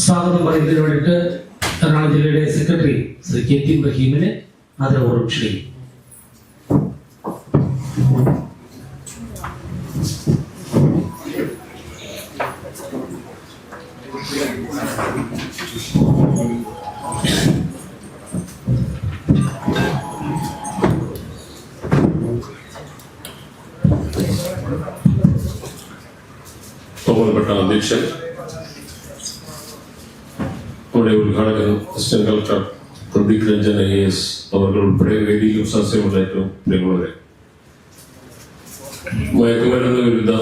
സ്വാഗതം പറയുന്നതിന് വേണ്ടിയിട്ട് എറണാകുളം ജില്ലയുടെ സെക്രട്ടറി ശ്രീ കെ റഹീമിനെ ആദരവോടും ക്ഷണിക്കും. ബഹുമാനപ്പെട്ട അധ്യക്ഷൻ, നമ്മുടെ ഉദ്ഘാടകൻ assistant collector Pradeep Ranjan IAS അവർ ഉൾപ്പെടെ വേദിയിലും സദസ്യമുള്ള ഏറ്റവും പ്രിയമുള്ളവരെ, മയക്കുമരുന്ന് വിരുദ്ധ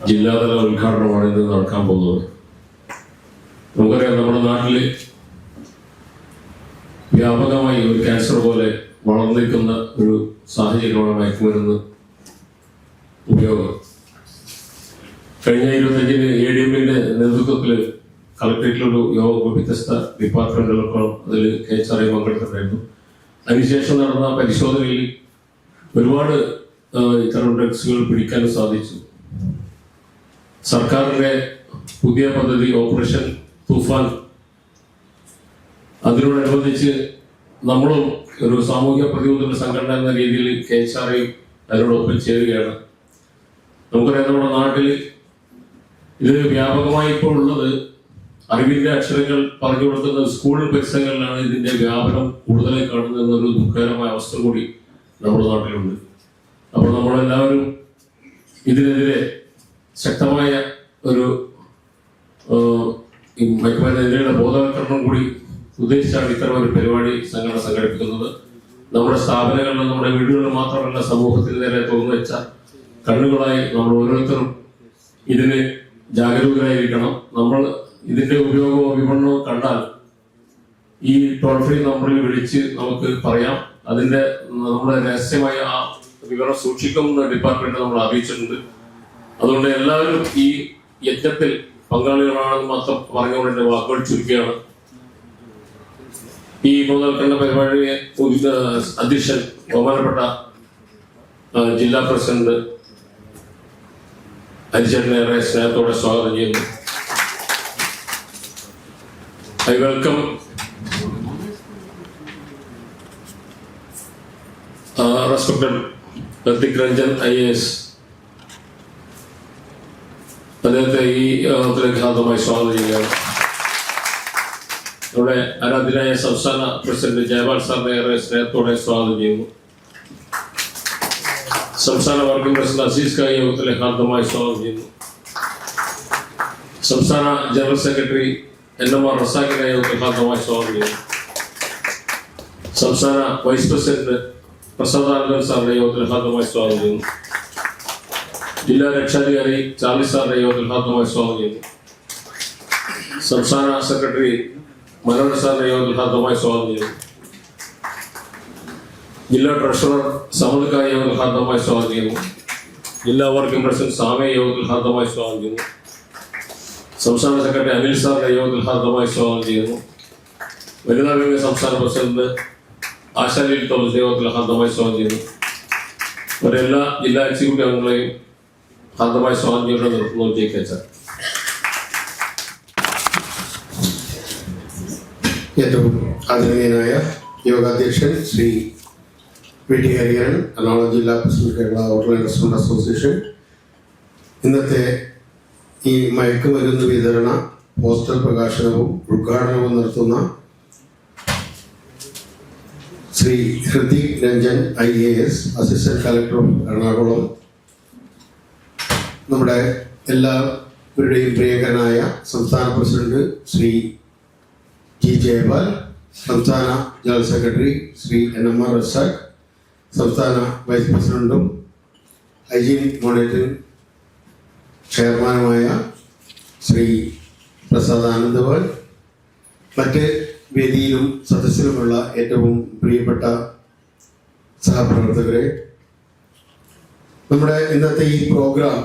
ജില്ലാതല ഉദ്ഘാടനമാണ് ഇന്ന് നടക്കാൻ പോകുന്നത്. നമുക്കറിയാം, നമ്മുടെ നാട്ടില് വ്യാപകമായി ഒരു ക്യാൻസർ പോലെ വളർന്നിരിക്കുന്ന ഒരു സാഹചര്യമാണ് മയക്കുമരുന്ന് ഉപയോഗം. കഴിഞ്ഞ 25-ന് ADMന്റെ നേതൃത്വത്തിൽ കളക്ടറേറ്റിലൊരു യോഗം വ്യത്യസ്ത ഡിപ്പാർട്ട്മെന്റുകൾക്കും അതിൽ KHRA പങ്കെടുത്തിട്ടുണ്ടായിരുന്നു. അതിനുശേഷം നടന്ന പരിശോധനയിൽ ഒരുപാട് ഇത്തരം ഡ്രഗ്സുകൾ പിടിക്കാൻ സാധിച്ചു. സർക്കാരിന്റെ പുതിയ പദ്ധതി ഓപ്പറേഷൻ തൂഫാൻ, അതിനോടനുബന്ധിച്ച് നമ്മളും ഒരു സാമൂഹ്യ പ്രതിരോധ സംഘടന എന്ന രീതിയിൽ KHRA അതിനോടൊപ്പം ചേരുകയാണ്. നമുക്കറിയാം, നമ്മുടെ നാട്ടിൽ ഇത് വ്യാപകമായി ഇപ്പോൾ ഉള്ളത് അറിവിന്റെ അക്ഷരങ്ങൾ പറഞ്ഞു കൊടുക്കുന്ന സ്കൂൾ പരിസരങ്ങളിലാണ് ഇതിന്റെ വ്യാപനം കൂടുതലായി കാണുന്നത് എന്നൊരു ദുഃഖകരമായ അവസ്ഥ കൂടി നമ്മുടെ നാട്ടിലുണ്ട്. അപ്പോൾ നമ്മളെല്ലാവരും ഇതിനെതിരെ ശക്തമായ ഒരു മയക്കുമരുന്നിനെതിരെയുള്ള ബോധവൽക്കരണം കൂടി ഉദ്ദേശിച്ചാണ് ഇത്തരം ഒരു പരിപാടി സംഘടന സംഘടിപ്പിക്കുന്നത്. നമ്മുടെ സ്ഥാപനങ്ങളിൽ, നമ്മുടെ വീടുകളിൽ മാത്രമല്ല, സമൂഹത്തിന് നേരെ തുറന്നു വെച്ച കണ്ണുകളായി നമ്മൾ ഓരോരുത്തരും ഇതിന് ജാഗരൂകരായിരിക്കണം. നമ്മൾ ഇതിന്റെ ഉപയോഗമോ വിപണനമോ കണ്ടാൽ ഈ ടോൾ ഫ്രീ നമ്പറിൽ വിളിച്ച് നമുക്ക് പറയാം. അതിന്റെ നമ്മുടെ രഹസ്യമായ ആ വിവരം സൂക്ഷിക്കുന്ന ഡിപ്പാർട്ട്മെന്റ് നമ്മൾ അറിയിച്ചിട്ടുണ്ട്. അതുകൊണ്ട് എല്ലാവരും ഈ യജ്ഞത്തിൽ പങ്കാളികളാണെന്ന് മാത്രം പറഞ്ഞുകൊണ്ട് എന്റെ വാക്കുകൾ ചുരുക്കുകയാണ്. ഈ ബോധവൽക്കരണ പരിപാടിയെ അധ്യക്ഷൻ ബഹുമാനപ്പെട്ട ജില്ലാ പ്രസിഡന്റ് അരിച്ചേട്ടനെ ഏറെ സ്നേഹത്തോടെ സ്വാഗതം ചെയ്യുന്നു. I welcome respected Pradeep Ranjan IAS. അദ്ദേഹത്തെ ഈ യോഗത്തിലേക്ക് ഹാർദമായി സ്വാഗതം ചെയ്യുകയാണ്. ഇവിടെ ആരാധ്യനായ സംസ്ഥാന പ്രസിഡന്റ് ജയപാൽ സാറിനെ ഏറെ സ്നേഹത്തോടെ സ്വാഗതം ചെയ്യുന്നു. സംസ്ഥാന വർക്കിംഗ് പ്രസിഡന്റ് അസീസ് ഖാൻ യോഗത്തിലെ ഹാർദമായി സ്വാഗതം ചെയ്യുന്നു. സംസ്ഥാന ജനറൽ സെക്രട്ടറി NMR റസാഖിനെ യോഗത്തിൽ ഹാർദമായി സ്വാഗതം ചെയ്യുന്നു. സംസ്ഥാന വൈസ് പ്രസിഡന്റ് പ്രസാദാനന്ദൻ സാറിന്റെ യോഗത്തിൽ ഹാർദമായി സ്വാഗതം ചെയ്യുന്നു. ജില്ലാ രക്ഷാധികാരി ചാർലി സാറിന്റെ യോഗത്തിൽ ഹാർദമായി സ്വാഗതം ചെയ്യുന്നു. സംസ്ഥാന സെക്രട്ടറി മനോഹർ സാറിന്റെ യോഗത്തിൽ ഹാർദമായി സ്വാഗതം ചെയ്യുന്നു. ജില്ലാ ട്രഷറർ സമദ് യോഗത്തിൽ ഹാർദമായി സ്വാഗതം ചെയ്യുന്നു. ജില്ലാ വർക്കിംഗ് പ്രസിഡന്റ് സാമയ യോഗത്തിൽ ഹാർദമായി സ്വാഗതം ചെയ്യുന്നു. സംസ്ഥാന സെക്രട്ടറി അനിൽ സാറിന്റെ യോഗത്തിൽ ഹാർദമായി സ്വാഗതം ചെയ്യുന്നു. വനിതാ വിംഗ് സംസ്ഥാന പ്രസിഡന്റ് ആശാലി തോമസ് യോഗത്തിൽ ഹാർദമായി സ്വാഗതം ചെയ്യുന്നു. എല്ലാ ജില്ലാ എക്സിക്യൂട്ടീവ് അംഗങ്ങളെയും ഹാർദമായി സ്വാഗതം ചെയ്യുന്ന നിർത്തുന്നു. KHRA ഏറ്റവും ആദരണീയനായ യോഗാധ്യക്ഷൻ ശ്രീ VT ഹരിഹരൻ, എറണാകുളം ജില്ലാ president, Kerala hotel and restaurant association, ഇന്നത്തെ ഈ മയക്കുമരുന്ന് വിതരണ പോസ്റ്റർ പ്രകാശനവും ഉദ്ഘാടനവും നടത്തുന്ന Shri Pradeep Ranjan IAS, assistant collector of Ernakulam, നമ്മുടെ എല്ലാവരുടെയും പ്രിയങ്കരനായ സംസ്ഥാന പ്രസിഡന്റ് ശ്രീ ജയപാൽ, സംസ്ഥാന general secretary Shri NMR Razak, സംസ്ഥാന വൈസ് പ്രസിഡന്റും ഹൈജീനിക് മോണിറ്ററിംഗ് ചെയർമാനുമായ ശ്രീ പ്രസാദ് ആനന്ദവാൾ, മറ്റ് വേദിയിലും സദസ്സിലുമുള്ള ഏറ്റവും പ്രിയപ്പെട്ട സഹപ്രവർത്തകരെ, നമ്മുടെ ഇന്നത്തെ ഈ പ്രോഗ്രാം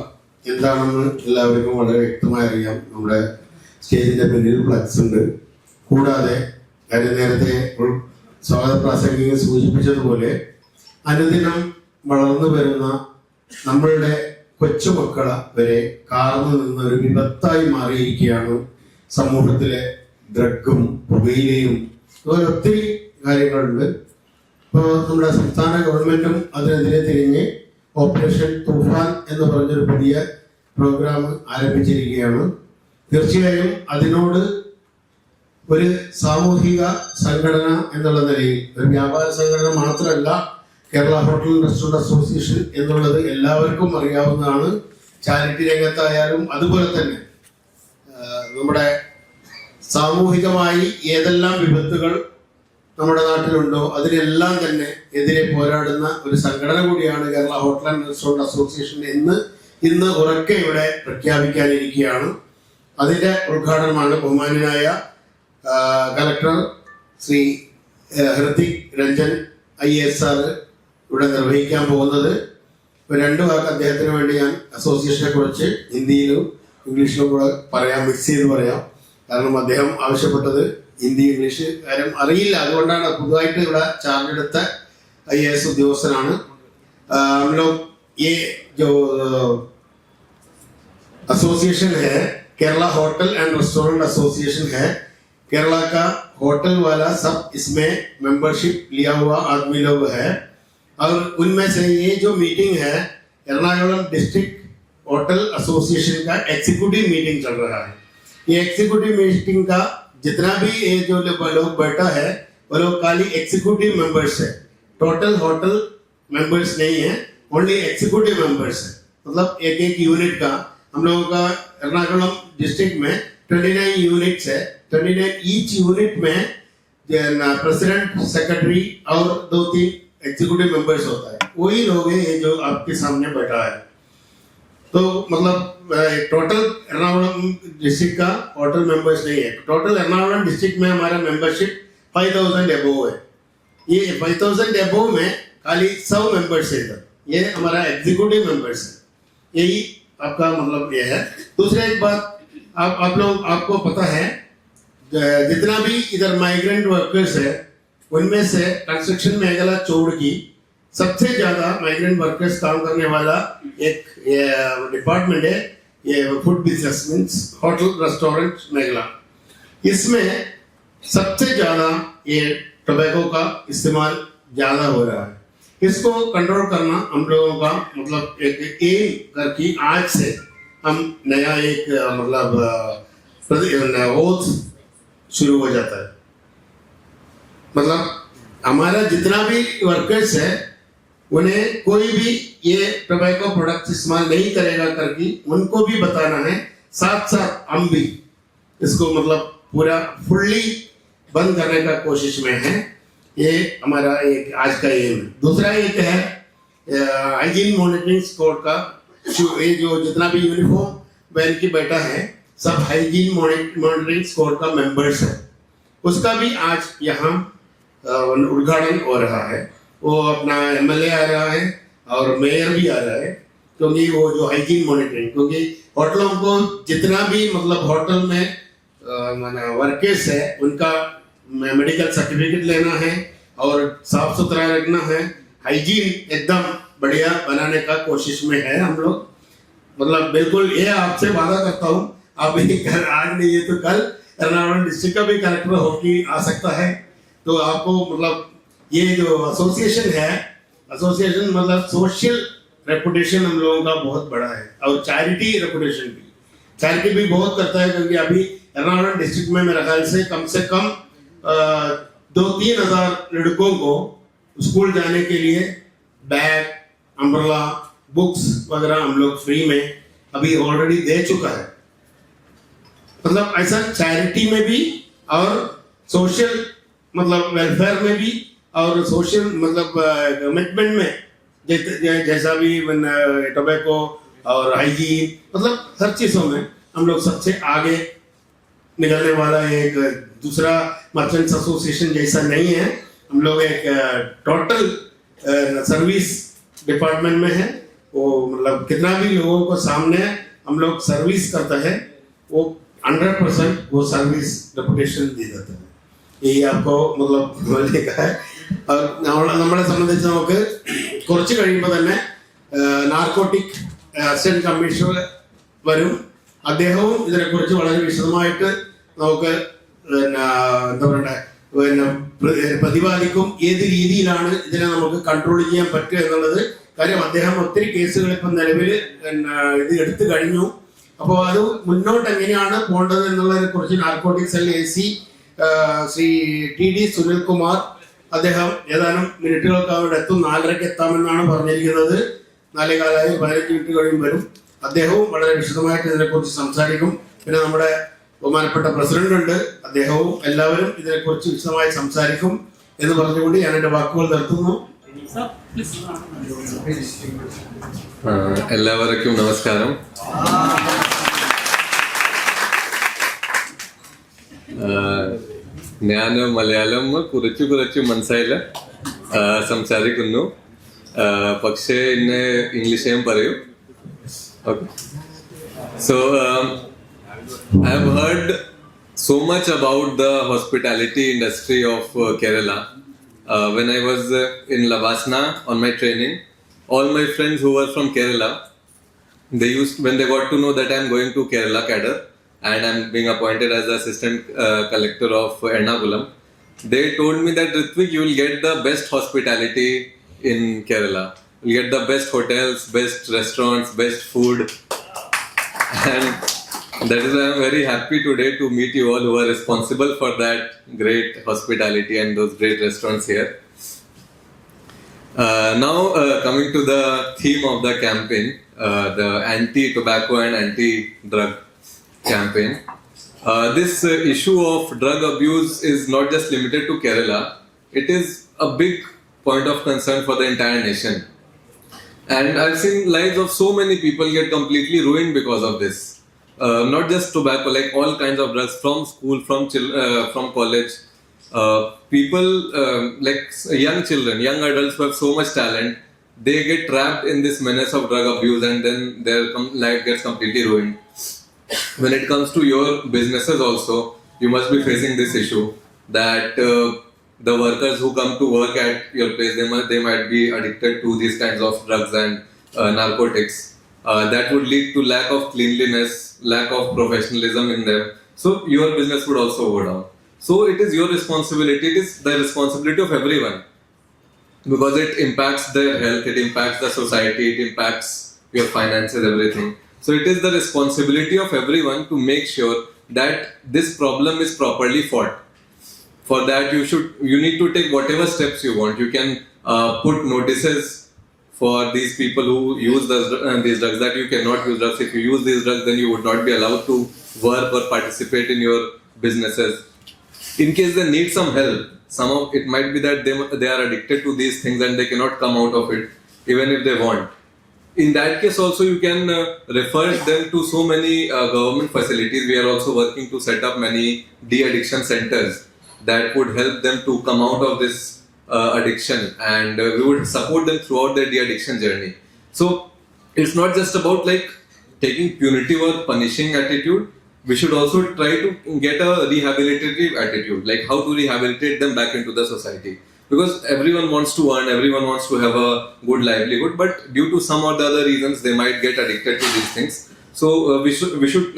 എന്താണെന്ന് എല്ലാവർക്കും വളരെ വ്യക്തമായി അറിയാം. നമ്മുടെ സ്റ്റേജിന്റെ പിന്നിൽ ഫ്ലക്സ് ഉണ്ട്. കൂടാതെ നേരത്തെ സ്വാഗത പ്രാസംഗികൻ സൂചിപ്പിച്ചതുപോലെ അനുദിനം വളർന്നു വരുന്ന നമ്മളുടെ കൊച്ചുമക്കളെ വരെ കാർന്നു നിന്ന ഒരു വിപത്തായി മാറിയിരിക്കുകയാണ് സമൂഹത്തിലെ ഡ്രഗും പുകയിലയും അതുപോലെ ഒത്തിരി കാര്യങ്ങളുണ്ട്. ഇപ്പോൾ നമ്മുടെ സംസ്ഥാന ഗവൺമെന്റും അതിനെതിരെ തിരിഞ്ഞ് ഓപ്പറേഷൻ തൂഫാൻ എന്ന് പറഞ്ഞൊരു പുതിയ പ്രോഗ്രാം ആരംഭിച്ചിരിക്കുകയാണ്. തീർച്ചയായും അതിനോട് ഒരു സാമൂഹിക സംഘടന എന്നുള്ള നിലയിൽ, ഒരു വ്യാപാര സംഘടന മാത്രമല്ല, കേരള ഹോട്ടൽ റെസ്റ്റോറന്റ് അസോസിയേഷൻ എന്നുള്ളത് എല്ലാവർക്കും അറിയാവുന്നതാണ്. ചാരിറ്റി രംഗത്തായാലും അതുപോലെ തന്നെ നമ്മുടെ സാമൂഹികമായി ഏതെല്ലാം വിപത്തുകൾ നമ്മുടെ നാട്ടിലുണ്ടോ അതിനെല്ലാം തന്നെ എതിരെ പോരാടുന്ന ഒരു സംഘടന കൂടിയാണ് Kerala hotel and restaurant association എന്ന് ഇന്ന് ഉറക്കെ ഇവിടെ പ്രഖ്യാപിക്കാനിരിക്കുകയാണ്. അതിന്റെ ഉദ്ഘാടനമാണ് ബഹുമാന്യനായ കലക്ടർ ശ്രീ ഹൃതിക് രഞ്ജൻ IAS ഇവിടെ നിർവഹിക്കാൻ പോകുന്നത്. രണ്ടു വാക്ക് അദ്ദേഹത്തിന് വേണ്ടി ഞാൻ അസോസിയേഷനെ കുറിച്ച് ഹിന്ദിയിലും ഇംഗ്ലീഷിലും കൂടെ പറയാം, മിക്സ് ചെയ്ത് പറയാം. കാരണം അദ്ദേഹം ആവശ്യപ്പെട്ടത് ഹിന്ദി ഇംഗ്ലീഷ് കാര്യം അറിയില്ല, അതുകൊണ്ടാണ് പുതുതായിട്ട് ഇവിടെ ചാർജ് എടുത്ത IAS ഉദ്യോഗസ്ഥനാണ്. हम लोग ये जो एसोसिएशन है Kerala hotel and restaurant association है, केरला का होटल वाला सब इसमें मेंबरशिप लिया हुआ आदमी लोग है। और उनमें से ये जो मीटिंग है एर्नाकुलम डिस्ट्रिक्ट होटल एसोसिएशन का एग्जीक्यूटिव मीटिंग चल रहा है। ये एग्जीक्यूटिव मीटिंग का जितना भी ये जो लोग बैठा है वो लोग खाली एग्जीक्यूटिव मेंबर्स है, टोटल होटल मेंबर्स नहीं है, ओनली एग्जीक्यूटिव मेंबर्स है। मतलब एक एक यूनिट का हम लोगों का एर्नाकुलम डिस्ट्रिक्ट में 29 यूनिट्स है। 29 ईच यूनिट में प्रेसिडेंट, सेक्रेटरी और 2-3 एग्जीक्यूटिव मेंबर्स होता है। वही लोग हैं ये जो आपके सामने बैठा है। तो मतलब टोटल एर्नाकुलम डिस्ट्रिक्ट का होटल मेंबर्स नहीं है। टोटल एर्नाकुलम डिस्ट्रिक्ट में हमारा मेंबरशिप 5000 अबोव है। ये 5000 अबोव में खाली 100 मेंबर्स है इधर, ये हमारा एग्जीक्यूटिव मेंबर्स है। यही आपका मतलब ये है। दूसरा एक बात आप लोग आपको पता है जितना भी इधर माइग्रेंट वर्कर्स है उनमें से कंस्ट्रक्शन मेघला छोड़ की सबसे ज्यादा माइग्रेंट वर्कर्स काम करने वाला एक डिपार्टमेंट है ये food business means hotel restaurant Meghla. इसमें सबसे ज्यादा ये टोबैको का इस्तेमाल ज्यादा हो रहा है। इसको कंट्रोल करना हम लोगों का मतलब एक एम करके आज से हम नया एक मतलब ओथ शुरू हो जाता है। मतलब हमारा जितना भी वर्कर्स है उन्हें कोई भी ये टोबैको प्रोडक्ट इस्तेमाल नहीं करेगा करके उनको भी बताना है। साथ साथ हम भी इसको मतलब पूरा फुल्ली बंद करने का कोशिश में है। ये हमारा एक आज का एम है। दूसरा एक है हाइजीन मॉनिटरिंग स्क्वाड का, ये जो जितना भी यूनिफॉर्म पहन के बैठा है सब हाइजीन मॉनिटरिंग स्क्वाड का मेंबर्स है। उसका भी आज यहाँ उद्घाटन हो रहा है। वो अपना MLA आ रहा है और मेयर भी आ रहा है, क्योंकि वो जो हाइजीन मॉनिटरिंग, क्योंकि होटलों को जितना भी मतलब होटल में वर्कर्स है उनका मेडिकल सर्टिफिकेट लेना है और साफ सुथरा रखना है, हाइजीन एकदम बढ़िया बनाने का कोशिश में है हम लोग। मतलब बिल्कुल ये आपसे वादा करता हूँ, आप कल आज नहीं है तो कल एर्नाकुलम डिस्ट्रिक्ट का भी कलेक्टर होके आ सकता है। तो आपको मतलब ये जो एसोसिएशन है, एसोसिएशन मतलब सोशल रेपुटेशन हम लोगों का बहुत बड़ा है और चैरिटी रेपुटेशन भी, चैरिटी भी बहुत करता है। क्योंकि अभी एर्नाकुलम डिस्ट्रिक्ट में मेरे ख्याल से कम 2-3 हजार लड़कों को स्कूल जाने के लिए बैग, अम्ब्रेला, बुक्स वगैरह हम लोग फ्री में अभी ऑलरेडी दे चुका है। मतलब ऐसा चैरिटी में भी और सोशल मतलब वेलफेयर में भी और सोशल मतलब कमिटमेंट में जैसा भी टोबैको और हाइजीन मतलब हर चीजों में हम लोग सबसे आगे निकलने वाला एक दूसरा मर्चेंट्स एसोसिएशन जैसा नहीं है। हम लोग एक टोटल सर्विस डिपार्टमेंट में है। वो मतलब कितना भी लोगों को सामने हम लोग सर्विस करता है वो 100% वो सर्विस रेपुटेशन दे देता है। यही आपको मतलब बोलने है। നമ്മളെ സംബന്ധിച്ച് നമുക്ക് കുറച്ച് കഴിയുമ്പോൾ തന്നെ നാർക്കോട്ടിക് അസിസ്റ്റന്റ് കമ്മീഷണർ വരും. അദ്ദേഹവും ഇതിനെക്കുറിച്ച് വളരെ വിശദമായിട്ട് നമുക്ക് എന്താ പറയണ്ടേ പ്രതിപാദിക്കും. ഏത് രീതിയിലാണ് ഇതിനെ നമുക്ക് കൺട്രോൾ ചെയ്യാൻ പറ്റുക എന്നുള്ളത്. കാര്യം അദ്ദേഹം ഒത്തിരി കേസുകൾ ഇപ്പം നിലവിൽ ഇത് എടുത്തു കഴിഞ്ഞു. അപ്പോൾ അത് മുന്നോട്ട് എങ്ങനെയാണ് പോകേണ്ടത് എന്നുള്ളതിനെ കുറിച്ച് narcotic cell AC Shri TD Sunilkumar അദ്ദേഹം ഏതാനും മിനിറ്റുകൾക്ക് അവിടെ എത്തും. 4:30 എത്താമെന്നാണ് പറഞ്ഞിരിക്കുന്നത്. 4:15 15 മിനിറ്റ് കഴിയും വരും. അദ്ദേഹവും വളരെ വിശദമായിട്ട് ഇതിനെക്കുറിച്ച് സംസാരിക്കും. പിന്നെ നമ്മുടെ ബഹുമാനപ്പെട്ട പ്രസിഡന്റ് ഉണ്ട്, അദ്ദേഹവും എല്ലാവരും ഇതിനെക്കുറിച്ച് വിശദമായി സംസാരിക്കും എന്ന് പറഞ്ഞുകൊണ്ട് ഞാൻ എൻ്റെ വാക്കുകൾ നിർത്തുന്നു. എല്ലാവർക്കും നമസ്കാരം. ഞാൻ മലയാളം കുറച്ച് മനസ്സിലായില്ല, സംസാരിക്കുന്നു. പക്ഷേ ഇന്ന് ഇംഗ്ലീഷ് പറയൂ. Okay. So I have heard so much about the hospitality industry of Kerala. When I was in Lavasna on my training, all my friends who were from Kerala, when they got to know that I am going to Kerala cadre and I am being appointed as the assistant collector of Ernakulam, they told me that Ritvik, you will get the best hospitality in Kerala. You will get the best hotels, best restaurants, best food, and that is why I am very happy today to meet you all who are responsible for that great hospitality and those great restaurants here. Now coming to the theme of the campaign, the anti-tobacco and anti-drug campaign. This issue of drug abuse is not just limited to Kerala. It is a big point of concern for the entire nation. And I've seen lives of so many people get completely ruined because of this. Not just tobacco, like all kinds of drugs, from school, from college. People like young children, young adults who have so much talent, they get trapped in this menace of drug abuse, and then their life gets completely ruined. When it comes to your businesses also, you must be facing this issue that the workers who come to work at your place, they might be addicted to these kinds of drugs and narcotics. That would lead to lack of cleanliness, lack of professionalism in them. So your business would also go down. So it is your responsibility. It is the responsibility of everyone, because it impacts their health, it impacts the society, it impacts your finances, everything. So it is the responsibility of everyone to make sure that this problem is properly fought. For that, you need to take whatever steps you want. You can put notices for these people who use these drugs that you cannot use drugs. If you use these drugs, then you would not be allowed to work or participate in your businesses. In case they need some help, it might be that they are addicted to these things and they cannot come out of it, even if they want. In that case also, you can refer them to so many government facilities. We are also working to set up many de-addiction centers that would help them to come out of this addiction, and we would support them throughout their de-addiction journey. So it's not just about like taking punitive or punishing attitude. We should also try to get a rehabilitative attitude, like how to rehabilitate them back into the society. Because everyone wants to earn, everyone wants to have a good livelihood, but due to some or the other reasons, they might get addicted to these things. So we should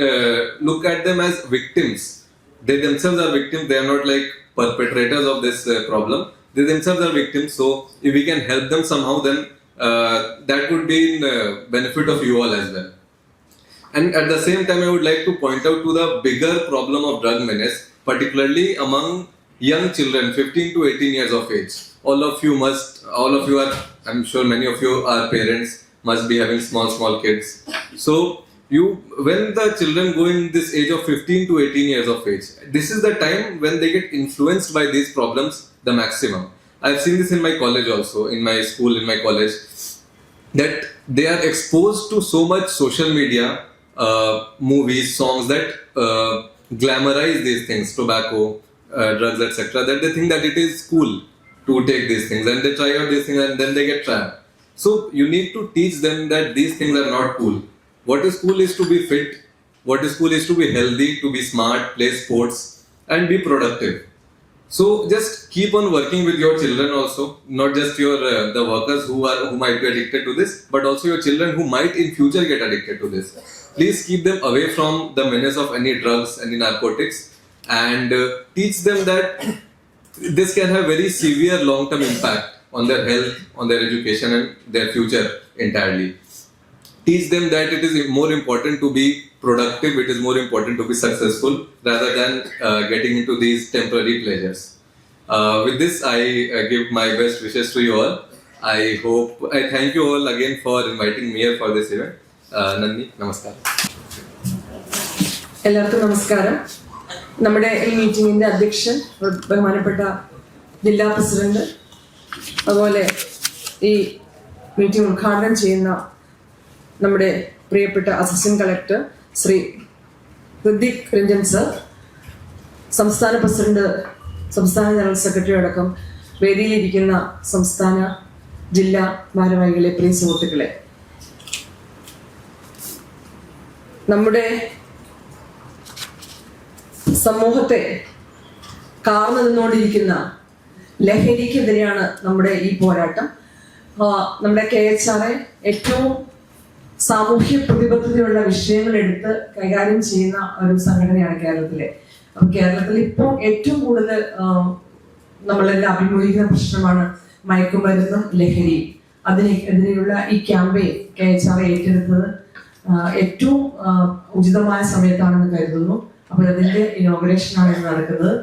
look at them as victims. They themselves are victims. They are not like perpetrators of this problem. They themselves are victims. So if we can help them somehow, then that would be in benefit of you all as well. And at the same time, I would like to point out to the bigger problem of drug menace, particularly among young children, 15 to 18 years of age. All of you are, I'm sure many of you are parents, must be having small kids. So when the children go in this age of 15 to 18 years of age, this is the time when they get influenced by these problems the maximum. I've seen this in my college also, in my school, in my college, that they are exposed to so much social media, movies, songs that glamorize these things, tobacco, drugs, etc., that they think that it is cool to take these things, and they try out these things and then they get trapped. So you need to teach them that these things are not cool. What is cool is to be fit. What is cool is to be healthy, to be smart, play sports, and be productive. So just keep on working with your children also, not just your the workers who might be addicted to this, but also your children who might in future get addicted to this. Please keep them away from the menace of any drugs, any narcotics, and teach them that this can have very severe long-term impact on their health, on their education and their future entirely. Teach them that it is more important to be productive, it is more important to be successful rather than getting into these temporary pleasures. With this, I give my best wishes to you all. I thank you all again for inviting me here for this event. Nandi, namaskar. എല്ലാവർക്കും നമസ്കാരം. നമ്മുടെ ഈ മീറ്റിംഗിന്റെ അധ്യക്ഷൻ ബഹുമാനപ്പെട്ട ജില്ലാ president, അതുപോലെ ഈ meeting ഉദ്ഘാടനം ചെയ്യുന്ന നമ്മുടെ പ്രിയപ്പെട്ട assistant collector Shri Hrithik Ranjan sir, സംസ്ഥാന പ്രസിഡന്റ്, സംസ്ഥാന ജനറൽ സെക്രട്ടറി അടക്കം വേദിയിലിരിക്കുന്ന സംസ്ഥാന ജില്ലാ ഭാരവാഹികളെ, പ്രിയ സുഹൃത്തുക്കളെ, നമ്മുടെ സമൂഹത്തെ കാർന്നു നിന്നുകൊണ്ടിരിക്കുന്ന ലഹരിക്കെതിരെയാണ് നമ്മുടെ ഈ പോരാട്ടം. നമ്മുടെ KHRA ഏറ്റവും സാമൂഹ്യ പ്രതിബദ്ധതയുള്ള വിഷയങ്ങൾ എടുത്ത് കൈകാര്യം ചെയ്യുന്ന ഒരു സംഘടനയാണ് കേരളത്തിലെ. അപ്പൊ കേരളത്തിൽ ഇപ്പോൾ ഏറ്റവും കൂടുതൽ നമ്മളെല്ലാം അഭിമുഖീകരിക്കുന്ന പ്രശ്നമാണ് മയക്കുമരുന്നും ലഹരി. അതിനെതിരെയുള്ള ഈ ക്യാമ്പയിൻ KHRA ഏറ്റെടുത്തത് ഏറ്റവും ഉചിതമായ സമയത്താണെന്ന് കരുതുന്നു. അപ്പോൾ അതിന്റെ ഇനോഗ്രേഷനാണ് ഇന്ന് നടക്കുന്നത്.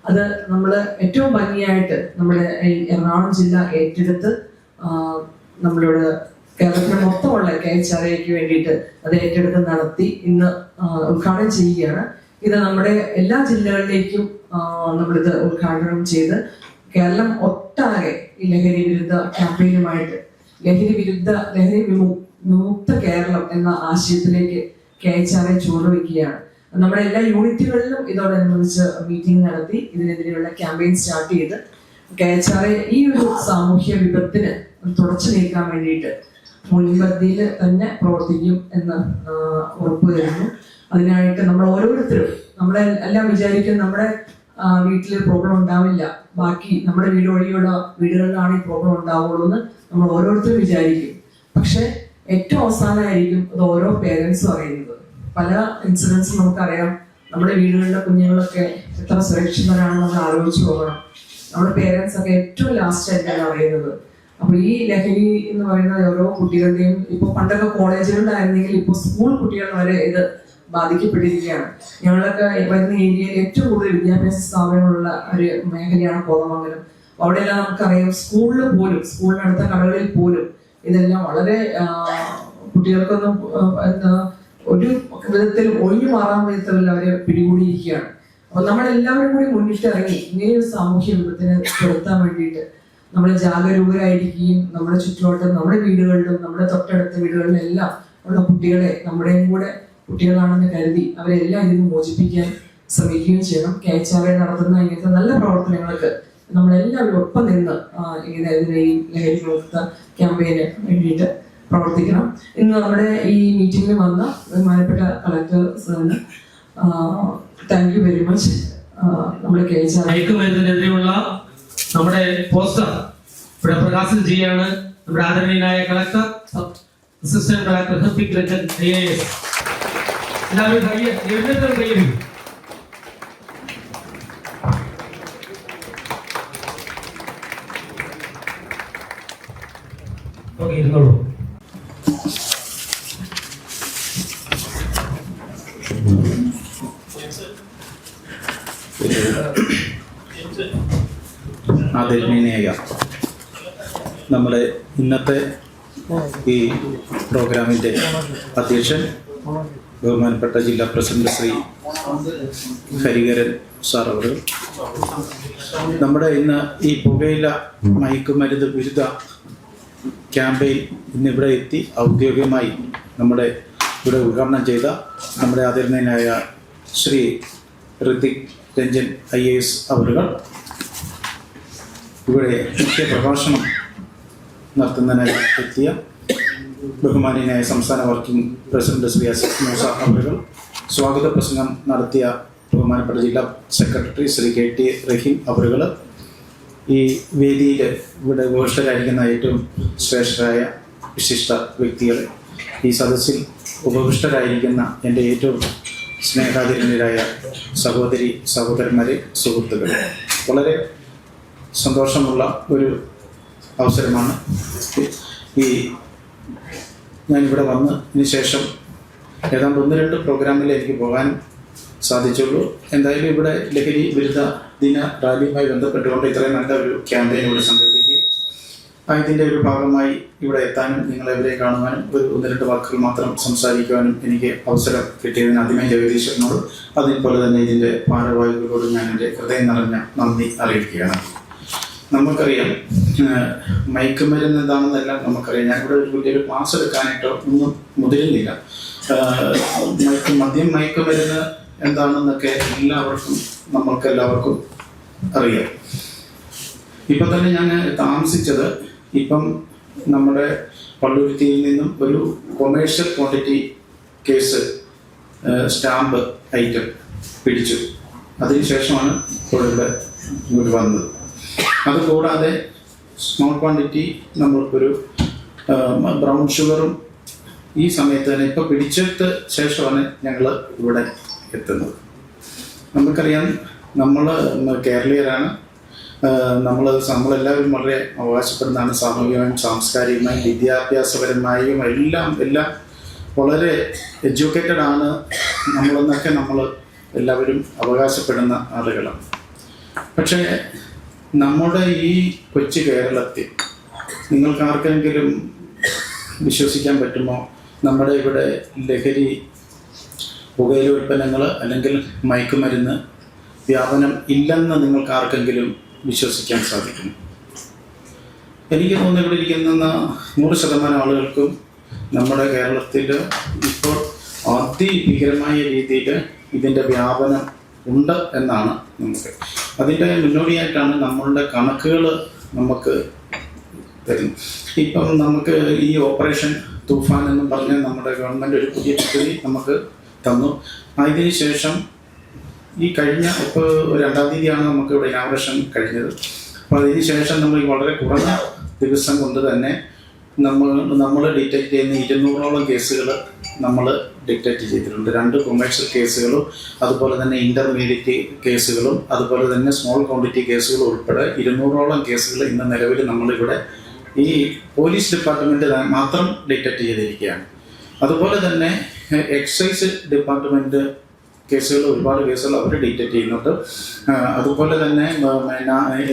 അത് നമ്മൾ ഏറ്റവും ഭംഗിയായിട്ട് നമ്മുടെ എറണാകുളം ജില്ല ഏറ്റെടുത്ത് നമ്മളോട് കേരളത്തിലെ മൊത്തമുള്ള KHRAക്ക് വേണ്ടിയിട്ട് അത് ഏറ്റെടുത്ത് നടത്തി ഇന്ന് ഉദ്ഘാടനം ചെയ്യുകയാണ്. ഇത് നമ്മുടെ എല്ലാ ജില്ലകളിലേക്കും നമ്മളിത് ഉദ്ഘാടനം ചെയ്ത് കേരളം ഒട്ടാകെ ഈ ലഹരി വിരുദ്ധ ക്യാമ്പയിനുമായിട്ട് ലഹരി വിമുക്ത കേരളം എന്ന ആശയത്തിലേക്ക് KHRA ചുവടുവെക്കുകയാണ്. നമ്മുടെ എല്ലാ യൂണിറ്റുകളിലും ഇതോടനുബന്ധിച്ച് മീറ്റിംഗ് നടത്തി ഇതിനെതിരെയുള്ള ക്യാമ്പയിൻ സ്റ്റാർട്ട് ചെയ്ത് KHRA ഈ ഒരു സാമൂഹ്യ വിപത്തിന് തുടച്ചു നീക്കാൻ വേണ്ടിയിട്ട് മുൻപന്തിയിൽ തന്നെ പ്രവർത്തിക്കും എന്ന് ഉറപ്പു തരുന്നു. അതിനായിട്ട് നമ്മൾ ഓരോരുത്തരും, നമ്മളെ എല്ലാം വിചാരിക്കും നമ്മുടെ വീട്ടിൽ പ്രോബ്ലം ഉണ്ടാവില്ല, ബാക്കി നമ്മുടെ വീട് വഴിയുള്ള വീടുകളിലാണ് ഈ പ്രോബ്ലം ഉണ്ടാവുള്ളൂ എന്ന് നമ്മൾ ഓരോരുത്തരും വിചാരിക്കും. പക്ഷെ ഏറ്റവും അവസാനമായിരിക്കും അത് ഓരോ പേരൻസും അറിയുന്നത്. പല ഇൻസിഡൻസും നമുക്കറിയാം. നമ്മുടെ വീടുകളിലെ കുഞ്ഞുങ്ങളൊക്കെ എത്ര സുരക്ഷിതരാണെന്ന് നമ്മൾ ആലോചിച്ചു പോകണം. നമ്മുടെ പേരൻസ് ഒക്കെ ഏറ്റവും ലാസ്റ്റ് ആയിട്ടാണ് അറിയുന്നത്. അപ്പൊ ഈ ലഹരി എന്ന് പറയുന്നത് ഓരോ കുട്ടികളുടെയും, ഇപ്പൊ പണ്ടൊക്കെ കോളേജുകളിലായിരുന്നെങ്കിൽ ഇപ്പോൾ സ്കൂൾ കുട്ടികൾ വരെ ഇത് ബാധിക്കപ്പെട്ടിരിക്കുകയാണ്. ഞങ്ങളൊക്കെ വരുന്ന ഏരിയയിൽ ഏറ്റവും കൂടുതൽ വിദ്യാഭ്യാസ സ്ഥാപനങ്ങളുള്ള ഒരു മേഖലയാണ് കോതമംഗലം. അവിടെയെല്ലാം നമുക്കറിയാം, സ്കൂളിൽ പോലും, സ്കൂളിനടുത്ത കടകളിൽ പോലും ഇതെല്ലാം വളരെ കുട്ടികൾക്കൊന്നും എന്താ ഒരു വിധത്തിൽ ഒഴിഞ്ഞു മാറാൻ വിധത്തിൽ അവരെ പിടികൂടിയിരിക്കുകയാണ്. അപ്പൊ നമ്മളെല്ലാവരും കൂടി മുന്നിട്ടിറങ്ങി ഇങ്ങനെയൊരു സാമൂഹ്യ വിപത്തിനെ ചെലുത്താൻ വേണ്ടിയിട്ട് നമ്മൾ ജാഗരൂകരായിരിക്കുകയും നമ്മുടെ ചുറ്റുവട്ടം, നമ്മുടെ വീടുകളിലും നമ്മുടെ തൊട്ടടുത്ത വീടുകളിലും എല്ലാം ഉള്ള കുട്ടികളെ നമ്മുടെയും കൂടെ കുട്ടികളാണെന്ന് കരുതി അവരെല്ലാം ഇതിന് മോചിപ്പിക്കാൻ ശ്രമിക്കുകയും ചെയ്യണം. KHRA നടത്തുന്ന ഇങ്ങനത്തെ നല്ല പ്രവർത്തനങ്ങൾക്ക് നമ്മളെല്ലാവരും ഒപ്പം നിന്ന് ഇതിനെതിരെയും ലഹരി വിമുക്ത ക്യാമ്പയിന് വേണ്ടിയിട്ട് പ്രവർത്തിക്കണം. ഇന്ന് നമ്മുടെ ഈ മീറ്റിംഗിൽ വന്ന ബഹുമാനപ്പെട്ട കളക്ടർ സാറിന് താങ്ക് യു വെരി മച്ച്. നമ്മുടെ KHRA മയക്കുമരുന്നിനെതിരെയുള്ള നമ്മുടെ പോസ്റ്റർ ഇവിടെ പ്രകാശനം ചെയ്യാണ് നമ്മുടെ ആദരണീയനായ collector, assistant collector Hrithik Ranjan IAS. എല്ലാവരും കയ്യടി. ഓക്കെ, ഇരുന്നോളൂ. ആദരണീയനായ നമ്മുടെ ഇന്നത്തെ ഈ പ്രോഗ്രാമിൻ്റെ അധ്യക്ഷൻ ബഹുമാനപ്പെട്ട ജില്ലാ പ്രസിഡന്റ് ശ്രീ ഹരിഹരൻ സാർ അവർ, നമ്മുടെ ഇന്ന് ഈ പുകയില മയക്കുമരുന്ന് വിരുദ്ധ ക്യാമ്പയിൻ ഇന്നിവിടെ എത്തി ഔദ്യോഗികമായി നമ്മുടെ ഇവിടെ ഉദ്ഘാടനം ചെയ്ത നമ്മുടെ ആദരണീയനായ ശ്രീ ഋതിക് രഞ്ജൻ IAS അവരുകൾ ഇവിടെ മുഖ്യ പ്രഭാഷണം നടത്തുന്നതിനായി എത്തിയ ബഹുമാനീയനായ സംസ്ഥാന വർക്കിംഗ് പ്രസിഡന്റ് ശ്രീ അസിഫ് മൂസ അവരുകൾ, സ്വാഗത പ്രസംഗം നടത്തിയ ബഹുമാനപ്പെട്ട ജില്ലാ സെക്രട്ടറി ശ്രീ KT റഹീം അവറുകൾ, ഈ വേദിയിൽ ഇവിടെ ഉപവിഷ്ടരായിരിക്കുന്ന ഏറ്റവും ശ്രേഷ്ഠരായ വിശിഷ്ട വ്യക്തികൾ, ഈ സദസ്സിൽ ഉപവിഷ്ടരായിരിക്കുന്ന എൻ്റെ ഏറ്റവും സ്നേഹാധീനരായ സഹോദരി സഹോദരന്മാരെ, സുഹൃത്തുക്കൾ, വളരെ സന്തോഷമുള്ള ഒരു അവസരമാണ്. ഈ ഞാനിവിടെ വന്നതിന് ശേഷം ഏതാണ്ട് 1-2 പ്രോഗ്രാമിൽ എനിക്ക് പോകാൻ സാധിച്ചുള്ളൂ. എന്തായാലും ഇവിടെ ലഹരി വിരുദ്ധ ദിന റാലിയുമായി ബന്ധപ്പെട്ടുകൊണ്ട് ഇത്രയും നല്ല ഒരു ക്യാമ്പയിൻ ഇവിടെ സംഘടിപ്പിക്കുകയും ഇതിൻ്റെ ഒരു ഭാഗമായി ഇവിടെ എത്താനും നിങ്ങളെവരെ കാണുവാനും ഒരു 1-2 വാക്കുകൾ മാത്രം സംസാരിക്കുവാനും എനിക്ക് അവസരം കിട്ടിയതിന് ആദ്യമേ ജഗദീശ്വരനോട് അതേപോലെ തന്നെ ഇതിൻ്റെ ഭാരവാഹികളോട് ഞാൻ എൻ്റെ ഹൃദയം നിറഞ്ഞ നന്ദി അറിയിക്കുകയാണ്. നമുക്കറിയാം മയക്കുമരുന്ന് എന്താണെന്നെല്ലാം നമുക്കറിയാം. ഞാനിവിടെ ഒരു വലിയൊരു ക്ലാസ് എടുക്കാനായിട്ടോ ഒന്നും മുതിരുന്നില്ല. മയക്കുമരുന്ന് എന്താണെന്നൊക്കെ നമുക്കെല്ലാവർക്കും അറിയാം. ഇപ്പം തന്നെ ഞാൻ താമസിച്ചത് ഇപ്പം നമ്മുടെ പള്ളുരുത്തിയിൽ നിന്നും ഒരു commercial quantity case stamp item പിടിച്ചു. അതിനുശേഷമാണ് ഇപ്പോൾ ഇവിടെ ഇങ്ങോട്ട് വന്നത്. അതുകൂടാതെ സ്മോൾ ക്വാണ്ടിറ്റി നമ്മൾക്കൊരു ബ്രൗൺ ഷുഗറും ഈ സമയത്ത് തന്നെ ഇപ്പോൾ പിടിച്ചിട്ട് ശേഷമാണ് ഞങ്ങൾ ഇവിടെ എത്തുന്നത്. നമുക്കറിയാം നമ്മൾ കേരളീയരാണ്. നമ്മളെല്ലാവരും വളരെ അവകാശപ്പെടുന്നതാണ്. സാമൂഹികമായും സാംസ്കാരികമായും വിദ്യാഭ്യാസപരമായും എല്ലാം വളരെ എഡ്യൂക്കേറ്റഡ് ആണ് നമ്മളെന്നൊക്കെ നമ്മൾ എല്ലാവരും അവകാശപ്പെടുന്ന ആളുകളാണ്. പക്ഷേ നമ്മുടെ ഈ കൊച്ചു കേരളത്തിൽ നിങ്ങൾക്ക് ആർക്കെങ്കിലും വിശ്വസിക്കാൻ പറ്റുമോ നമ്മുടെ ഇവിടെ ലഹരി പുകയില ഉൽപ്പന്നങ്ങൾ അല്ലെങ്കിൽ മയക്കുമരുന്ന് വ്യാപനം ഇല്ലെന്ന് നിങ്ങൾക്ക് ആർക്കെങ്കിലും വിശ്വസിക്കാൻ സാധിക്കുന്നു? എനിക്ക് തോന്നുന്നു ഇവിടെ ഇരിക്കുന്ന 100% ആളുകൾക്കും നമ്മുടെ കേരളത്തിൽ ഇപ്പോൾ അതിഭീകരമായ രീതിയിൽ ഇതിൻ്റെ വ്യാപനം ഉണ്ട് എന്നാണ് നമുക്ക്. അതിൻ്റെ മുന്നോടിയായിട്ടാണ് നമ്മളുടെ കണക്കുകൾ നമുക്ക് തരുന്നത്. ഇപ്പം നമുക്ക് ഈ ഓപ്പറേഷൻ തൂഫാൻ എന്നും പറഞ്ഞ് നമ്മുടെ ഗവൺമെൻറ് ഒരു പുതിയ പദ്ധതി നമുക്ക് തന്നു. അതിന് ശേഷം ഈ കഴിഞ്ഞ ഇപ്പോൾ 2-ാം തീയതിയാണ് നമുക്ക് ഇവിടെ ഇനാഗുറേഷൻ കഴിഞ്ഞത്. അപ്പോൾ അതിന് ശേഷം നമ്മൾ ഈ വളരെ കുറഞ്ഞ ദിവസം കൊണ്ട് തന്നെ നമ്മൾ ഡിറ്റക്ട് ചെയ്യുന്ന 200ഓളം കേസുകൾ നമ്മൾ ഡിറ്റക്ട് ചെയ്തിട്ടുണ്ട്. 2 കൊമേഴ്ഷ്യൽ കേസുകളും അതുപോലെ തന്നെ ഇൻ്റർമീഡിയറ്റ് കേസുകളും അതുപോലെ തന്നെ സ്മോൾ ക്വാണ്ടിറ്റി കേസുകളും ഉൾപ്പെടെ 200ഓളം കേസുകൾ ഇന്ന് നിലവിൽ നമ്മളിവിടെ ഈ പോലീസ് ഡിപ്പാർട്ട്മെൻറ്റ് മാത്രം ഡിറ്റക്ട് ചെയ്തിരിക്കുകയാണ്. അതുപോലെ തന്നെ എക്സൈസ് ഡിപ്പാർട്ട്മെൻറ്റ് കേസുകൾ, ഒരുപാട് കേസുകൾ അവർ ഡിറ്റക്ട് ചെയ്യുന്നുണ്ട്. അതുപോലെ തന്നെ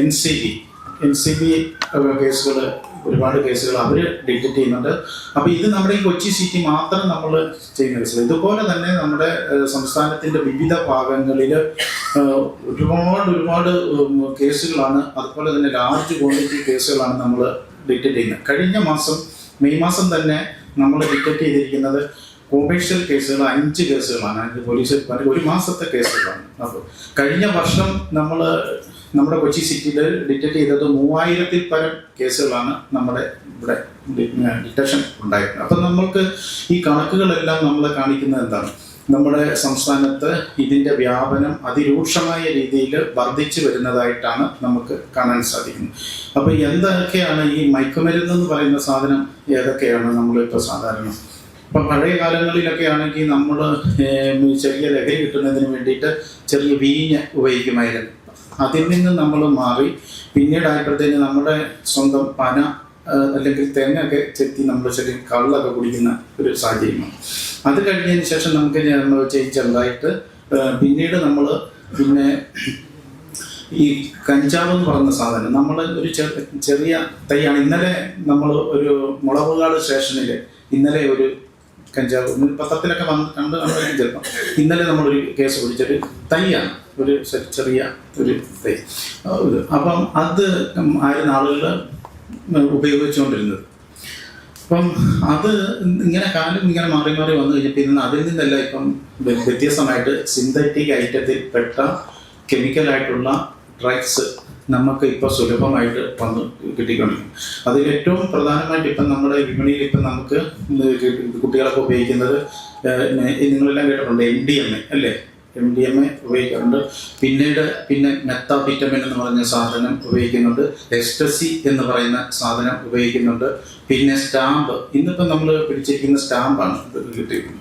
NCB കേസുകൾ, ഒരുപാട് കേസുകൾ അവർ ഡിറ്റക്ട് ചെയ്യുന്നുണ്ട്. അപ്പോൾ ഇത് നമ്മുടെ ഈ കൊച്ചി സിറ്റി മാത്രം നമ്മൾ ചെയ്യുന്ന കേസുകൾ. ഇതുപോലെ തന്നെ നമ്മുടെ സംസ്ഥാനത്തിൻ്റെ വിവിധ ഭാഗങ്ങളിൽ ഒരുപാട് കേസുകളാണ്, അതുപോലെ തന്നെ ലാർജ് ക്വാണ്ടിറ്റി കേസുകളാണ് നമ്മൾ ഡിറ്റക്ട് ചെയ്യുന്നത്. കഴിഞ്ഞ മാസം മെയ് മാസം തന്നെ നമ്മൾ ഡിറ്റക്ട് ചെയ്തിരിക്കുന്നത് കൊമേഴ്ഷ്യൽ കേസുകൾ 5 കേസുകളാണ്. 5 പോലീസ് ഒരു മാസത്തെ കേസുകളാണ്. അപ്പോൾ കഴിഞ്ഞ വർഷം നമ്മുടെ കൊച്ചി സിറ്റിയിൽ ഡിറ്റക്ട് ചെയ്തത് 3000-ൽ പരം കേസുകളാണ് നമ്മുടെ ഇവിടെ ഡിറ്റക്ഷൻ ഉണ്ടായിരുന്നത്. അപ്പം നമ്മൾക്ക് ഈ കണക്കുകളെല്ലാം നമ്മളെ കാണിക്കുന്നത് എന്താണ്? നമ്മുടെ സംസ്ഥാനത്ത് ഇതിൻ്റെ വ്യാപനം അതിരൂക്ഷമായ രീതിയിൽ വർദ്ധിച്ചു വരുന്നതായിട്ടാണ് നമുക്ക് കാണാൻ സാധിക്കുന്നത്. അപ്പോൾ എന്തൊക്കെയാണ് ഈ മയക്കുമരുന്ന് പറയുന്ന സാധനം? ഏതൊക്കെയാണ് നമ്മളിപ്പോൾ സാധാരണ ഇപ്പം പഴയ കാലങ്ങളിലൊക്കെ ആണെങ്കിൽ നമ്മൾ ചെറിയ ലഹരി കിട്ടുന്നതിന് വേണ്ടിയിട്ട് ചെറിയ വീഞ്ഞ് ഉപയോഗിക്കുമായിരുന്നു. അതിൽ നിന്ന് നമ്മൾ മാറി പിന്നീടായപ്പോഴത്തേന് നമ്മുടെ സ്വന്തം പന അല്ലെങ്കിൽ തേങ്ങയൊക്കെ ചെത്തി നമ്മൾ ചെറിയ കള്ളൊക്കെ കുടിക്കുന്ന ഒരു സാഹചര്യമാണ്. അത് കഴിഞ്ഞതിന് ശേഷം നമുക്ക് ചെറുതായിട്ട് പിന്നീട് പിന്നെ ഈ കഞ്ചാവ് എന്ന് പറയുന്ന സാധനം നമ്മൾ ഒരു ചെറിയ തൈയാണ്. ഇന്നലെ നമ്മൾ ഒരു മുളവുകാട് സ്റ്റേഷനിൽ ഇന്നലെ ഒരു കഞ്ചാവ് പത്രത്തിലൊക്കെ കണ്ട് ചിലപ്പം ഇന്നലെ നമ്മളൊരു കേസ് പിടിച്ചൊരു തൈയാണ്, ഒരു ചെറിയ ഒരു തൈ. അപ്പം അത് ആയിരുന്ന ആളുകൾ ഉപയോഗിച്ചുകൊണ്ടിരുന്നത്. അപ്പം അത് കാലം ഇങ്ങനെ മാറി വന്നു കഴിഞ്ഞപ്പോൾ ഇന്ന് അതിൽ നിന്നല്ല ഇപ്പം വ്യത്യസ്തമായിട്ട് സിന്തറ്റിക് ഐറ്റത്തിൽ പെട്ട കെമിക്കലായിട്ടുള്ള ഡ്രഗ്സ് നമുക്ക് ഇപ്പോൾ സുലഭമായിട്ട് വന്ന് കിട്ടിക്കൊണ്ടിരിക്കും. അതിൽ ഏറ്റവും പ്രധാനമായിട്ട് ഇപ്പം നമ്മുടെ വിപണിയിൽ ഇപ്പം നമുക്ക് കുട്ടികളൊക്കെ ഉപയോഗിക്കുന്നത് നിങ്ങളെല്ലാം കേട്ടിട്ടുണ്ട് MDMA അല്ലേ? MDMA ഉപയോഗിക്കാറുണ്ട്. പിന്നെ മെത്താപിറ്റമിൻ എന്ന് പറഞ്ഞ സാധനം ഉപയോഗിക്കുന്നുണ്ട്. എക്സ്റ്റസി എന്ന് പറയുന്ന സാധനം ഉപയോഗിക്കുന്നുണ്ട്. പിന്നെ സ്റ്റാമ്പ്, ഇന്നിപ്പോൾ നമ്മൾ പിടിച്ചിരിക്കുന്ന സ്റ്റാമ്പാണ്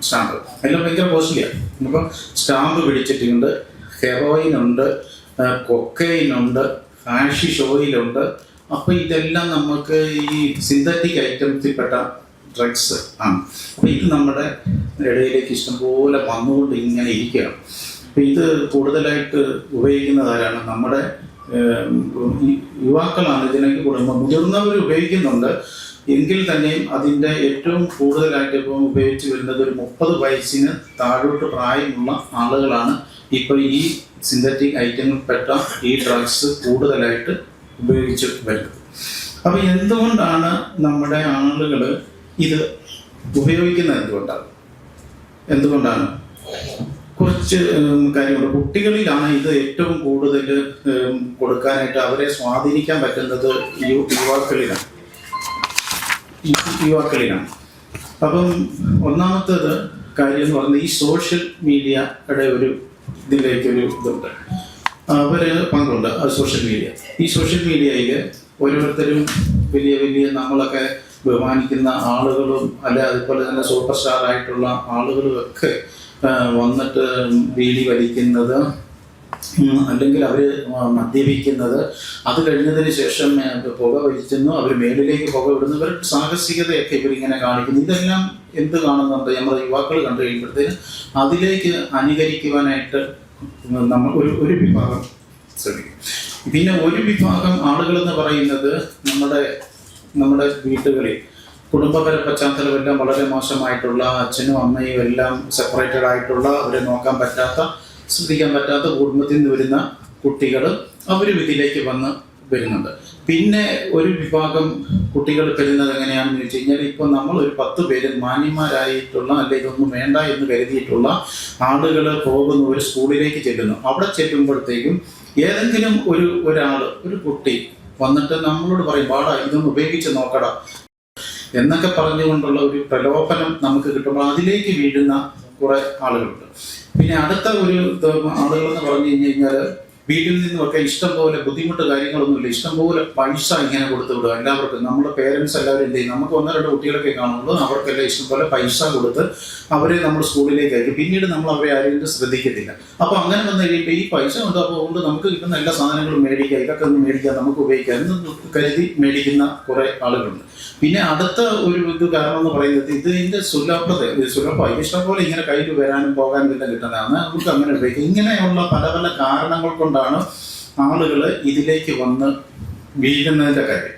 സ്റ്റാമ്പ്, എല്ലാം ഭയങ്കര കോസ്റ്റ്ലിയാണ്. ഇപ്പം സ്റ്റാമ്പ് പിടിച്ചിട്ടുണ്ട്, ഹെറോയിൻ ഉണ്ട്, കൊക്കൈൻ ഉണ്ട്, ഹാഷിഷ് ഓയിലുണ്ട്. അപ്പോൾ ഇതെല്ലാം നമുക്ക് ഈ സിന്തറ്റിക് ഐറ്റംസിൽപ്പെട്ട ഡ്രഗ്സ് ആണ്. അപ്പോൾ ഇത് നമ്മുടെ ഇടയിലേക്ക് ഇഷ്ടംപോലെ വന്നുകൊണ്ട് ഇങ്ങനെ ഇരിക്കുകയാണ്. അപ്പോൾ ഇത് കൂടുതലായിട്ട് ഉപയോഗിക്കുന്നത് ആരാണ്? നമ്മുടെ യുവാക്കളാണ് ഇതിനൊക്കെ കൂടുമ്പോൾ. മുതിർന്നവർ ഉപയോഗിക്കുന്നുണ്ട്, എങ്കിൽ തന്നെയും അതിൻ്റെ ഏറ്റവും കൂടുതലായിട്ട് ഇപ്പോൾ ഉപയോഗിച്ച് വരുന്നത് ഒരു 30 വയസ്സിന് താഴോട്ട് പ്രായമുള്ള ആളുകളാണ് ഇപ്പോൾ ഈ സിന്തറ്റിക് ഐറ്റങ്ങളിൽപ്പെട്ട ഈ ഡ്രഗ്സ് കൂടുതലായിട്ട് ഉപയോഗിച്ച് വരുന്നത്. അപ്പോൾ എന്തുകൊണ്ടാണ് നമ്മുടെ ആളുകൾ ഇത് ഉപയോഗിക്കുന്നത്? എന്തുകൊണ്ടാണ്? കുറച്ച് കാര്യങ്ങളുണ്ട്. കുട്ടികളിലാണ് ഇത് ഏറ്റവും കൂടുതൽ കൊടുക്കാനായിട്ട് അവരെ സ്വാധീനിക്കാൻ പറ്റുന്നത് യുവാക്കളിലാണ്. അപ്പം ഒന്നാമത്തേത് കാര്യം എന്ന് പറയുന്നത് ഈ സോഷ്യൽ മീഡിയയുടെ ഒരു ഇതിലേക്കൊരു ഇതുണ്ട്, അവര് പങ്കുണ്ട്. സോഷ്യൽ മീഡിയ, ഈ സോഷ്യൽ മീഡിയയിൽ ഓരോരുത്തരും വലിയ വലിയ നമ്മളൊക്കെ ബഹുമാനിക്കുന്ന ആളുകളും അല്ലെ അതുപോലെ തന്നെ സൂപ്പർ സ്റ്റാർ ആയിട്ടുള്ള ആളുകളും ഒക്കെ വന്നിട്ട് ബീഡി വലിക്കുന്നത്, അല്ലെങ്കിൽ അവർ മദ്യപിക്കുന്നത്, അത് കഴിഞ്ഞതിന് ശേഷം പുക വലിക്കുന്നു, അവർ മേളിലേക്ക് പുക വിടുന്നു, ഇവരുടെ സാഹസികതയൊക്കെ ഇവരിങ്ങനെ കാണിക്കുന്നു. ഇതെല്ലാം എന്ത് കാണുന്നുണ്ട്? നമ്മുടെ യുവാക്കൾ കണ്ടു കഴിയുമ്പോഴത്തേന് അതിലേക്ക് അനുകരിക്കുവാനായിട്ട് നമ്മൾ ഒരു വിഭാഗം ശ്രമിക്കും. പിന്നെ ഒരു വിഭാഗം ആളുകളെന്ന് പറയുന്നത് നമ്മുടെ വീട്ടുകളിൽ കുടുംബപര പശ്ചാത്തലമെല്ലാം വളരെ മോശമായിട്ടുള്ള, അച്ഛനും അമ്മയും എല്ലാം സെപ്പറേറ്റഡ് ആയിട്ടുള്ള, അവരെ നോക്കാൻ പറ്റാത്ത, ശ്രദ്ധിക്കാൻ പറ്റാത്ത കുടുംബത്തിൽ നിന്ന് വരുന്ന കുട്ടികൾ അവരും ഇതിലേക്ക് വരുന്നുണ്ട്. പിന്നെ ഒരു വിഭാഗം കുട്ടികൾ വരുന്നത് എങ്ങനെയാണെന്ന് ചോദിച്ചു കഴിഞ്ഞാൽ, ഇപ്പോൾ നമ്മൾ ഒരു 10 പേര് മാന്യന്മാരായിട്ടുള്ള അല്ലെ ഇതൊന്നും വേണ്ട എന്ന് കരുതിയിട്ടുള്ള ആളുകൾ പോകുന്ന ഒരു സ്കൂളിലേക്ക് ചെല്ലുന്നു. അവിടെ ചെല്ലുമ്പോഴത്തേക്കും ഏതെങ്കിലും ഒരു കുട്ടി വന്നിട്ട് നമ്മളോട് പറയും, പാടാ ഇതൊന്ന് ഉപയോഗിച്ച് നോക്കടാ എന്നൊക്കെ പറഞ്ഞുകൊണ്ടുള്ള ഒരു പ്രലോഭനം നമുക്ക് കിട്ടുമ്പോൾ അതിലേക്ക് വീഴുന്ന കുറെ ആളുകളുണ്ട്. പിന്നെ അടുത്ത ഒരു ആളുകളെന്ന് പറഞ്ഞു കഴിഞ്ഞാൽ വീട്ടിൽ നിന്നുമൊക്കെ ഇഷ്ടംപോലെ ബുദ്ധിമുട്ട് കാര്യങ്ങളൊന്നുമില്ല, ഇഷ്ടംപോലെ പൈസ ഇങ്ങനെ കൊടുത്തു വിടുക എല്ലാവർക്കും. നമ്മുടെ പേരൻസ് എല്ലാവരും എന്ത് ചെയ്യും? നമുക്ക് 1-2 കുട്ടികളൊക്കെ കാണുള്ളൂ, അവർക്കെല്ലാം ഇഷ്ടംപോലെ പൈസ കൊടുത്ത് അവരെ നമ്മൾ സ്കൂളിലേക്ക് അയക്കും. പിന്നീട് നമ്മൾ അവരെ ആരും ശ്രദ്ധിക്കത്തില്ല. അപ്പോൾ അങ്ങനെ വന്നു കഴിയുമ്പോൾ ഈ പൈസ ഉണ്ട്, അപ്പോൾ കൊണ്ട് നമുക്ക് കിട്ടുന്ന എല്ലാ സാധനങ്ങളും മേടിക്കുക, ഇതൊക്കെ ഒന്ന് മേടിക്കുക, നമുക്ക് ഉപയോഗിക്കാം എന്ന് കരുതി മേടിക്കുന്ന കുറെ ആളുകളുണ്ട്. പിന്നെ അടുത്ത ഒരു കാരണം എന്ന് പറയുന്നത് ഇതിന്റെ സുലഭ ഇഷ്ടംപോലെ ഇങ്ങനെ കയ്യിൽ വരാനും പോകാനും എല്ലാം കിട്ടുന്നതാണ്, നമുക്ക് അങ്ങനെ ഉപയോഗിക്കാം. ഇങ്ങനെയുള്ള പല പല കാരണങ്ങൾ കൊണ്ടാണ് ആളുകൾ ഇതിലേക്ക് വന്ന് വീഴുന്നതിന്റെ കാര്യം.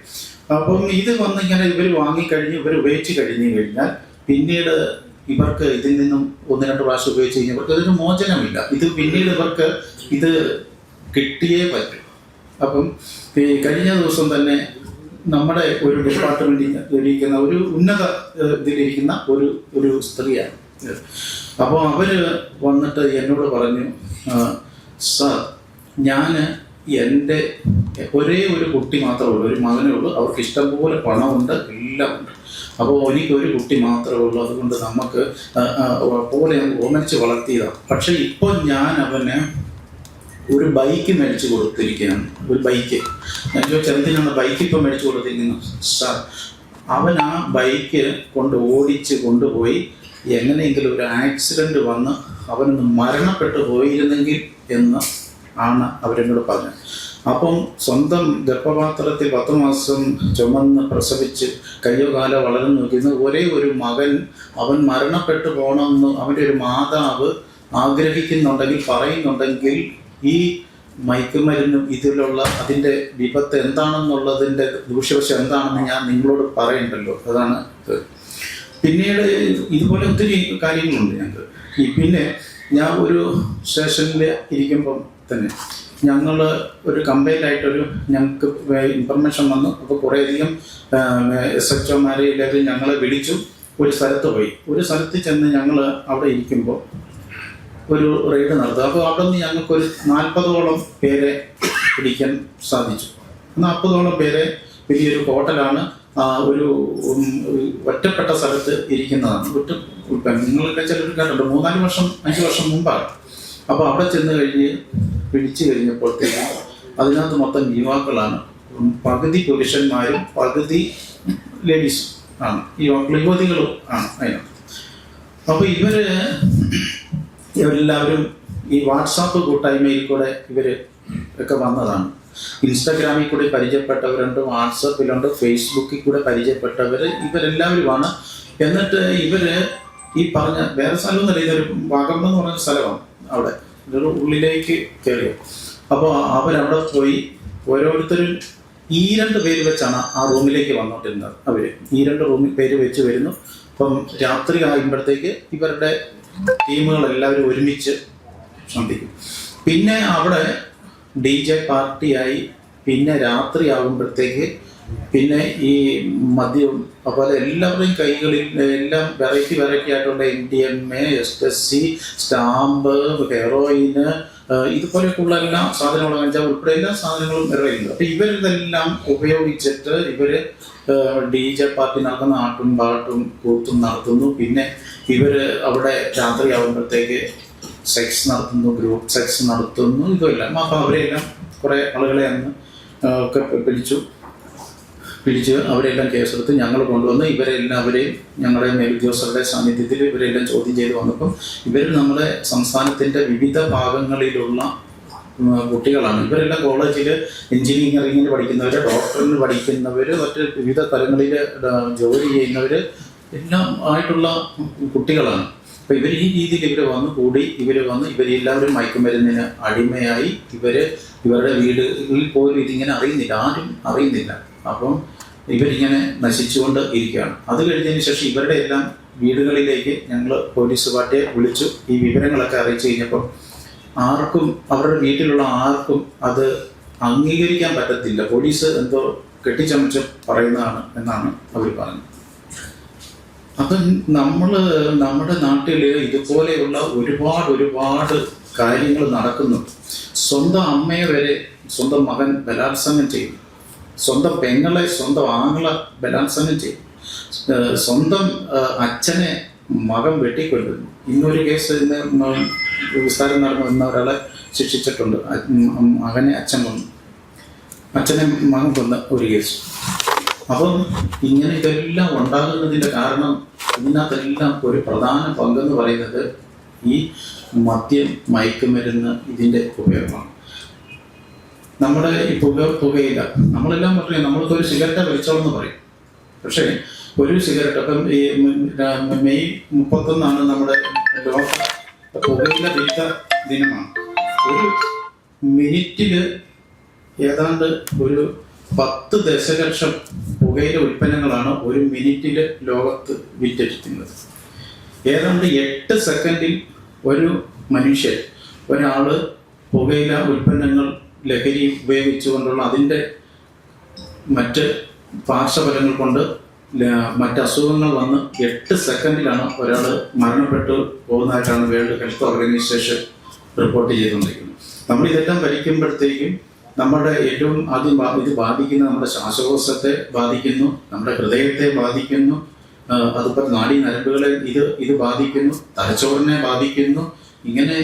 അപ്പം ഇത് വന്നിങ്ങനെ ഇവർ വാങ്ങിക്കഴിഞ്ഞ് ഇവർ ഉപയോഗിച്ച് കഴിഞ്ഞാൽ പിന്നീട് ഇവർക്ക് ഇതിൽ നിന്നും 1-2 പ്രാവശ്യം ഉപയോഗിച്ച് കഴിഞ്ഞാൽ ഇവർക്ക് ഇതിന് മോചനമില്ല. ഇത് പിന്നീട് ഇവർക്ക് ഇത് കിട്ടിയേ പറ്റും. അപ്പം കഴിഞ്ഞ ദിവസം തന്നെ നമ്മുടെ ഒരു ഡിപ്പാർട്ട്മെന്റിൽ ഇരിക്കുന്ന ഒരു ഉന്നത ഇതിലിരിക്കുന്ന ഒരു സ്ത്രീയാണ്. അപ്പോൾ അവര് വന്നിട്ട് എന്നോട് പറഞ്ഞു, സാർ ഞാൻ എൻ്റെ ഒരേ ഒരു കുട്ടി മാത്രമേ ഉള്ളൂ, ഒരു മകനേ ഉള്ളൂ, അവർക്ക് ഇഷ്ടംപോലെ പണമുണ്ട്, എല്ലാം ഉണ്ട്. അപ്പോൾ എനിക്കൊരു കുട്ടി മാത്രമേ ഉള്ളൂ, അതുകൊണ്ട് നമുക്ക് പോലെ ഓമനിച്ച് വളർത്തിയതാണ്. പക്ഷെ ഇപ്പോൾ ഞാൻ അവന് ഒരു ബൈക്ക് മേടിച്ചു കൊടുത്തിരിക്കുകയാണ്. ഒരു ബൈക്ക് ഞാൻ ചോദിച്ചെന്തിനാണ് ബൈക്ക് ഇപ്പം മേടിച്ചു കൊടുത്തിരിക്കുന്നത്? സാർ അവൻ ആ ബൈക്ക് കൊണ്ടുപോയി എങ്ങനെയെങ്കിലും ഒരു ആക്സിഡന്റ് വന്ന് അവനൊന്ന് മരണപ്പെട്ടു പോയിരുന്നെങ്കിൽ എന്ന് ആണ് അവരെന്നോട് പറഞ്ഞത്. അപ്പം സ്വന്തം ഗർഭപാത്രത്തിൽ 10 മാസം ചുമന്ന് പ്രസവിച്ച് കയ്യോ കാലോ വളർന്നു നോക്കുന്ന ഒരേ ഒരു മകൻ അവൻ മരണപ്പെട്ടു പോകണമെന്ന് അവൻ്റെ ഒരു മാതാവ് ആഗ്രഹിക്കുന്നുണ്ടെങ്കിൽ, പറയുന്നുണ്ടെങ്കിൽ, ഈ മയക്കുമരുന്നും ഇതിലുള്ള അതിൻ്റെ വിപത്ത് എന്താണെന്നുള്ളതിൻ്റെ ദൂഷ്യവശം എന്താണെന്ന് ഞാൻ നിങ്ങളോട് പറയണ്ടല്ലോ. അതാണ് പിന്നീട് ഇതുപോലെ ഒത്തിരി കാര്യങ്ങളുണ്ട് ഞങ്ങൾക്ക്. പിന്നെ ഞാൻ ഒരു സ്റ്റേഷനിൽ ഇരിക്കുമ്പം തന്നെ ഞങ്ങൾ ഒരു കമ്പൈൻഡായിട്ടൊരു ഞങ്ങൾക്ക് ഇൻഫർമേഷൻ വന്നു. അപ്പോൾ കുറേയധികം SHOമാരെ എല്ലാവരും ഞങ്ങളെ വിളിച്ചു. ഒരു സ്ഥലത്ത് പോയി, ഒരു സ്ഥലത്ത് ചെന്ന് ഞങ്ങൾ അവിടെ ഇരിക്കുമ്പോൾ ഒരു റെയ്ഡ് നടത്തുക. അപ്പോൾ അവിടെ നിന്ന് ഞങ്ങൾക്കൊരു 40ഓളം പേരെ പിടിക്കാൻ സാധിച്ചു. 40ഓളം പേരെ വലിയൊരു ഹോട്ടലാണ്, ഒരു ഒറ്റപ്പെട്ട സ്ഥലത്ത് ഇരിക്കുന്നതാണ്. നിങ്ങളൊക്കെ ചിലർ കണ്ടുണ്ട്, 3-4 വർഷം 5 വർഷം മുമ്പാണ്. അപ്പോൾ അവിടെ ചെന്ന് കഴിഞ്ഞ് പിടിച്ചു കഴിഞ്ഞപ്പോഴത്തേക്കും അതിനകത്ത് മൊത്തം യുവാക്കളാണ്. പകുതി പുരുഷന്മാരും പകുതി ലേഡീസും ആണ്, യുവതികളും ആണ് അതിനകത്ത്. അപ്പോൾ ഇവരെല്ലാവരും ഈ വാട്സാപ്പ് കൂട്ടായ്മയിൽ കൂടെ ഒക്കെ വന്നതാണ്. ഇൻസ്റ്റാഗ്രാമിൽ കൂടി പരിചയപ്പെട്ടവരുണ്ട്, വാട്സാപ്പിലുണ്ട്, ഫേസ്ബുക്കിൽ കൂടെ പരിചയപ്പെട്ടവർ ഇവരെല്ലാവരുമാണ്. എന്നിട്ട് ഈ പറഞ്ഞ വേറെ സ്ഥലമൊന്നുമല്ല, ഇതൊരു വാഗമൺ എന്ന് പറഞ്ഞ സ്ഥലമാണ്. അവിടെ ഇതൊരു ഉള്ളിലേക്ക് കയറിയോ. അപ്പോൾ അവരവിടെ പോയി ഓരോരുത്തരും ഈ 2 പേര് വെച്ചാണ് ആ റൂമിലേക്ക് വന്നോണ്ടിരുന്നത്. ഈ 2 പേര് വെച്ച് വരുന്നു. അപ്പം രാത്രി ആകുമ്പോഴത്തേക്ക് ഇവരുടെ ടീമുകളെല്ലാവരും ഒരുമിച്ച് സന്ധിക്കും. പിന്നെ അവിടെ DJ പാർട്ടിയായി. പിന്നെ രാത്രി ആകുമ്പോഴത്തേക്ക് പിന്നെ ഈ മദ്യവും അതുപോലെ എല്ലാവരുടെയും കൈകളിൽ എല്ലാം വെറൈറ്റി ആയിട്ടുള്ള MDMA, എക്സ്റ്റസി, സ്റ്റാമ്പ്, ഹെറോയിന്, ഇതുപോലെയൊക്കെയുള്ള എല്ലാ സാധനങ്ങളും, കഞ്ചാവ് ഉൾപ്പെടെ എല്ലാ സാധനങ്ങളും ഇറങ്ങിയിട്ടുണ്ട്. അപ്പൊ ഇവരിതെല്ലാം ഉപയോഗിച്ചിട്ട് DJ പാർട്ടി നടക്കുന്ന ആട്ടും പാട്ടും കൂത്തും നടത്തുന്നു. പിന്നെ അവിടെ രാത്രിയാകുമ്പോഴത്തേക്ക് സെക്സ് നടത്തുന്നു, ഗ്രൂപ്പ് സെക്സ് നടത്തുന്നു, ഇതെല്ലാം. അപ്പൊ അവരെല്ലാം കുറെ ആളുകളെ അന്ന് ഒക്കെ പിടിച്ച് അവരെല്ലാം കേസെടുത്ത് ഞങ്ങൾ കൊണ്ടുവന്ന് ഇവരെല്ലാവരെയും ഞങ്ങളുടെ മേലുദ്യോഗസ്ഥരുടെ സാന്നിധ്യത്തിൽ ഇവരെല്ലാം ചോദ്യം ചെയ്ത് വന്നപ്പോൾ നമ്മുടെ സംസ്ഥാനത്തിന്റെ വിവിധ ഭാഗങ്ങളിലുള്ള കുട്ടികളാണ്. ഇവരെല്ലാം കോളേജിൽ എഞ്ചിനീയറിംഗിന് പഠിക്കുന്നവര്, ഡോക്ടറിന് പഠിക്കുന്നവര്, മറ്റ് വിവിധ തലങ്ങളിൽ ജോലി ചെയ്യുന്നവര് എല്ലാം ആയിട്ടുള്ള കുട്ടികളാണ്. അപ്പൊ ഈ രീതിയിൽ വന്ന് കൂടി ഇവരെല്ലാവരും മയക്കുമരുന്നിന് അടിമയായി. ഇവരുടെ വീടുകളിൽ പോലും ഇതിങ്ങനെ അറിയുന്നില്ല, ആരും അറിയുന്നില്ല. അപ്പം ഇവരിങ്ങനെ നശിച്ചുകൊണ്ട് ഇരിക്കുകയാണ്. അത് കഴിഞ്ഞതിന് ശേഷം ഇവരുടെ എല്ലാം വീടുകളിലേക്ക് ഞങ്ങൾ പോലീസ് പാർട്ടിയെ വിളിച്ചു. ഈ വിവരങ്ങളൊക്കെ അറിയിച്ചു കഴിഞ്ഞപ്പോൾ അവരുടെ വീട്ടിലുള്ള ആർക്കും അത് അംഗീകരിക്കാൻ പറ്റത്തില്ല. പോലീസ് എന്തോ കെട്ടിച്ചമച്ച് പറയുന്നതാണ് എന്നാണ് അവർ പറഞ്ഞത്. അപ്പം നമ്മുടെ നാട്ടിൽ ഇതുപോലെയുള്ള ഒരുപാട് കാര്യങ്ങൾ നടക്കുന്നു. സ്വന്തം അമ്മയെ വരെ സ്വന്തം മകൻ ബലാത്സംഗം ചെയ്യും, സ്വന്തം പെങ്ങളെ സ്വന്തം ആങ്ങളെ ബലാത്സംഗം ചെയ്യും, സ്വന്തം അച്ഛനെ മകൻ വെട്ടിക്കൊല്ലുന്നു. ഇന്നൊരു കേസ് വിസ്താരം നടന്ന ഒരാളെ ശിക്ഷിച്ചിട്ടുണ്ട്. മകനെ അച്ഛനെ മകൻ കൊന്ന ഒരു കേസ്. അപ്പം ഇങ്ങനെ ഇതെല്ലാം ഉണ്ടാകുന്നതിൻ്റെ കാരണം ഇതിനകത്തെല്ലാം ഒരു പ്രധാന പങ്കെന്ന് പറയുന്നത് ഈ മദ്യം, മയക്കുമരുന്ന്, ഇതിൻ്റെ ഉപയോഗമാണ്. നമ്മുടെ ഈ പുകയില നമ്മളെല്ലാം പറയും, നമ്മൾക്ക് ഒരു സിഗരറ്റ് വലിച്ചോളെന്ന് പറയും. പക്ഷേ ഒരു സിഗരറ്റ്, അപ്പം ഈ മെയ് 31 നമ്മുടെ ലോക പുകയില വിരുദ്ധ ദിനമാണ്. ഒരു മിനിറ്റിൽ ഏതാണ്ട് ഒരു 10 ദശലക്ഷം പുകയില ഉൽപ്പന്നങ്ങളാണ് ഒരു മിനിറ്റിൽ ലോകത്ത് വിറ്റഴിക്കുന്നത്. ഏതാണ്ട് 8 സെക്കൻഡിൽ ഒരാള് പുകയില ഉൽപ്പന്നങ്ങൾ, ലഹരി ഉപയോഗിച്ചുകൊണ്ടുള്ള അതിൻ്റെ മറ്റ് പാർശ്വഫലങ്ങൾ കൊണ്ട് മറ്റ് അസുഖങ്ങൾ വന്ന് 8 സെക്കൻഡിലാണ് ഒരാൾ മരണപ്പെട്ടു പോകുന്നതായിട്ടാണ് വേൾഡ് ഹെൽത്ത് ഓർഗനൈസേഷൻ റിപ്പോർട്ട് ചെയ്തുകൊണ്ടിരിക്കുന്നത്. നമ്മളിതെല്ലാം ഭരിക്കുമ്പോഴത്തേക്കും നമ്മുടെ ഏറ്റവും ആദ്യം ഇത് ബാധിക്കുന്ന നമ്മുടെ ശ്വാസകോശത്തെ ബാധിക്കുന്നു, നമ്മുടെ ഹൃദയത്തെ ബാധിക്കുന്നു, അതുപോലെ നാഡീ നരമ്പുകളെ ഇത് ബാധിക്കുന്നു, തലച്ചോറിനെ ബാധിക്കുന്നു. ഇങ്ങനെ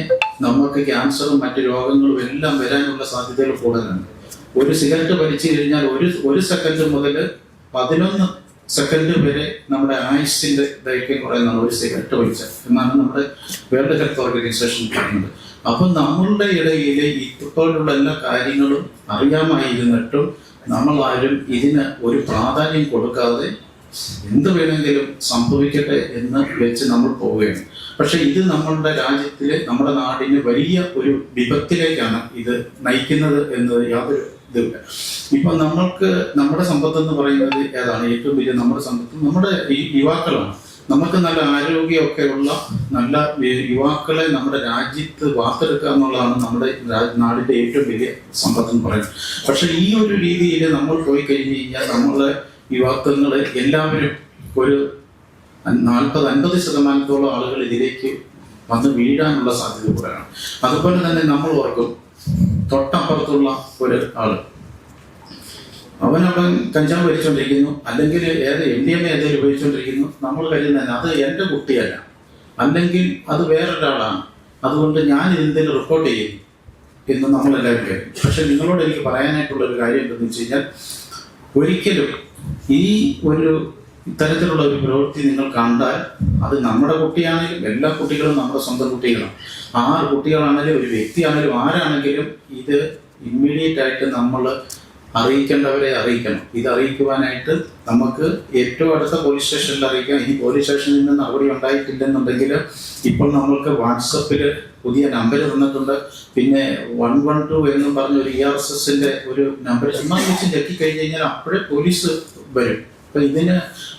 നമുക്ക് ക്യാൻസറും മറ്റു രോഗങ്ങളും എല്ലാം വരാനുള്ള സാധ്യതകൾ കൂടുതലാണ്. ഒരു സിഗരറ്റ് വലിച്ചു കഴിഞ്ഞാൽ ഒരു സെക്കൻഡ് മുതൽ 11 സെക്കൻഡ് വരെ നമ്മുടെ ആയുസിന്റെ ദൈർഘ്യം കുറയുന്നതാണ് ഒരു സിഗരറ്റ് വലിച്ചാൽ എന്നാണ് നമ്മുടെ വേൾഡ് ഹെൽത്ത് ഓർഗനൈസേഷൻ പറയുന്നത്. അപ്പം നമ്മളുടെ ഇടയിൽ ഇതുപോലുള്ള എല്ലാ കാര്യങ്ങളും അറിയാമായിരുന്നിട്ടും നമ്മളാരും ഇതിന് ഒരു പ്രാധാന്യം കൊടുക്കാതെ എന്ത് വേണമെങ്കിലും സംഭവിക്കട്ടെ എന്ന് വെച്ച് നമ്മൾ പോവുകയാണ്. പക്ഷെ ഇത് നമ്മളുടെ രാജ്യത്തിലെ, നമ്മുടെ നാടിന് വലിയ ഒരു വിപത്തിലേക്കാണ് ഇത് നയിക്കുന്നത് എന്നത് യാതൊരു ഇതില്ല. ഇപ്പൊ നമ്മുടെ സമ്പത്ത് എന്ന് പറയുന്നത് ഏതാണ്? ഏറ്റവും വലിയ നമ്മുടെ സമ്പത്ത് നമ്മുടെ യുവാക്കളാണ്. നമുക്ക് നല്ല ആരോഗ്യമൊക്കെ ഉള്ള നല്ല യുവാക്കളെ നമ്മുടെ രാജ്യത്ത് വാർത്തെടുക്കുക എന്നുള്ളതാണ് നമ്മുടെ നാടിന്റെ ഏറ്റവും വലിയ സമ്പത്തെന്ന് പറയുന്നത്. പക്ഷെ ഈ ഒരു രീതിയിൽ നമ്മൾ പോയി കഴിഞ്ഞ് കഴിഞ്ഞാൽ നമ്മളെ യുവാക്കള് എല്ലാവരും ഒരു 40-50% ആളുകൾ ഇതിലേക്ക് വന്ന് വീഴാനുള്ള സാധ്യത കൂടുതലാണ്. അതുപോലെ തന്നെ നമ്മൾ ഓർക്കും, തൊട്ടപ്പുറത്തുള്ള ഒരു ആള് അവനവിടെ കഞ്ചാവ് വലിച്ചുകൊണ്ടിരിക്കുന്നു, അല്ലെങ്കിൽ MDMA ഉപയോഗിച്ചുകൊണ്ടിരിക്കുന്നു. നമ്മൾ കരുതുന്നത് അത് എൻ്റെ കുട്ടിയല്ല, അല്ലെങ്കിൽ അത് വേറൊരാളാണ്, അതുകൊണ്ട് ഞാൻ ഇതെന്തെങ്കിലും റിപ്പോർട്ട് ചെയ്യും എന്ന് നമ്മളെല്ലാവരും കേൾക്കും. പക്ഷെ നിങ്ങളോട് എനിക്ക് പറയാനായിട്ടുള്ള ഒരു കാര്യം എന്തെന്ന് വെച്ച് കഴിഞ്ഞാൽ, ഒരിക്കലും ഈ ഒരു ഇത്തരത്തിലുള്ള ഒരു പ്രവൃത്തി നിങ്ങൾ കണ്ടാൽ, അത് നമ്മുടെ കുട്ടിയാണെങ്കിലും എല്ലാ കുട്ടികളും നമ്മുടെ സ്വന്തം കുട്ടികളാണ്, 6 കുട്ടികളാണെങ്കിലും ഒരു വ്യക്തിയാണെങ്കിലും ആരാണെങ്കിലും ഇത് ഇമ്മീഡിയറ്റ് ആയിട്ട് നമ്മൾ അറിയിക്കേണ്ടവരെ അറിയിക്കണം. ഇത് അറിയിക്കുവാനായിട്ട് നമുക്ക് ഏറ്റവും അടുത്ത പോലീസ് സ്റ്റേഷനിൽ അറിയിക്കാം. ഇനി പോലീസ് സ്റ്റേഷനിൽ നിന്ന് നടപടി ഉണ്ടായിട്ടില്ലെന്നുണ്ടെങ്കിൽ ഇപ്പോൾ നമ്മൾക്ക് വാട്സപ്പിൽ പുതിയ നമ്പർ തന്നിട്ടുണ്ട്. പിന്നെ 112 എന്നും പറഞ്ഞ ഒരു ERSSന്റെ ഒരു നമ്പർ ചുമ്മാ വിളിച്ച് ഞെക്കിക്കഴിഞ്ഞ് കഴിഞ്ഞാൽ അപ്പോഴേ പോലീസ് വരും. അപ്പൊ ഇതിന്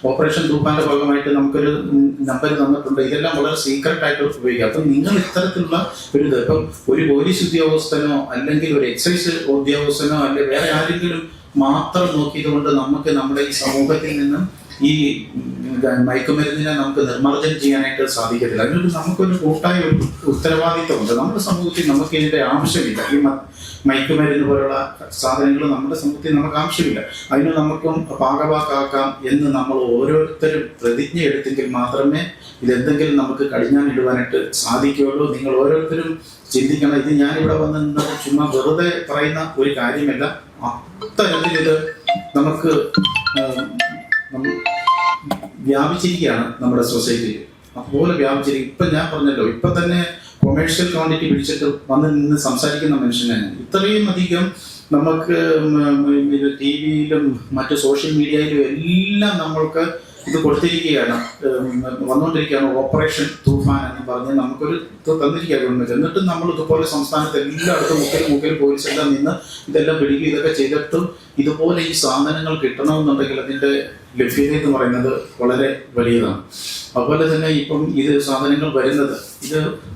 ഓപ്പറേഷൻ തൂഫാന്റെ ഭാഗമായിട്ട് നമുക്കൊരു നമ്പർ തന്നിട്ടുണ്ട്. ഇതെല്ലാം വളരെ സീക്രട്ട് ആയിട്ട് ഉപയോഗിക്കാം. അപ്പം നിങ്ങൾ ഇത്തരത്തിലുള്ള ഒരു ഇത് ഇപ്പം ഒരു പോലീസ് ഉദ്യോഗസ്ഥനോ അല്ലെങ്കിൽ ഒരു എക്സൈസ് ഉദ്യോഗസ്ഥനോ അല്ലെങ്കിൽ വേറെ ആരെങ്കിലും മാത്രം നോക്കിയതുകൊണ്ട് നമുക്ക് നമ്മുടെ ഈ സമൂഹത്തിൽ നിന്നും ഈ മയക്കുമരുന്നിനെ നമുക്ക് നിർമ്മാർജ്ജനം ചെയ്യാനായിട്ട് സാധിക്കത്തില്ല. അതിനൊരു നമുക്കൊരു കൂട്ടായ ഒരു ഉത്തരവാദിത്വമുണ്ട്. നമ്മുടെ സമൂഹത്തിൽ നമുക്ക് ഇതിന്റെ ആവശ്യമില്ല. ഈ മയക്കുമരുന്ന് പോലുള്ള സാധനങ്ങൾ നമ്മുടെ സമൂഹത്തിൽ നമുക്ക് ആവശ്യമില്ല. അതിന് നമുക്കും പാകവാക്കാക്കാം എന്ന് നമ്മൾ ഓരോരുത്തരും പ്രതിജ്ഞ എടുത്തെങ്കിൽ മാത്രമേ ഇതെന്തെങ്കിലും നമുക്ക് കടിഞ്ഞാണിടുവാനായിട്ട് സാധിക്കുകയുള്ളൂ. നിങ്ങൾ ഓരോരുത്തരും ചിന്തിക്കണം. ഇത് ഞാനിവിടെ വന്ന് നിന്നത് ചുമ്മാ വെറുതെ പറയുന്ന ഒരു കാര്യമല്ല. അത്തരത്തിലിത് നമുക്ക് വ്യാപിച്ചിരിക്കുകയാണ് നമ്മുടെ സൊസൈറ്റിയിൽ. അതുപോലെ വ്യാപിച്ചിരിക്കും. ഇപ്പം ഞാൻ പറഞ്ഞല്ലോ, ഇപ്പം തന്നെ കൊമേഴ്ഷ്യൽ ക്വാണ്ടിറ്റി പിടിച്ചിട്ട് വന്ന് നിന്ന് സംസാരിക്കുന്ന മനുഷ്യനാണ്. ഇത്രയും അധികം നമുക്ക് TV-യിലും മറ്റു സോഷ്യൽ മീഡിയയിലും എല്ലാം നമ്മൾക്ക് ഇത് കൊടുത്തിരിക്കുകയാണ്, വന്നുകൊണ്ടിരിക്കുകയാണ്. ഓപ്പറേഷൻ തൂഫാൻ എന്ന് പറഞ്ഞ് നമുക്കൊരു ഇത് തന്നിരിക്കുകയാണ്. എന്നിട്ടും നമ്മൾ ഇതുപോലെ സംസ്ഥാനത്ത് എല്ലായിടത്തും മുക്കിൽ പോലീസെല്ലാം നിന്ന് ഇതെല്ലാം പിടിക്കുക ഇതൊക്കെ ചെയ്തിട്ടും ഇതുപോലെ ഈ സാധനങ്ങൾ കിട്ടണമെന്നുണ്ടെങ്കിൽ അതിൻ്റെ ലഭ്യത എന്ന് പറയുന്നത് വളരെ വലിയതാണ്. അതുപോലെ തന്നെ ഇപ്പം ഇത് സാധനങ്ങൾ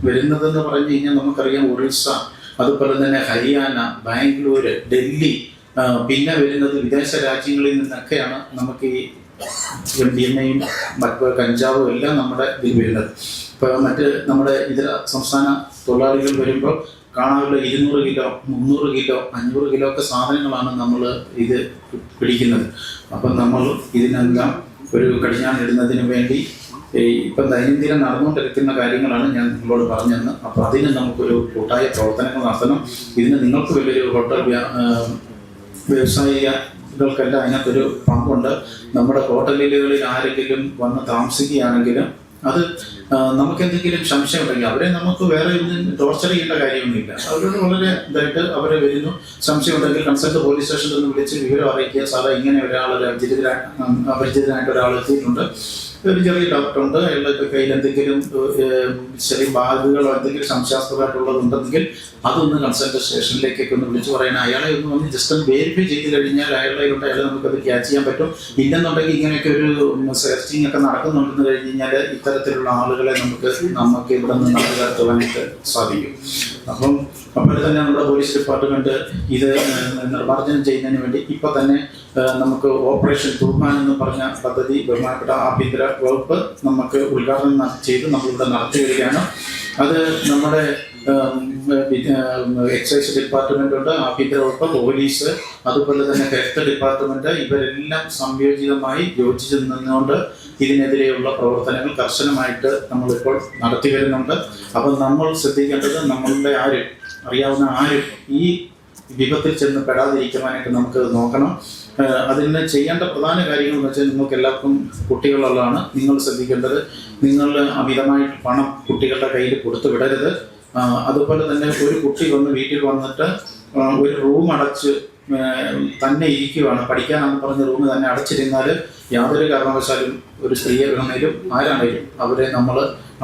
വരുന്നതെന്ന് പറഞ്ഞു കഴിഞ്ഞാൽ നമുക്കറിയാം, ഒറീസ, അതുപോലെ തന്നെ ഹരിയാന, ബാംഗ്ലൂര്, ഡൽഹി, പിന്നെ വരുന്നത് വിദേശ രാജ്യങ്ങളിൽ നിന്നൊക്കെയാണ് നമുക്ക് ഈ MDMA-യും മറ്റു കഞ്ചാവും എല്ലാം നമ്മുടെ ഇതിൽ വരുന്നത്. ഇപ്പോൾ മറ്റ് നമ്മുടെ ഇതര സംസ്ഥാന തൊഴിലാളികൾ വരുമ്പോൾ കാണാനുള്ള 200 കിലോ, 300 കിലോ, 500 കിലോ ഒക്കെ സാധനങ്ങളാണ് നമ്മൾ ഇത് പിടിക്കുന്നത്. അപ്പം നമ്മൾ ഇതിനെല്ലാം ഒരു കടിഞ്ഞാണിടുന്നതിന് വേണ്ടി ഇപ്പം ദൈനംദിനം നടന്നുകൊണ്ടിരിക്കുന്ന കാര്യങ്ങളാണ് ഞാൻ നിങ്ങളോട് പറഞ്ഞതെന്ന്. അപ്പോൾ അതിന് നമുക്കൊരു കൂട്ടായ പ്രവർത്തനങ്ങൾ നടത്തണം. ഇതിന് നിങ്ങൾക്ക് വലിയൊരു ഹോട്ടൽ വ്യവസായികൾക്കെല്ലാം അതിനകത്തൊരു പങ്കുണ്ട്. നമ്മുടെ ഹോട്ടലുകളിൽ ആരെങ്കിലും വന്ന് താമസിക്കുകയാണെങ്കിലും അത് നമുക്കെന്തെങ്കിലും സംശയം ഉണ്ടെങ്കിൽ അവരെ നമുക്ക് വേറെ ടോർച്ചർ ചെയ്യേണ്ട കാര്യമൊന്നുമില്ല. അവരോട് വളരെ ഇതായിട്ട് അവരെ വരുന്നു, സംശയം ഉണ്ടെങ്കിൽ കൺസൾട്ട് പോലീസ് സ്റ്റേഷനിൽ നിന്ന് വിളിച്ച് വിവരം അറിയിക്കുക. സാറേ, ഇങ്ങനെ അപരിചിതനായിട്ട് ഒരാൾ എത്തിയിട്ടുണ്ട്, ഒരു ചെറിയ ഡോക്ടറുണ്ട്, അയാളുടെ കയ്യിൽ എന്തെങ്കിലും ചെറിയ ബാഗുകളോ എന്തെങ്കിലും സംശയാസ്പദമായിട്ടുള്ളതുണ്ടെങ്കിൽ അതൊന്ന് കൺസൾട്ട് സ്റ്റേഷനിലേക്കൊക്കെ ഒന്ന് വിളിച്ച് പറയണം. അയാളെ ഒന്ന് വന്ന് ജസ്റ്റ് ഒന്ന് വെരിഫൈ ചെയ്ത് കഴിഞ്ഞാൽ അയാളെ നമുക്കത് ക്യാച്ച് ചെയ്യാൻ പറ്റും. ഇല്ലെന്നുണ്ടെങ്കിൽ ഇങ്ങനെയൊക്കെ ഒരു സെർച്ചിങ് ഒക്കെ നടക്കുന്നുണ്ടെന്ന് കഴിഞ്ഞ് കഴിഞ്ഞാൽ ഇത്തരത്തിലുള്ള ആളുകളെ നമുക്ക് ഇവിടെ നിന്ന് നാട്ടുകാർത്തുവാനായിട്ട് സാധിക്കും. അപ്പം അപ്പോൾ തന്നെ നമ്മുടെ പോലീസ് ഡിപ്പാർട്ട്മെന്റ് ഇത് നിർമ്മാർജ്ജനം ചെയ്യുന്നതിന് വേണ്ടി ഇപ്പൊ തന്നെ നമുക്ക് ഓപ്പറേഷൻ തൂഫാൻ എന്ന് പറഞ്ഞ പദ്ധതി ബഹുമാനപ്പെട്ട ആഭ്യന്തര വകുപ്പ് നമുക്ക് ഉദ്ഘാടനം ചെയ്ത് നമ്മളിവിടെ നടത്തി വരികയാണ്. അത് നമ്മുടെ എക്സൈസ് ഡിപ്പാർട്ട്മെന്റ് ഉണ്ട്, ആഭ്യന്തര വകുപ്പ്, പോലീസ്, അതുപോലെ തന്നെ ഹെൽത്ത് ഡിപ്പാർട്ട്മെന്റ്, ഇവരെല്ലാം സംയോജിതമായി യോജിച്ച് നിന്നുകൊണ്ട് ഇതിനെതിരെയുള്ള പ്രവർത്തനങ്ങൾ കർശനമായിട്ട് നമ്മളിപ്പോൾ നടത്തി വരുന്നുണ്ട്. അപ്പം നമ്മൾ ശ്രദ്ധിക്കേണ്ടത് നമ്മളുടെ അറിയാവുന്ന ആരും ഈ വിപത്തിൽ ചെന്ന് പെടാതിരിക്കുവാനായിട്ട് നമുക്ക് നോക്കണം. അതിന് ചെയ്യേണ്ട പ്രധാന കാര്യങ്ങൾ എന്ന് വെച്ചാൽ, നിങ്ങൾക്ക് എല്ലാവർക്കും കുട്ടികളുള്ളതാണ്. നിങ്ങൾ ശ്രദ്ധിക്കേണ്ടത്, നിങ്ങൾ അമിതമായിട്ട് പണം കുട്ടികളുടെ കയ്യിൽ കൊടുത്തു വിടരുത്. അതുപോലെ തന്നെ ഒരു കുട്ടി വീട്ടിൽ വന്നിട്ട് ഒരു റൂം അടച്ച് തന്നെ ഇരിക്കുകയാണ്, പഠിക്കാനാണെന്ന് പറഞ്ഞ റൂം തന്നെ അടച്ചിരുന്നാൽ യാതൊരു കാരണവശാലും ഒരു സ്ത്രീയാണെങ്കിലും ആരാണെങ്കിലും അവരെ നമ്മൾ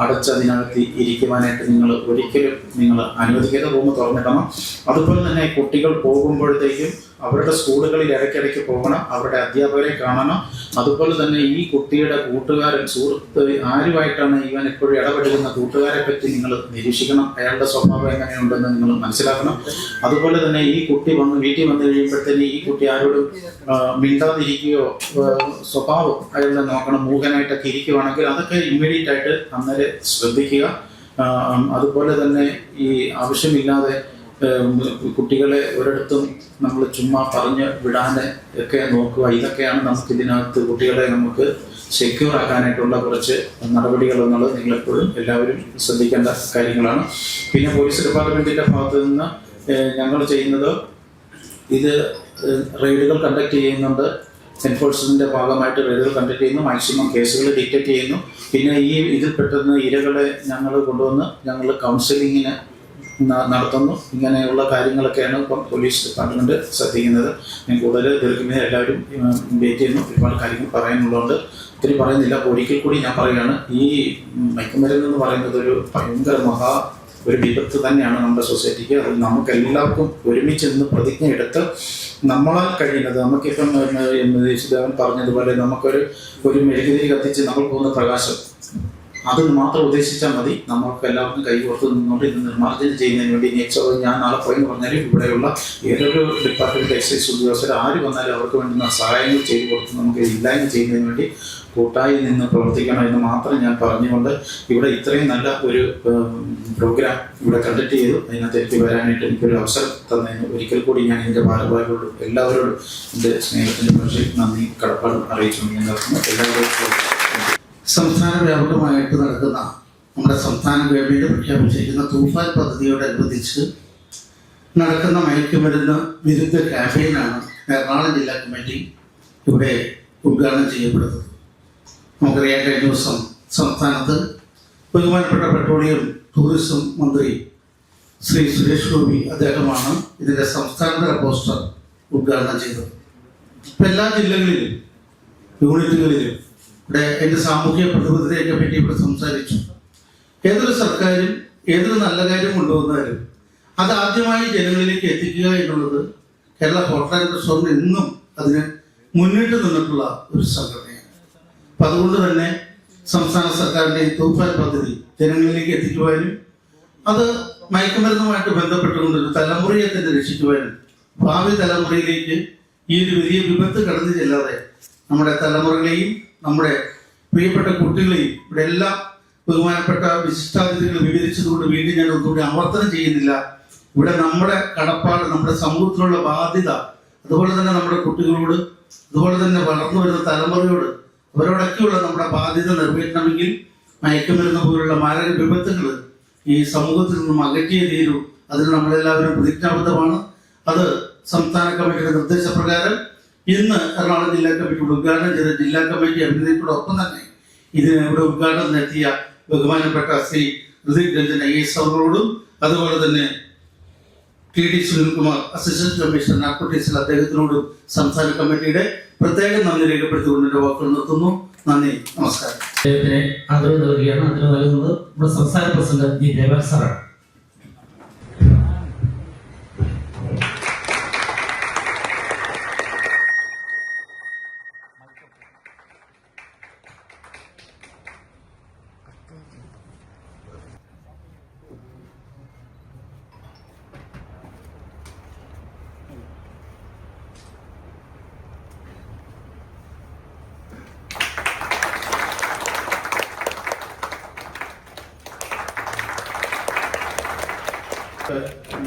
അടച്ചതിനകത്ത് ഇരിക്കുവാനായിട്ട് നിങ്ങൾ അനുവദിക്കുന്ന റൂം തുറന്നിടണം. അതുപോലെ തന്നെ കുട്ടികൾ പോകുമ്പോഴത്തേക്കും അവരുടെ സ്കൂളുകളിൽ ഇടയ്ക്കിടയ്ക്ക് പോകണം, അവരുടെ അധ്യാപകരെ കാണണം. അതുപോലെ തന്നെ ഈ കുട്ടിയുടെ കൂട്ടുകാരൻ, സുഹൃത്ത്, ആരുമായിട്ടാണ് ഇവൻ എപ്പോഴും ഇടപെടുന്ന കൂട്ടുകാരെ പറ്റി നിങ്ങൾ നിരീക്ഷിക്കണം. അയാളുടെ സ്വഭാവം എങ്ങനെയുണ്ടെന്ന് നിങ്ങൾ മനസ്സിലാക്കണം. അതുപോലെ തന്നെ ഈ കുട്ടി വീട്ടിൽ വന്നു കഴിയുമ്പോഴത്തേന് ഈ കുട്ടി ആരോടും മിണ്ടാതിരിക്കുകയോ സ്വഭാവം അയാളുടെ നോക്കണം. മൂകനായിട്ടൊക്കെ ഇരിക്കുവാണെങ്കിൽ അതൊക്കെ ഇമ്മീഡിയറ്റ് ആയിട്ട് അന്നേരം ശ്രദ്ധിക്കുക. അതുപോലെ തന്നെ ഈ ആവശ്യമില്ലാതെ കുട്ടികളെ ഒരിടത്തും നമ്മൾ ചുമ്മാ പറഞ്ഞ് വിടാതെ ഒക്കെ നോക്കുക. ഇതൊക്കെയാണ് നമുക്ക് ഇതിനകത്ത് കുട്ടികളെ നമുക്ക് സെക്യൂർ ആക്കാനായിട്ടുള്ള കുറച്ച് നടപടികൾ എന്നുള്ളത് നിങ്ങളെപ്പോഴും എല്ലാവരും ശ്രദ്ധിക്കേണ്ട കാര്യങ്ങളാണ്. പിന്നെ പോലീസ് ഡിപ്പാർട്ട്മെന്റിന്റെ ഭാഗത്ത് നിന്ന് ഞങ്ങൾ ചെയ്യുന്നത് ഇത് റെയ്ഡുകൾ കണ്ടക്ട് ചെയ്യുന്നുണ്ട്. എൻഫോഴ്സ്മെന്റിന്റെ ഭാഗമായിട്ട് റെയ്ഡുകൾ കണ്ടക്ട് ചെയ്യുന്നു, മാക്സിമം കേസുകൾ ഡിറ്റക്ട് ചെയ്യുന്നു. പിന്നെ ഈ ഇതിൽ പെട്ടെന്ന് ഇരകളെ ഞങ്ങൾ കൊണ്ടുവന്ന് ഞങ്ങൾ കൗൺസിലിങ്ങിന് നടത്തുന്നു. ഇങ്ങനെയുള്ള കാര്യങ്ങളൊക്കെയാണ് ഇപ്പം പോലീസ് ഡിപ്പാർട്ട്മെന്റ് ശ്രദ്ധിക്കുന്നത്. ഞാൻ കൂടുതൽ ദീർഘമായി എല്ലാവരും വെയിറ്റ് ചെയ്യുന്നു. ഒരുപാട് കാര്യങ്ങൾ പറയാനുള്ളതുകൊണ്ട് ഒത്തിരി പറയുന്നില്ല. ഒരിക്കൽ കൂടി ഞാൻ പറയുകയാണ്, ഈ മയക്കുമരുന്ന് എന്ന് പറയുന്നത് ഒരു ഭയങ്കര ഒരു വിപത്ത് തന്നെയാണ് നമ്മുടെ സൊസൈറ്റിക്ക്. അത് നമുക്ക് എല്ലാവർക്കും ഒരുമിച്ച് നിന്ന് പ്രതിജ്ഞ എടുത്ത് നമ്മളാൽ കഴിയുന്നത്, നമുക്കിപ്പം യേശുദേവൻ പറഞ്ഞതുപോലെ നമുക്കൊരു മെഴുകുതിരി കത്തിച്ച് നമ്മൾ പോകുന്ന പ്രകാശം അത് മാത്രം ഉദ്ദേശിച്ചാൽ മതി. നമുക്ക് എല്ലാവർക്കും കൈകോർത്ത് നിന്നുകൊണ്ട് ഇത് നിർമ്മാർജ്ജനം ചെയ്യുന്നതിന് വേണ്ടി ഞാൻ നാളെ പോയെന്ന് പറഞ്ഞാലും ഇവിടെയുള്ള ഏതൊരു ഡിപ്പാർട്ട്മെന്റ് എക്സൈസ് ഉദ്യോഗസ്ഥർ ആര് വന്നാലും അവർക്ക് വേണ്ടുന്ന സഹായങ്ങൾ ചെയ്തു കൊടുത്ത് നമുക്ക് ഇല്ലായ്മ ചെയ്യുന്നതിന് വേണ്ടി കൂട്ടായി നിന്ന് പ്രവർത്തിക്കണം എന്ന് മാത്രം ഞാൻ പറഞ്ഞുകൊണ്ട് ഇവിടെ ഇത്രയും നല്ല ഒരു പ്രോഗ്രാം ഇവിടെ കണ്ടക്ട് ചെയ്തു. അതിനകത്തേക്ക് വരാനായിട്ട് എനിക്കൊരു അവസരം തന്നതിന് ഒരിക്കൽ കൂടി ഞാൻ എൻ്റെ ഭാരവാഹികളോടും എല്ലാവരോടും എൻ്റെ സ്നേഹത്തിൻ്റെ പക്ഷേ നന്ദി കടപ്പാടും അറിയിച്ചുകൊണ്ട് ഞാൻ നടത്തുന്നു. എല്ലാവരും സംസ്ഥാന വ്യാപകമായിട്ട് നടക്കുന്ന നമ്മുടെ സംസ്ഥാന ഗവൺമെൻറ് പ്രഖ്യാപിച്ചിരിക്കുന്ന തൂഫാൻ പദ്ധതിയോടനുബന്ധിച്ച് നടക്കുന്ന മയക്കുമരുന്ന് വിരുദ്ധ ക്യാമ്പയിനാണ് എറണാകുളം ജില്ലാ കമ്മിറ്റി ഇവിടെ ഉദ്ഘാടനം ചെയ്യപ്പെടുന്നത്. നമുക്കറിയാം, കഴിഞ്ഞ ദിവസം സംസ്ഥാനത്ത് ബഹുമാനപ്പെട്ട പെട്രോളിയം ടൂറിസം മന്ത്രി ശ്രീ സുരേഷ് ഗോപി അദ്ദേഹമാണ് ഇതിൻ്റെ സംസ്ഥാനതല പോസ്റ്റർ ഉദ്ഘാടനം ചെയ്തത്. ഇപ്പം എല്ലാ ജില്ലകളിലും യൂണിറ്റുകളിലും ഇവിടെ എൻ്റെ സാമൂഹ്യ പ്രതിബദ്ധതയെ പറ്റി ഇവിടെ സംസാരിച്ചു. ഏതൊരു സർക്കാരും ഏതൊരു നല്ല കാര്യം കൊണ്ടുവന്നാലും അത് ആദ്യമായി ജനങ്ങളിലേക്ക് എത്തിക്കുക എന്നുള്ളത് കേരള ഹോട്ടൽ ആൻഡ് റെസ്റ്റോറൻറ്റ് എന്നും അതിന് മുന്നിട്ട് നിന്നിട്ടുള്ള ഒരു സംഘടനയാണ്. അപ്പം അതുകൊണ്ട് തന്നെ സംസ്ഥാന സർക്കാരിൻ്റെ ഈ തൂഫാൻ പദ്ധതി ജനങ്ങളിലേക്ക് എത്തിക്കുവാനും അത് മയക്കുമരുന്നുമായിട്ട് ബന്ധപ്പെട്ടുകൊണ്ടൊരു തലമുറയെ തന്നെ രക്ഷിക്കുവാനും ഭാവി തലമുറയിലേക്ക് ഈ ഒരു വലിയ വിപത്ത് കടന്നു ചെല്ലാതെ നമ്മുടെ തലമുറകളെയും നമ്മുടെ പ്രിയപ്പെട്ട കുട്ടികളെയും ഇവിടെ എല്ലാം ബഹുമാനപ്പെട്ട വിശിഷ്ടാതിഥികൾ വിവരിച്ചതുകൊണ്ട് വീണ്ടും ഞാൻ ഒന്നുകൂടി ആവർത്തനം ചെയ്യുന്നില്ല. ഇവിടെ നമ്മുടെ കടപ്പാട്, നമ്മുടെ സമൂഹത്തിലുള്ള ബാധ്യത, അതുപോലെ തന്നെ നമ്മുടെ കുട്ടികളോട്, അതുപോലെ തന്നെ വളർന്നു വരുന്ന തലമുറയോട്, അവരോടൊക്കെയുള്ള നമ്മുടെ ബാധ്യത നിറവേറ്റണമെങ്കിൽ മയക്കുമരുന്ന് പോലുള്ള മാരക വിപത്തുകൾ ഈ സമൂഹത്തിൽ നിന്നും അകറ്റിയേ തീരൂ. അതിന് നമ്മളെല്ലാവരും പ്രതിജ്ഞാബദ്ധമാണ്. അത് സംസ്ഥാന കമ്മിറ്റിയുടെ നിർദ്ദേശപ്രകാരം ഇന്ന് എറണാകുളം ജില്ലാ കമ്മിറ്റിയുടെ ഉദ്ഘാടനം ചെയ്ത ജില്ലാ കമ്മിറ്റി അഭിനന്ദനത്തോടൊപ്പം തന്നെ ഇതിന് ഇവിടെ ഉദ്ഘാടനം നടത്തിയ ബഹുമാനപ്പെട്ട ശ്രീ ഋതിക് രഞ്ജൻ IAS അവരോടും, അതുപോലെ തന്നെ TD സുനിൽകുമാർ അസിസ്റ്റന്റ് കമ്മീഷണർ നാർക്കോട്ടിക്സിൽ അദ്ദേഹത്തിനോടും സംസ്ഥാന കമ്മിറ്റിയുടെ പ്രത്യേകം നന്ദി രേഖപ്പെടുത്തിക്കൊണ്ട് എൻ്റെ വാക്കുകൾ നിർത്തുന്നു. നന്ദി, നമസ്കാരം. അദ്ദേഹത്തിന് ആദരവ് നൽകുകയാണ്. ആദരവ് നൽകുന്നത് നമ്മുടെ സംസ്ഥാന പ്രസിഡന്റ് ജി ദേവാൻ സാറാണ്.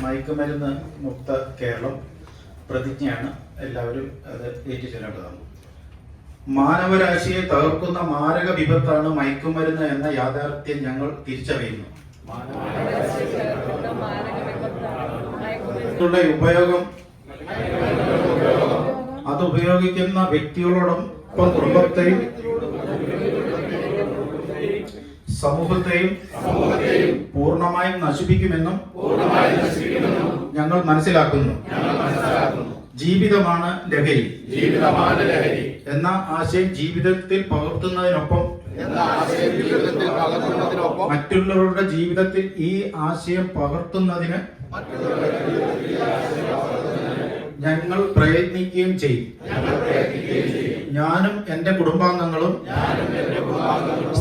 മയക്കുമരുന്ന് മുക്ത കേരളം പ്രതിജ്ഞയാണ്. എല്ലാവരും അത് ഏറ്റുചൊല്ലേണ്ടതാണ്. മാനവരാശിയെ തകർക്കുന്ന മാരക വിപത്താണ് മയക്കുമരുന്ന് എന്ന യാഥാർത്ഥ്യം ഞങ്ങൾ തിരിച്ചറിയുന്നു. ഉപയോഗം അത് ഉപയോഗിക്കുന്ന വ്യക്തികളോടൊപ്പം കുടുംബത്തെയും സമൂഹത്തെയും പൂർണ്ണമായും നശിപ്പിക്കുമെന്നും ഞങ്ങൾ മനസ്സിലാക്കുന്നു. ജീവിതമാണ് ലഹരി എന്ന ആശയം ജീവിതത്തിൽ പകർത്തുന്നതിനൊപ്പം മറ്റുള്ളവരുടെ ജീവിതത്തിൽ ഈ ആശയം പകർത്തുന്നതിന് ഞങ്ങൾ പ്രയത്നിക്കുകയും ചെയ്യും. ഞാനും എൻ്റെ കുടുംബാംഗങ്ങളും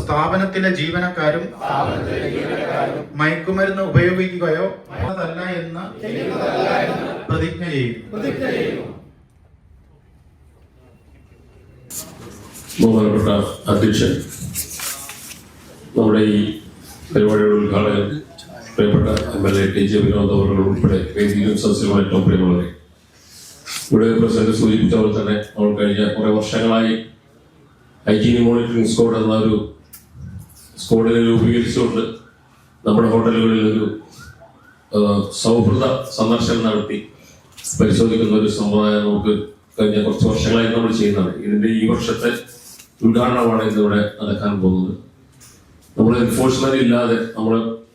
സ്ഥാപനത്തിലെ ജീവനക്കാരും മയക്കുമരുന്ന് ഉപയോഗിക്കുകയോ അതല്ല എന്ന് പ്രതിജ്ഞ ചെയ്യും. ബഹുമാനപ്പെട്ട അധ്യക്ഷൻ, നമ്മുടെ ഈ പരിപാടിയുടെ ഉദ്ഘാടകൻ പ്രിയപ്പെട്ട MLA TJ വിനോദ് അവർ ഉൾപ്പെടെ വേദിയിലും സദസ്സിലുമായി ഏറ്റവും പ്രിയമുള്ളവരെ, ഇവിടെ പ്രസിഡന്റ് സൂചിപ്പിച്ച പോലെ തന്നെ നമ്മൾ കഴിഞ്ഞ കുറെ വർഷങ്ങളായി ഹൈജീൻ മോണിറ്ററിംഗ് സ്ക്വാഡ് എന്ന ഒരു സ്ക്വാഡിനെ രൂപീകരിച്ചുകൊണ്ട് നമ്മുടെ ഹോട്ടലുകളിൽ ഒരു സൗഹൃദ സന്ദർശനം നടത്തി പരിശോധിക്കുന്ന ഒരു സമ്പ്രദായം നമുക്ക് കഴിഞ്ഞ കുറച്ച് വർഷങ്ങളായി നമ്മൾ ചെയ്യുന്നതാണ്. ഇതിന്റെ ഈ വർഷത്തെ ഉദ്ഘാടനമാണ് ഇന്നിവിടെ നടക്കാൻ പോകുന്നത്. നമ്മൾ എൻഫോഴ്സ്മെന്റ് ഇല്ലാതെ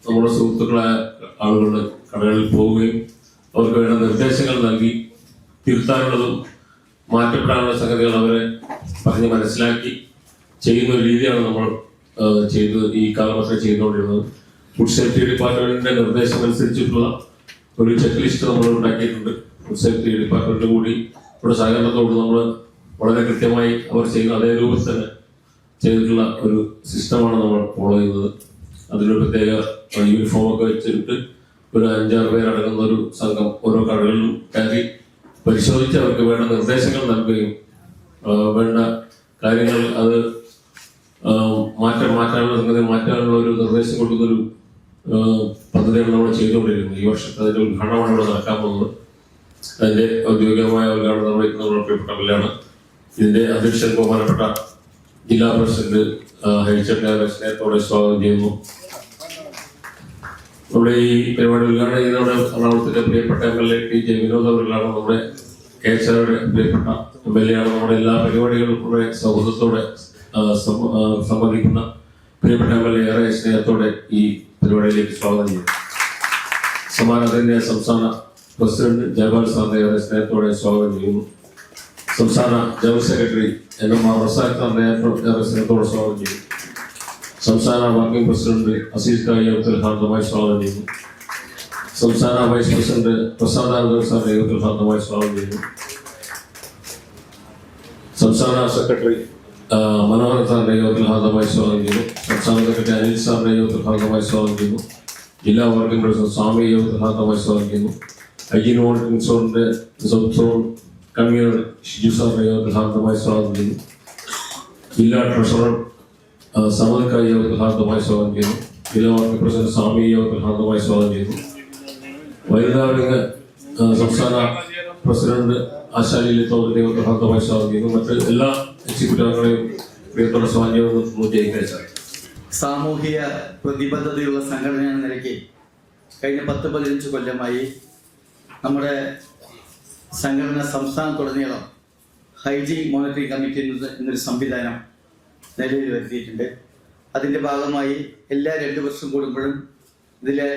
നമ്മുടെ സുഹൃത്തുക്കളായ ആളുകളുടെ കടകളിൽ പോവുകയും അവർക്ക് വേണ്ട നിർദ്ദേശങ്ങൾ നൽകി തിരുത്താനുള്ളതും മാറ്റപ്പെടാനുള്ള സംഗതികൾ അവരെ പറഞ്ഞ് മനസ്സിലാക്കി ചെയ്യുന്ന ഒരു രീതിയാണ് നമ്മൾ ഈ കാലഘട്ടത്തിൽ ചെയ്തുകൊണ്ടിരുന്നത്. ഫുഡ് സേഫ്റ്റി ഡിപ്പാർട്ട്മെന്റിന്റെ നിർദ്ദേശം അനുസരിച്ചിട്ടുള്ള ഒരു ചെക്ക് ലിസ്റ്റ് നമ്മൾ ഉണ്ടാക്കിയിട്ടുണ്ട്. ഫുഡ് സേഫ്റ്റി ഡിപ്പാർട്ട്മെന്റ് കൂടി ഇവിടെ സഹകരണത്തോട് നമ്മൾ വളരെ കൃത്യമായി അവർ ചെയ്യുന്ന അതേ രൂപത്തിൽ തന്നെ ചെയ്തിട്ടുള്ള ഒരു സിസ്റ്റമാണ് നമ്മൾ ഫോളോ ചെയ്യുന്നത്. അതിനൊരു പ്രത്യേക യൂണിഫോം ഒക്കെ വെച്ചിട്ട് ഒരു 5-6 പേരടങ്ങുന്ന ഒരു സംഘം ഓരോ കടകളിലും കയറി പരിശോധിച്ച് അവർക്ക് വേണ്ട നിർദ്ദേശങ്ങൾ നൽകുകയും വേണ്ട കാര്യങ്ങൾ അത് മാറ്റാനുള്ള ഒരു നിർദ്ദേശം കൊടുക്കുന്നൊരു പദ്ധതിയാണ് നമ്മൾ ചെയ്തുകൊണ്ടിരിക്കുന്നത്. ഈ വർഷത്തെ അതിന്റെ ഉദ്ഘാടനമാണ് ഇവിടെ നടക്കാൻ പോകുന്നത്. അതിന്റെ ഔദ്യോഗികമായ ഉദ്ഘാടനം നിർവഹിക്കുന്ന പ്രിയപ്പെട്ടവരിലാണ്. ഇതിന്റെ അധ്യക്ഷൻ ബഹുമാനപ്പെട്ട ജില്ലാ പ്രസിഡന്റ് ഹരിച്ചേട്ടനെ സ്നേഹത്തോടെ സ്വാഗതം ചെയ്യുന്നു. നമ്മുടെ ഈ പരിപാടി ഉദ്ഘാടനം ചെയ്യുന്നതോടെ എറണാകുളത്തിന്റെ പ്രിയപ്പെട്ട MLA TJ വിനോദ് അവരിലാണ്. നമ്മുടെ KHRയുടെ പ്രിയപ്പെട്ട MLA ആണ്. നമ്മുടെ എല്ലാ പരിപാടികളും വളരെ സൗഹൃദത്തോടെ സംബന്ധിക്കുന്ന പ്രിയപ്പെട്ട MLA ഏറെ സ്നേഹത്തോടെ ഈ പരിപാടിയിലേക്ക് സ്വാഗതം ചെയ്യുന്നു. സമാനത്തിന്റെ സംസ്ഥാന പ്രസിഡന്റ് ജയപാൽ സാറിനെ ഏറെ സ്നേഹത്തോടെ സ്വാഗതം ചെയ്യുന്നു. സംസ്ഥാന ജനറൽ സെക്രട്ടറി NMR റസാഖ് സാറിനെ ഏറെ സ്നേഹത്തോടെ സ്വാഗതം ചെയ്യുന്നു. സംസ്ഥാന വർക്കിംഗ് പ്രസിഡന്റ് അസീസ് ഖാൻ യോഗത്തിൽ ഹാർദമായി സ്വാഗതം ചെയ്യുന്നു. സംസ്ഥാന വൈസ് പ്രസിഡന്റ് പ്രസാദാനന്ദൻ സാറിനെ യോഗത്തിൽ ഹാർദമായി സ്വാഗതം ചെയ്യുന്നു. സംസ്ഥാന സെക്രട്ടറി മനോഹരൻ സാറിന്റെ യോഗത്തിൽ ഹാർദമായി സ്വാഗതം ചെയ്യുന്നു. സംസ്ഥാന സെക്രട്ടറി അനിൽ സാറിന്റെ യോഗത്തിൽ ഹാർദമായി സ്വാഗതം ചെയ്യുന്നു. ജില്ലാ വർക്കിംഗ് പ്രസിഡന്റ് സ്വാമി യോഗത്തിൽ ഹാർദമായി സ്വാഗതം ചെയ്യുന്നു. ഹൈജീൻ മോണിറ്ററിംഗ് സോണിന്റെ സോൺ കൺവീനർ ഷിജു സാറിന്റെ യോഗത്തിൽ ഹാർദമായി സ്വാഗതം ചെയ്യുന്നു. ജില്ലാ ട്രഷറർ സമദക്കായി യോഗത്തിൽ ഹാർദമായി സ്വാഗതം ചെയ്യുന്നു. ജില്ലാ വർക്കിംഗ് പ്രസിഡന്റ് സ്വാമി യോഗത്തിൽ ഹാർദമായി സ്വാഗതം ചെയ്യുന്നു. വനിതാ സംസ്ഥാന പ്രസിഡന്റ് ആശാലി തോമസിന്റെ യോഗത്തിൽ ഹാർദമായി സ്വാഗതം ചെയ്യുന്നു. മറ്റ് എല്ലാ എക്സിക്യൂട്ടീവ് അംഗങ്ങളെയും പ്രിയത്തോടെ സ്വാഗതം ചെയ്യുന്നു. സാമൂഹിക പ്രതിബദ്ധതയുള്ള സംഘടന എന്ന നിലയ്ക്ക് കഴിഞ്ഞ 10-15 കൊല്ലമായി നമ്മുടെ സംഘടന സംസ്ഥാനത്തുടനീളം ഹൈജീൻ മോണിറ്ററിംഗ് കമ്മിറ്റി എന്നൊരു സംവിധാനം നിലവിൽ വരുത്തിയിട്ടുണ്ട്. അതിൻ്റെ ഭാഗമായി എല്ലാ 2 വർഷം കൂടുമ്പോഴും ഇതിലെ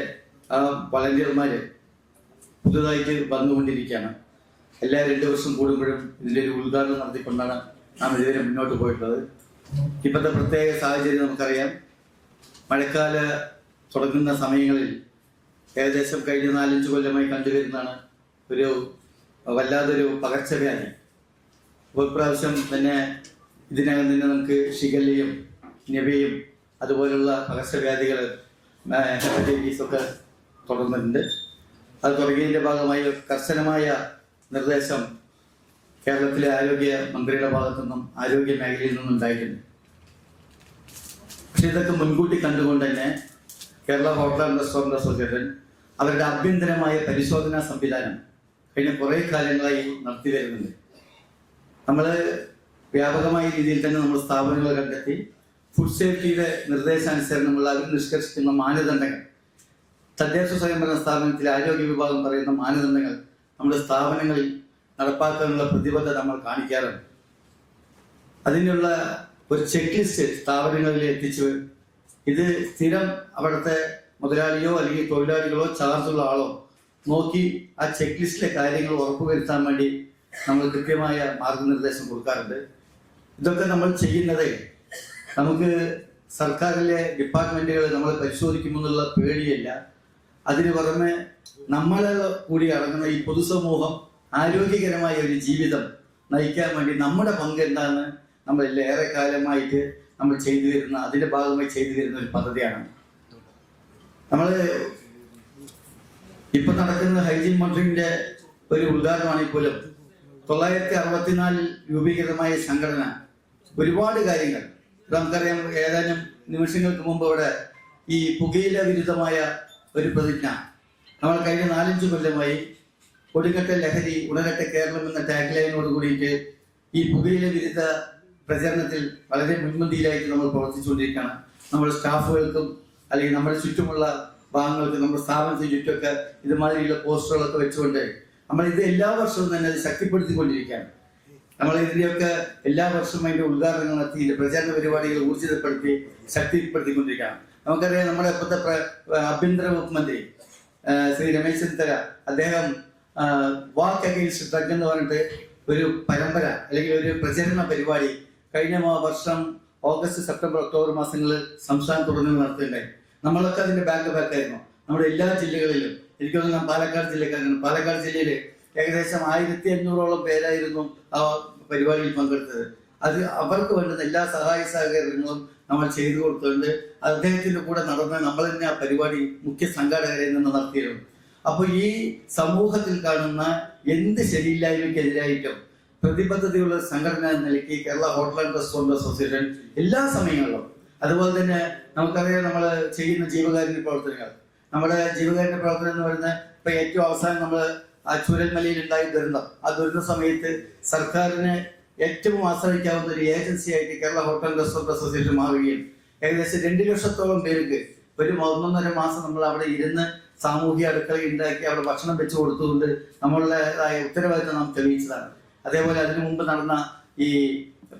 വളണ്ടിയർമാർ പുതുതായിട്ട് വന്നുകൊണ്ടിരിക്കുകയാണ്. എല്ലാ 2 വർഷം കൂടുമ്പോഴും ഇതിൻ്റെ ഒരു ഉദ്ഘാടനം നടത്തിക്കൊണ്ടാണ് നാം ഇതുവരെ മുന്നോട്ട് പോയിട്ടുള്ളത്. ഇപ്പോഴത്തെ പ്രത്യേക സാഹചര്യം നമുക്കറിയാം. മഴക്കാല തുടങ്ങുന്ന സമയങ്ങളിൽ ഏകദേശം കഴിഞ്ഞ 4-5 കൊല്ലമായി കണ്ടുവരുന്നതാണ് ഒരു വല്ലാതൊരു പകർച്ചവ്യാധി. ഇപ്രാവശ്യം തന്നെ ഇതിനകം തന്നെ നമുക്ക് ഷിഗല്ലയും നിപയും അതുപോലുള്ള പകർച്ചവ്യാധികൾ ഹെപ്പറ്റൈറ്റിസൊക്കെ തുടർന്നിട്ടുണ്ട്. അത് തുടങ്ങിയതിൻ്റെ ഭാഗമായി കർശനമായ നിർദ്ദേശം കേരളത്തിലെ ആരോഗ്യ മന്ത്രിയുടെ ഭാഗത്തു നിന്നും ആരോഗ്യ മേഖലയിൽ നിന്നും ഉണ്ടായിട്ടുണ്ട്. പക്ഷെ ഇതൊക്കെ മുൻകൂട്ടി കണ്ടുകൊണ്ട് തന്നെ Kerala hotel and restaurant association അവരുടെ ആഭ്യന്തരമായ പരിശോധനാ സംവിധാനം കഴിഞ്ഞ കുറേ കാലങ്ങളായി നടത്തി വരുന്നുണ്ട്. നമ്മൾ വ്യാപകമായ രീതിയിൽ തന്നെ നമ്മൾ സ്ഥാപനങ്ങൾ കണ്ടെത്തി ഫുഡ് സേഫ്റ്റിയുടെ നിർദ്ദേശാനുസരണമുള്ള അവർ നിഷ്കർഷിക്കുന്ന മാനദണ്ഡങ്ങൾ, തദ്ദേശ സ്വയംഭരണ സ്ഥാപനത്തിലെ ആരോഗ്യ വിഭാഗം പറയുന്ന മാനദണ്ഡങ്ങൾ നമ്മുടെ സ്ഥാപനങ്ങളിൽ നടപ്പാക്കാനുള്ള പ്രതിബദ്ധത നമ്മൾ കാണിക്കാറുണ്ട്. അതിനുള്ള ഒരു ചെക്ക് ലിസ്റ്റ് സ്ഥാപനങ്ങളിൽ എത്തിച്ച് ഇത് സ്ഥിരം അവിടുത്തെ മുതലാളിയോ അല്ലെങ്കിൽ തൊഴിലാളികളോ ചാർജുള്ള ആളോ നോക്കി ആ ചെക്ക് ലിസ്റ്റിലെ കാര്യങ്ങൾ ഉറപ്പുവരുത്താൻ വേണ്ടി നമ്മൾ കൃത്യമായ മാർഗനിർദ്ദേശം കൊടുക്കാറുണ്ട്. ഇതൊക്കെ നമ്മൾ ചെയ്യുന്നത് നമുക്ക് സർക്കാരിലെ ഡിപ്പാർട്ട്മെന്റുകൾ നമ്മൾ പരിശോധിക്കുമെന്നുള്ള പേടിയല്ല. അതിന് പുറമെ നമ്മളെ കൂടി അടങ്ങുന്ന ഈ പൊതുസമൂഹം ആരോഗ്യകരമായ ഒരു ജീവിതം നയിക്കാൻ വേണ്ടി നമ്മുടെ പങ്ക് എന്താണെന്ന് നമ്മൾ ഏറെ കാലമായിട്ട് നമ്മൾ ചെയ്തു വരുന്ന അതിന്റെ ഭാഗമായി ചെയ്തു വരുന്ന ഒരു പദ്ധതിയാണ്. നമ്മൾ ഇപ്പൊ നടക്കുന്ന ഹൈജീൻ മോണിറ്ററിംഗിന്റെ ഒരു ഉദ്ഘാടനമാണെങ്കിൽ പോലും 964 രൂപീകൃതമായ സംഘടന ഒരുപാട് കാര്യങ്ങൾ നമുക്കറിയാം. ഏതാനും നിമിഷങ്ങൾക്ക് മുമ്പ് ഇവിടെ ഈ പുകയില വിരുദ്ധമായ ഒരു പ്രതിജ്ഞ. നമ്മൾ കഴിഞ്ഞ 4-5 കൊല്ലമായി കൊടുക്കട്ടെ ലഹരി ഉണരട്ടെ കേരളം എന്ന ടാഗ് ലൈനോട് കൂടിയിട്ട് ഈ പുകയില വിരുദ്ധ പ്രചരണത്തിൽ വളരെ മുൻപന്തിയിലായിട്ട് നമ്മൾ പ്രവർത്തിച്ചുകൊണ്ടിരിക്കുകയാണ്. നമ്മുടെ സ്റ്റാഫുകൾക്കും അല്ലെങ്കിൽ നമ്മുടെ ചുറ്റുമുള്ള ഭാഗങ്ങൾക്ക്, നമ്മുടെ സ്ഥാപനത്തിന് ചുറ്റുമൊക്കെ ഇതുമാതിരിയുള്ള പോസ്റ്ററുകളൊക്കെ വെച്ചുകൊണ്ട് നമ്മൾ ഇത് എല്ലാ വർഷവും തന്നെ അത് ശക്തിപ്പെടുത്തിക്കൊണ്ടിരിക്കുകയാണ്. നമ്മൾ ഇതിൻ്റെയൊക്കെ എല്ലാ വർഷവും അതിൻ്റെ ഉദ്ഘാടനങ്ങൾ നടത്തി ഇതിൻ്റെ പ്രചാരണ പരിപാടികൾ ഊർജിതപ്പെടുത്തി ശക്തിപ്പെടുത്തിക്കൊണ്ടിരിക്കുകയാണ്. നമുക്കറിയാം, നമ്മുടെ ഇപ്പോഴത്തെ ആഭ്യന്തര വകുപ്പ് മന്ത്രി ശ്രീ രമേശ് ചെന്നിത്തല അദ്ദേഹം വാക്ക് അഗെയിൻസ്റ്റ് ഡ്രഗ് എന്ന് പറഞ്ഞിട്ട് ഒരു പരമ്പര അല്ലെങ്കിൽ ഒരു പ്രചരണ പരിപാടി കഴിഞ്ഞ വർഷം ഓഗസ്റ്റ്, സെപ്റ്റംബർ, ഒക്ടോബർ മാസങ്ങളിൽ സംസ്ഥാനത്തുടനീളം നടത്തുകയുണ്ടായി. നമ്മളൊക്കെ അതിന്റെ ബാക്കായിരുന്നു. നമ്മുടെ എല്ലാ ജില്ലകളിലും, എനിക്ക് തോന്നുന്നു പാലക്കാട് ജില്ലക്കാരാണ്. പാലക്കാട് ജില്ലയിൽ ഏകദേശം 1500ഓളം പേരായിരുന്നു ആ പരിപാടിയിൽ പങ്കെടുത്തത്. അത് അവർക്ക് വേണ്ടുന്ന എല്ലാ സഹായ സഹകരണങ്ങളും നമ്മൾ ചെയ്തു കൊടുത്തുകൊണ്ട് അദ്ദേഹത്തിന്റെ കൂടെ നടന്ന് നമ്മൾ തന്നെ ആ പരിപാടി മുഖ്യ സംഘാടകരെ നിന്ന് നടത്തിയിരുന്നു. അപ്പോൾ ഈ സമൂഹത്തിൽ കാണുന്ന എന്ത് ശരിയില്ലായ്മയ്ക്കെതിരായിട്ടും പ്രതിബദ്ധതയുള്ള സംഘടന എന്ന നിലയ്ക്ക് Kerala hotel and restaurant association എല്ലാ സമയങ്ങളിലും, അതുപോലെ തന്നെ നമുക്കറിയാം നമ്മൾ ചെയ്യുന്ന ജീവകാരുണ്യ പ്രവർത്തനങ്ങൾ, നമ്മുടെ ജീവകാരുണ്യ പ്രവർത്തനം എന്ന് പറയുന്നത് ഇപ്പൊ ഏറ്റവും അവസാനം നമ്മൾ ആ ചൂരൽമലയിൽ ഉണ്ടായ ദുരന്തം, ആ ദുരന്ത സമയത്ത് സർക്കാരിന് ഏറ്റവും ആശ്രയിക്കാവുന്ന ഒരു ഏജൻസി ആയിട്ട് Kerala hotel and restaurant association മാറുകയും ഏകദേശം 2 ലക്ഷത്തോളം പേർക്ക് ഒരു 1.5 മാസം നമ്മൾ അവിടെ ഇരുന്ന് സാമൂഹിക അടുക്കള ഉണ്ടാക്കി അവിടെ ഭക്ഷണം വെച്ച് കൊടുത്തുകൊണ്ട് നമ്മളുടേതായ ഉത്തരവാദിത്തം നാം തെളിയിച്ചതാണ്. അതേപോലെ അതിനു മുമ്പ് നടന്ന ഈ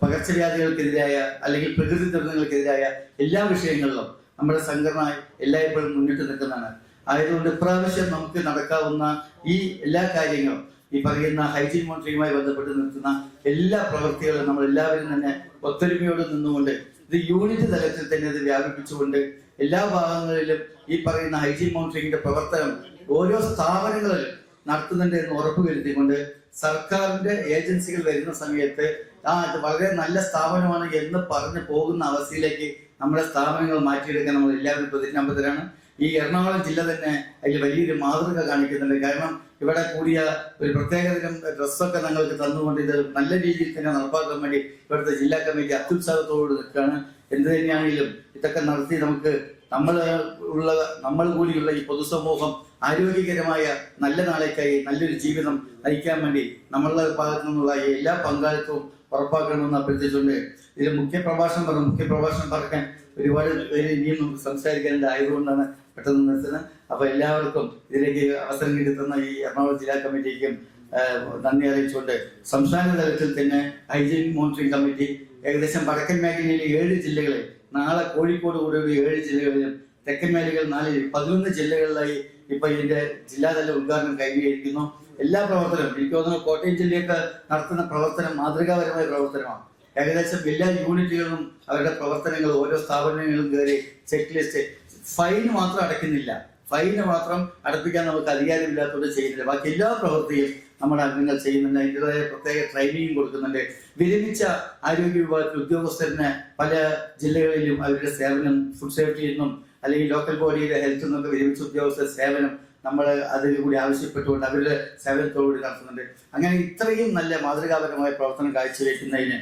പകർച്ചവ്യാധികൾക്കെതിരായ അല്ലെങ്കിൽ പ്രകൃതി ദുരന്തങ്ങൾക്കെതിരായ എല്ലാ വിഷയങ്ങളിലും നമ്മുടെ സംഘടന എല്ലായ്പ്പോഴും മുന്നിട്ട് നിൽക്കുന്നതാണ്. ആയതുകൊണ്ട് ഇപ്രാവശ്യം നമുക്ക് നടക്കാവുന്ന ഈ എല്ലാ കാര്യങ്ങളും, ഈ പറയുന്ന ഹൈജീൻ മോണിറ്ററിങ്ങുമായി ബന്ധപ്പെട്ട് നിർത്തുന്ന എല്ലാ പ്രവൃത്തികളും നമ്മൾ എല്ലാവരും തന്നെ ഒത്തൊരുമയോട് നിന്നുകൊണ്ട് ഇത് യൂണിറ്റ് തലത്തിൽ തന്നെ ഇത് വ്യാപിപ്പിച്ചുകൊണ്ട് എല്ലാ ഭാഗങ്ങളിലും ഈ പറയുന്ന ഹൈജീൻ മോണിറ്ററിങ്ങിന്റെ പ്രവർത്തനം ഓരോ സ്ഥാപനങ്ങളിലും നടത്തുന്നുണ്ട് എന്ന് ഉറപ്പുവരുത്തിക്കൊണ്ട് സർക്കാരിന്റെ ഏജൻസികൾ വരുന്ന സമയത്ത് ഇത് വളരെ നല്ല സ്ഥാപനമാണ് എന്ന് പറഞ്ഞു പോകുന്ന അവസ്ഥയിലേക്ക് നമ്മുടെ സ്ഥാപനങ്ങൾ മാറ്റിയെടുക്കാൻ നമ്മൾ എല്ലാവരും പ്രതിജ്ഞാബദ്ധരാണ്. ഈ എറണാകുളം ജില്ല തന്നെ അതിൽ വലിയൊരു മാതൃക കാണിക്കുന്നുണ്ട്. കാരണം ഇവിടെ കൂടിയ ഒരു പ്രത്യേകതരം ഡ്രസ്സൊക്കെ ഞങ്ങൾക്ക് തന്നുകൊണ്ട് ഇത് നല്ല രീതിയിൽ തന്നെ നടപ്പാക്കാൻ വേണ്ടി ഇവിടുത്തെ ജില്ലാ കമ്മിറ്റി അത്യുത്സാഹത്തോട് നിൽക്കുകയാണ്. എന്ത് തന്നെയാണെങ്കിലും ഇതൊക്കെ നടത്തി നമുക്ക് നമ്മൾ കൂടിയുള്ള ഈ പൊതുസമൂഹം ആരോഗ്യകരമായ നല്ല നാളേക്കായി നല്ലൊരു ജീവിതം നയിക്കാൻ വേണ്ടി നമ്മളുടെ ഭാഗത്തു നിന്നുള്ള എല്ലാ പങ്കാളിത്തവും ഉറപ്പാക്കണമെന്ന് അഭ്യർത്ഥിച്ചുകൊണ്ട് ഇതിൽ മുഖ്യപ്രഭാഷണം പറയാൻ ഒരുപാട് പേര് ഇനിയും നമുക്ക് സംസാരിക്കേണ്ടത് ആയതുകൊണ്ടാണ് പെട്ടെന്ന് നിർത്തുന്നത്. അപ്പൊ എല്ലാവർക്കും ഇതിലേക്ക് അവസരം കിട്ടുന്ന ഈ എറണാകുളം ജില്ലാ കമ്മിറ്റിക്കും നന്ദി അറിയിച്ചുകൊണ്ട് സംസ്ഥാന തലത്തിൽ തന്നെ ഹൈജീൻ മോണിറ്ററിംഗ് കമ്മിറ്റി ഏകദേശം വടക്കൻ മേഖലയിലെ 7 ജില്ലകളിൽ, നാളെ കോഴിക്കോട് കൂടിയുള്ള 7 ജില്ലകളിലും, തെക്കൻ മേഖലകൾ 11 ജില്ലകളിലായി ഇപ്പൊ ഇതിന്റെ ജില്ലാതല ഉദ്ഘാടനം കഴിഞ്ഞിരിക്കുന്നു. എല്ലാ പ്രവർത്തനവും എനിക്ക് തോന്നുന്നു കോട്ടയം ജില്ലയൊക്കെ നടത്തുന്ന പ്രവർത്തനം മാതൃകാപരമായ പ്രവർത്തനമാണ്. ഏകദേശം എല്ലാ യൂണിറ്റുകളിലും അവരുടെ പ്രവർത്തനങ്ങൾ ഓരോ സ്ഥാപനങ്ങളിലും കയറി ചെക്ക് ലിസ്റ്റ്, ഫൈന് മാത്രം അടയ്ക്കുന്നില്ല, ഫൈന് മാത്രം അടപ്പിക്കാൻ നമുക്ക് അധികാരമില്ലാത്തതുകൊണ്ട് ചെയ്യുന്നില്ല. ബാക്കി എല്ലാ പ്രവൃത്തിയും നമ്മുടെ അംഗങ്ങൾ ചെയ്യുന്നുണ്ട്. അതിൻ്റെതായ പ്രത്യേക ട്രെയിനിങ് കൊടുക്കുന്നുണ്ട്. വിരമിച്ച ആരോഗ്യ വിഭാഗത്തിൽ ഉദ്യോഗസ്ഥരിന് പല ജില്ലകളിലും അവരുടെ സേവനം ഫുഡ് സേഫ്റ്റിയിൽ നിന്നും അല്ലെങ്കിൽ ലോക്കൽ ബോഡിയുടെ ഹെൽത്തിൽ നിന്നൊക്കെ വിരമിച്ച ഉദ്യോഗസ്ഥ സേവനം നമ്മൾ അതിൽ കൂടി ആവശ്യപ്പെട്ടുകൊണ്ട് അവരുടെ സേവനത്തോടുകൂടി നടത്തുന്നുണ്ട്. അങ്ങനെ ഇത്രയും നല്ല മാതൃകാപരമായ പ്രവർത്തനം കാഴ്ചവെക്കുന്നതിന്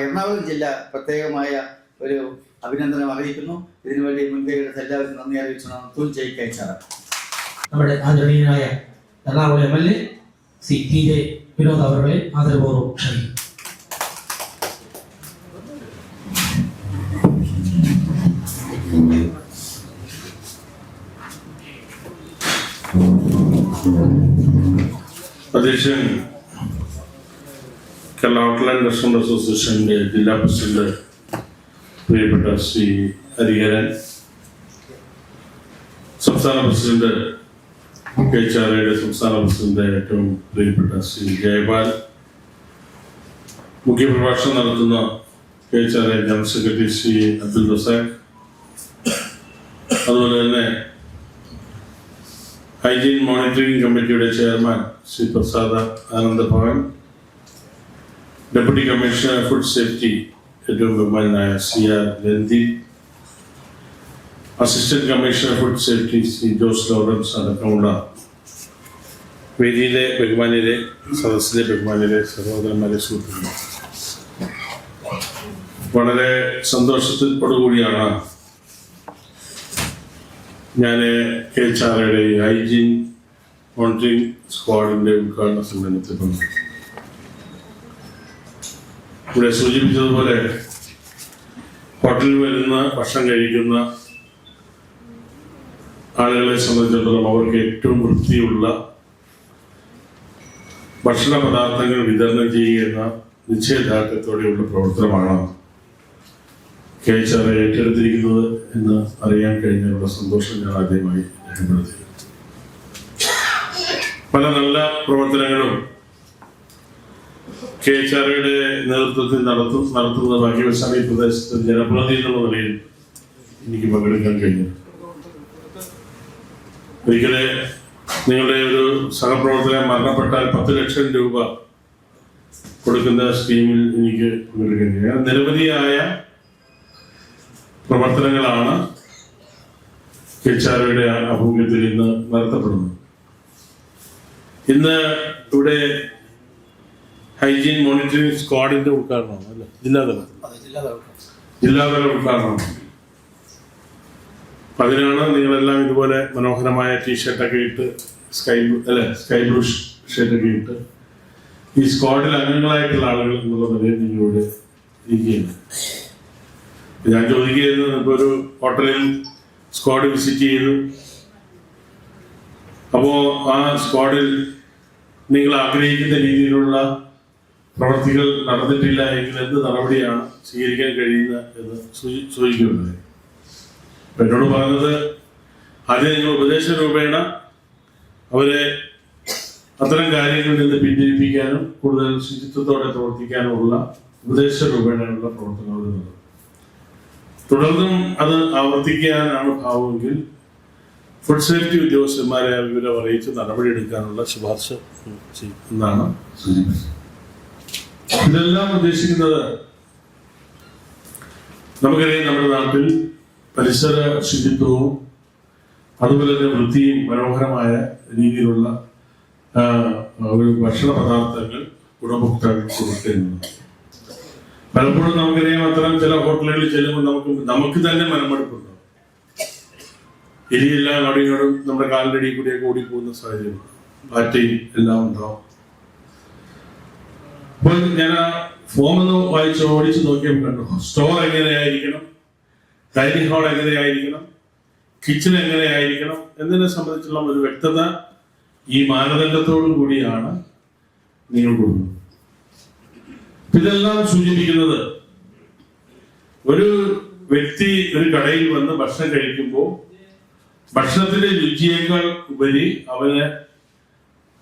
എറണാകുളം ജില്ല പ്രത്യേകമായ ഒരു അഭിനന്ദനം അറിയിക്കുന്നു. ഇതിനുവേണ്ടി മുൻകൈയെടുത്ത് എല്ലാവർക്കും നന്ദി അറിയിച്ചു. ജയിക്കയച്ചാണ് നമ്മുടെ ആദരണീയനായ എറണാകുളം MLA ശ്രീ TJ വിനോദ് അവരുടെ ആദരപൂർവ്വം ക്ഷണിക്കും. അധ്യക്ഷൻ, കേരള ഹോട്ടൽ ആൻഡ് റെസ്റ്റോറന്റ് അസോസിയേഷന്റെ ജില്ലാ പ്രസിഡന്റ് പ്രിയപ്പെട്ട ശ്രീ ഹരിഹരൻ, സംസ്ഥാന പ്രസിഡന്റ് KHRAയുടെ സംസ്ഥാന പ്രസിഡന്റ് ഏറ്റവും പ്രിയപ്പെട്ട ശ്രീ ജയപാൽ, മുഖ്യപ്രഭാഷണം നടത്തുന്ന KHRA general secretary Shri Abdul Razak, അതുപോലെ തന്നെ ഹൈജീൻ മോണിറ്ററിംഗ് കമ്മിറ്റിയുടെ chairman Shri Prasada Ananda Bhavan, deputy commissioner food safety ഏറ്റവും ബഹുമാനായ CR Randeep, assistant commissioner food safety Shri Jose Lawrence അടക്കമുള്ള വേദിയിലെ ബഹുമാനിലെ സദസ്സിലെ ബഹുമാനിലെ സഹോദരന്മാരെ സുഹൃത്തുക്കളെ, വളരെ സന്തോഷത്തോടുകൂടിയാണ് ഞാൻ KHRയുടെ ഹൈജീൻ മോണിറ്ററിംഗ് സ്ക്വാഡിന്റെ ഉദ്ഘാടന സമ്മേളനത്തിൽ പങ്കെടുത്തു. ഇവിടെ സൂചിപ്പിച്ചതുപോലെ ഹോട്ടലിൽ വരുന്ന ഭക്ഷണം കഴിക്കുന്ന ആളുകളെ സംബന്ധിച്ചിടത്തോളം അവർക്ക് ഏറ്റവും വൃത്തിയുള്ള ഭക്ഷണ പദാർത്ഥങ്ങൾ വിതരണം ചെയ്യുന്ന നിശ്ചയദാർഢ്യത്തോടെയുള്ള പ്രവർത്തനമാണ് KHR ഏറ്റെടുത്തിരിക്കുന്നത് എന്ന് അറിയാൻ കഴിഞ്ഞതിനുള്ള സന്തോഷം ഞാൻ ആദ്യമായി രേഖപ്പെടുത്തി. പല നല്ല പ്രവർത്തനങ്ങളും KHRയുടെ നേതൃത്വത്തിൽ നടത്തുന്ന ഭാഗ്യവശാൽ ഈ പ്രദേശത്ത് ജനപ്രതിനിധി എന്നുള്ള നിലയിൽ എനിക്ക് പങ്കെടുക്കാൻ കഴിഞ്ഞു. ഒരിക്കലെ നിങ്ങളുടെ ഒരു സഹപ്രവർത്തകൻ മരണപ്പെട്ടാൽ 10 ലക്ഷം രൂപ കൊടുക്കുന്ന സ്കീമിൽ എനിക്ക് പങ്കെടുക്കാൻ കഴിയും. നിരവധിയായ പ്രവർത്തനങ്ങളാണ് KHRയുടെ ആഭിമുഖ്യത്തിൽ ഇന്ന് നടത്തപ്പെടുന്നത്. ഇന്ന് ഇവിടെ ഹൈജീൻ മോണിറ്ററിംഗ് സ്ക്വാഡിന്റെ ഉദ്ഘാടനമാണ് അല്ലെ? ജില്ലാതല ഉദ്ഘാടനമാണ്. അതിനാണ് നിങ്ങളെല്ലാം ഇതുപോലെ മനോഹരമായ ടീഷർട്ടൊക്കെ ഇട്ട് സ്കൈ ബ്ലൂ ഷർട്ടൊക്കെ ഇട്ട് ഈ സ്ക്വാഡിൽ അംഗങ്ങളായിട്ടുള്ള ആളുകൾ എന്നുള്ള നിലയിൽ നിങ്ങളിവിടെ ഇരിക്കുകയാണ്. ഞാൻ ചോദിക്കുകയായിരുന്നു, ഇപ്പൊ ഒരു ഹോട്ടലിൽ സ്ക്വാഡ് വിസിറ്റ് ചെയ്തു. അപ്പോ ആ സ്ക്വാഡിൽ നിങ്ങൾ ആഗ്രഹിക്കുന്ന രീതിയിലുള്ള പ്രവർത്തികൾ നടന്നിട്ടില്ല എങ്കിൽ എന്ത് നടപടിയാണ് സ്വീകരിക്കാൻ കഴിയുക എന്ന് സൂചിക്കുകയുണ്ടായി. എന്നോട് പറഞ്ഞത് ആദ്യം നിങ്ങൾ ഉപദേശ രൂപേണ അവരെ അത്തരം കാര്യങ്ങളിൽ നിന്ന് പിന്തിരിപ്പിക്കാനും കൂടുതൽ ശുചിത്വത്തോടെ പ്രവർത്തിക്കാനുമുള്ള ഉപദേശ രൂപേണയുള്ള പ്രവർത്തനങ്ങൾ നടത്തും. തുടർന്നും അത് ആവർത്തിക്കാനാണ് ഭാവമെങ്കിൽ ഫുഡ് സേഫ്റ്റി ഉദ്യോഗസ്ഥന്മാരെ വിവരം അറിയിച്ച് നടപടിയെടുക്കാനുള്ള ശുപാർശ എന്നാണ് സൂചിപ്പിച്ചത്. ഇതെല്ലാം ഉദ്ദേശിക്കുന്നത് നമുക്കറിയാം, നമ്മുടെ നാട്ടിൽ പരിസര ശുചിത്വവും അതുപോലെ തന്നെ വൃത്തിയും മനോഹരമായ രീതിയിലുള്ള ഒരു ഭക്ഷണ പദാർത്ഥങ്ങൾ ഗുണഭോക്താക്കൾക്ക് കൊടുക്കേണ്ടത്. പലപ്പോഴും നമുക്കറിയാം, അത്തരം ചില ഹോട്ടലുകളിൽ ചെല്ലുമ്പോൾ നമുക്ക് തന്നെ മനമെടുപ്പുണ്ടാവും. എലിയെല്ലാം അവിടെയോടും നമ്മുടെ കാലിന്റെ അടിയിൽ കൂടിയൊക്കെ ഓടിപ്പോകുന്ന സാഹചര്യമാണ്. പാറ്റയും എല്ലാം ഉണ്ടാവും. അപ്പോൾ ഞാൻ ആ ഫോം ഒന്ന് ഓടിച്ച് നോക്കിയപ്പോൾ കണ്ടു, സ്റ്റോർ എങ്ങനെയായിരിക്കണം, ഡൈനിങ് ഹാൾ എങ്ങനെയായിരിക്കണം, കിച്ചൺ എങ്ങനെയായിരിക്കണം എന്നതിനെ സംബന്ധിച്ചുള്ള ഒരു വ്യക്തത ഈ മാനദണ്ഡത്തോടു കൂടിയാണ് നിങ്ങൾ കൊടുക്കുന്നത്. ഇതെല്ലാം സൂചിപ്പിക്കുന്നത് ഒരു വ്യക്തി ഒരു കടയിൽ വന്ന് ഭക്ഷണം കഴിക്കുമ്പോൾ ഭക്ഷണത്തിന്റെ രുചിയേക്കാൾ ഉപരി അവന്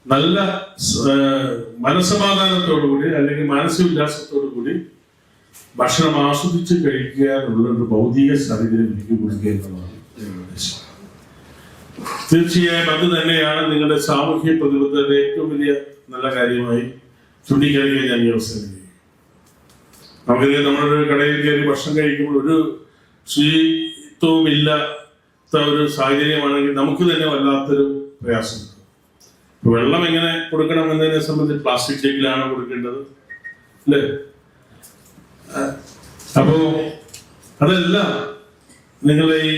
നല്ല മനസ്സമാധാനത്തോടുകൂടി അല്ലെങ്കിൽ മാനസികോല്ലാസത്തോടുകൂടി ഭക്ഷണം ആസ്വദിച്ച് കഴിക്കുക എന്നുള്ള ഒരു ഭൗതിക സാഹചര്യം എനിക്ക് കൊടുക്കുക എന്നുള്ളതാണ് ഉദ്ദേശം. തീർച്ചയായും അത് തന്നെയാണ് നിങ്ങളുടെ സാമൂഹ്യ പ്രതിബദ്ധതയുടെ ഏറ്റവും വലിയ നല്ല കാര്യമായി ചൂണ്ടിക്കാണിക്കാൻ ഞാൻ ഈ അവസരം ചെയ്യും. നമുക്കറിയാം, നമ്മളൊരു കടയിൽ കയറി ഭക്ഷണം കഴിക്കുമ്പോൾ ഒരു ശുചിത്വവും ഇല്ലാത്ത ഒരു സാഹചര്യമാണെങ്കിൽ നമുക്ക് തന്നെ വല്ലാത്തൊരു പ്രയാസമുണ്ട്. വെള്ളം എങ്ങനെ കൊടുക്കണം എന്നതിനെ സംബന്ധിച്ച് പ്ലാസ്റ്റിക് ജഗ്ഗിലാണ് കൊടുക്കേണ്ടത് അല്ലേ? അപ്പോ അതെല്ലാം നിങ്ങളെ ഈ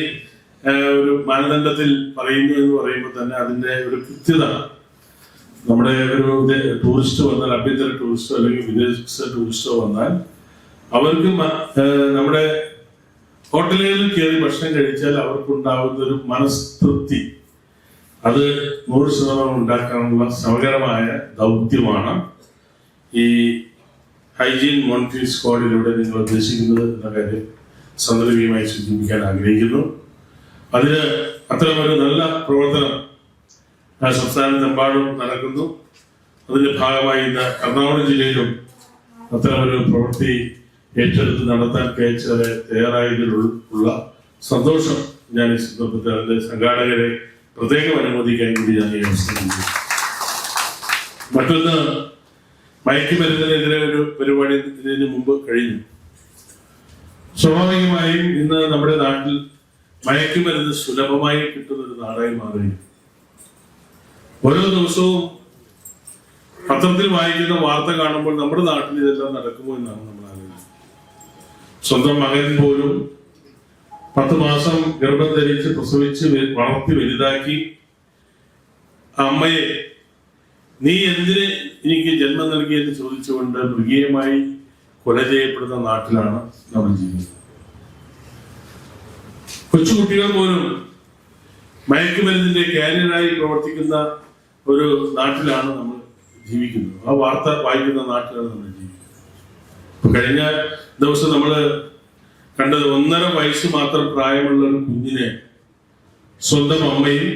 ഒരു മാനദണ്ഡത്തിൽ പറയുന്നു എന്ന് പറയുമ്പോൾ തന്നെ അതിന്റെ ഒരു കൃത്യത നമ്മുടെ ഒരു ടൂറിസ്റ്റ് വന്നാൽ, ആഭ്യന്തര ടൂറിസ്റ്റോ അല്ലെങ്കിൽ വിദേശ ടൂറിസ്റ്റോ വന്നാൽ അവർക്ക് നമ്മുടെ ഹോട്ടലുകളിൽ കയറി ഭക്ഷണം കഴിച്ചാൽ അവർക്കുണ്ടാവുന്ന ഒരു മനസ്തൃപ്തി അത് 100% ഉണ്ടാക്കാനുള്ള സമഗ്രമായ ദൗത്യമാണ് ഈ ഹൈജീൻ മോണിറ്ററിംഗ് സ്ക്വാഡിലൂടെ നിങ്ങൾ ഉദ്ദേശിക്കുന്നത് എന്ന കാര്യം സന്ദർഭീയമായി സൂചിപ്പിക്കാൻ ആഗ്രഹിക്കുന്നു. അതിന് അത്തരമൊരു നല്ല പ്രവർത്തനം സംസ്ഥാനത്തെമ്പാടും നടക്കുന്നു. അതിന്റെ ഭാഗമായി ഇന്ന് എറണാകുളം ജില്ലയിലും അത്തരമൊരു പ്രവൃത്തി ഏറ്റെടുത്ത് നടത്താൻ KHR തയ്യാറായതിലുള്ള സന്തോഷം ഞാൻ ഈ സന്ദർഭത്തിൽ അതിന്റെ സംഘാടകരെ പ്രത്യേകം അനുമോദിക്കാൻ കൂടി ഞാൻ ഈ അവസരം. മറ്റൊന്ന്, മയക്കുമരുന്നിനെതിരെ ഒരു പരിപാടി ഇതിനു മുമ്പ് കഴിഞ്ഞു. സ്വാഭാവികമായും ഇന്ന് നമ്മുടെ നാട്ടിൽ മയക്കുമരുന്ന് സുലഭമായി കിട്ടുന്ന ഒരു നാടായി മാറി. ഓരോ ദിവസവും പത്രത്തിൽ വായിക്കുന്ന വാർത്ത കാണുമ്പോൾ നമ്മുടെ നാട്ടിൽ ഇതെല്ലാം നടക്കുമോ എന്നാണ് നമ്മൾ ആലോചിക്കുന്നത്. സ്വന്തം മകൻ പോലും 10 മാസം ഗർഭം ധരിച്ച് പ്രസവിച്ച് വളർത്തി വലുതാക്കി അമ്മയെ നീ എന്തിന് എനിക്ക് ജന്മം നൽകിയെന്ന് ചോദിച്ചുകൊണ്ട് മൃഗീയമായി കൊല ചെയ്യപ്പെടുന്ന നാട്ടിലാണ് നമ്മൾ ജീവിക്കുന്നത്. കൊച്ചുകുട്ടികൾ പോലും മയക്കുമരുന്നിന്റെ കാരിയറായി പ്രവർത്തിക്കുന്ന ഒരു നാട്ടിലാണ് നമ്മൾ ജീവിക്കുന്നത്. ആ വാർത്ത വായിക്കുന്ന നാട്ടിലാണ് നമ്മൾ ജീവിക്കുന്നത്. കഴിഞ്ഞ ദിവസം നമ്മൾ കണ്ടത് 1.5 വയസ്സ് മാത്രം പ്രായമുള്ള ഒരു കുഞ്ഞിനെ സ്വന്തം അമ്മയും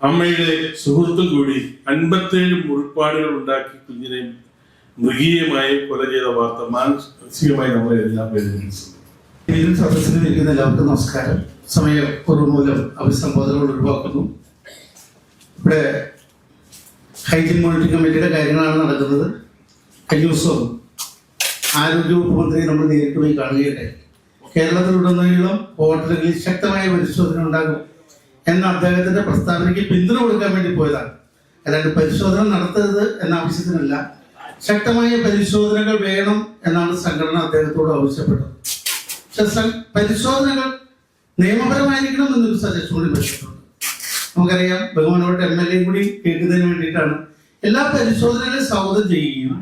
അമ്മയുടെ സുഹൃത്തും കൂടി 57 മുറിപ്പാടുകൾ ഉണ്ടാക്കി കുഞ്ഞിനെ മൃഗീയമായി കൊല ചെയ്ത വാർത്ത മാനസികമായി നമ്മളെ എല്ലാം വേദനിച്ചു. സദസ്സിൽ നിൽക്കുന്ന എല്ലാവർക്കും നമസ്കാരം. സമയക്കുറവ് മൂലം അഭിസംബോധനകൾ ഒഴിവാക്കുന്നു. ഇവിടെ ഹൈജീൻ മോണിറ്ററിംഗ് കമ്മിറ്റിയുടെ കാര്യങ്ങളാണ് നടക്കുന്നത്. കഴിഞ്ഞ ദിവസം ആരോഗ്യ വകുപ്പ് മന്ത്രി നമ്മൾ നേരിട്ട് പോയി കാണുകയുണ്ടായി. കേരളത്തിലുടനീളം ഹോട്ടലുകളിൽ ശക്തമായ പരിശോധന ഉണ്ടാകും എന്ന അദ്ദേഹത്തിന്റെ പ്രസ്താവനയ്ക്ക് പിന്തുണ കൊടുക്കാൻ വേണ്ടി പോയതാണ്. അല്ലാണ്ട് പരിശോധന നടത്തരുത് എന്ന ആവശ്യത്തിനല്ല, ശക്തമായ പരിശോധനകൾ വേണം എന്നാണ് സംഘടന അദ്ദേഹത്തോട് ആവശ്യപ്പെട്ടത്. പക്ഷെ പരിശോധനകൾ നിയമപരമായിരിക്കണം എന്നൊരു സജഷൻ കൂടി വെച്ചിട്ടുണ്ട്. നമുക്കറിയാം, ബഹുമാനപ്പെട്ട MLA കൂടി കേൾക്കുന്നതിന് വേണ്ടിയിട്ടാണ് എല്ലാ പരിശോധനകളെ സ്വാഗതം ചെയ്യുകയും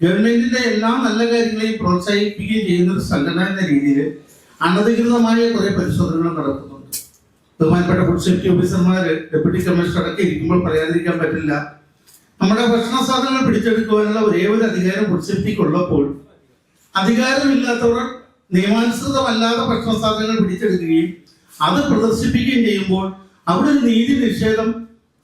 ഗവൺമെന്റിന്റെ എല്ലാ നല്ല കാര്യങ്ങളെയും പ്രോത്സാഹിപ്പിക്കുകയും ചെയ്യുന്ന ഒരു സംഘടന എന്ന രീതിയിൽ അനധികൃതമായ കുറെ പരിശോധനകൾ നടക്കുന്നുണ്ട്. ബഹുമാനപ്പെട്ട ഫുഡ് സേഫ്റ്റി ഓഫീസർമാര്, ഡെപ്യൂട്ടി കമ്മീഷണർ അടക്കം ഇരിക്കുമ്പോൾ പറയാതിരിക്കാൻ പറ്റില്ല. നമ്മുടെ ഭക്ഷണ സാധനങ്ങൾ പിടിച്ചെടുക്കുവാനുള്ള ഒരേ ഒരു അധികാരം ഫുഡ് സേഫ്റ്റിക്ക് ഉള്ളപ്പോൾ അധികാരമില്ലാത്തവർ നിയമാനുസൃതമല്ലാതെ ഭക്ഷണ സാധനങ്ങൾ പിടിച്ചെടുക്കുകയും അത് പ്രദർശിപ്പിക്കുകയും ചെയ്യുമ്പോൾ അവിടെ ഒരു നീതി നിഷേധം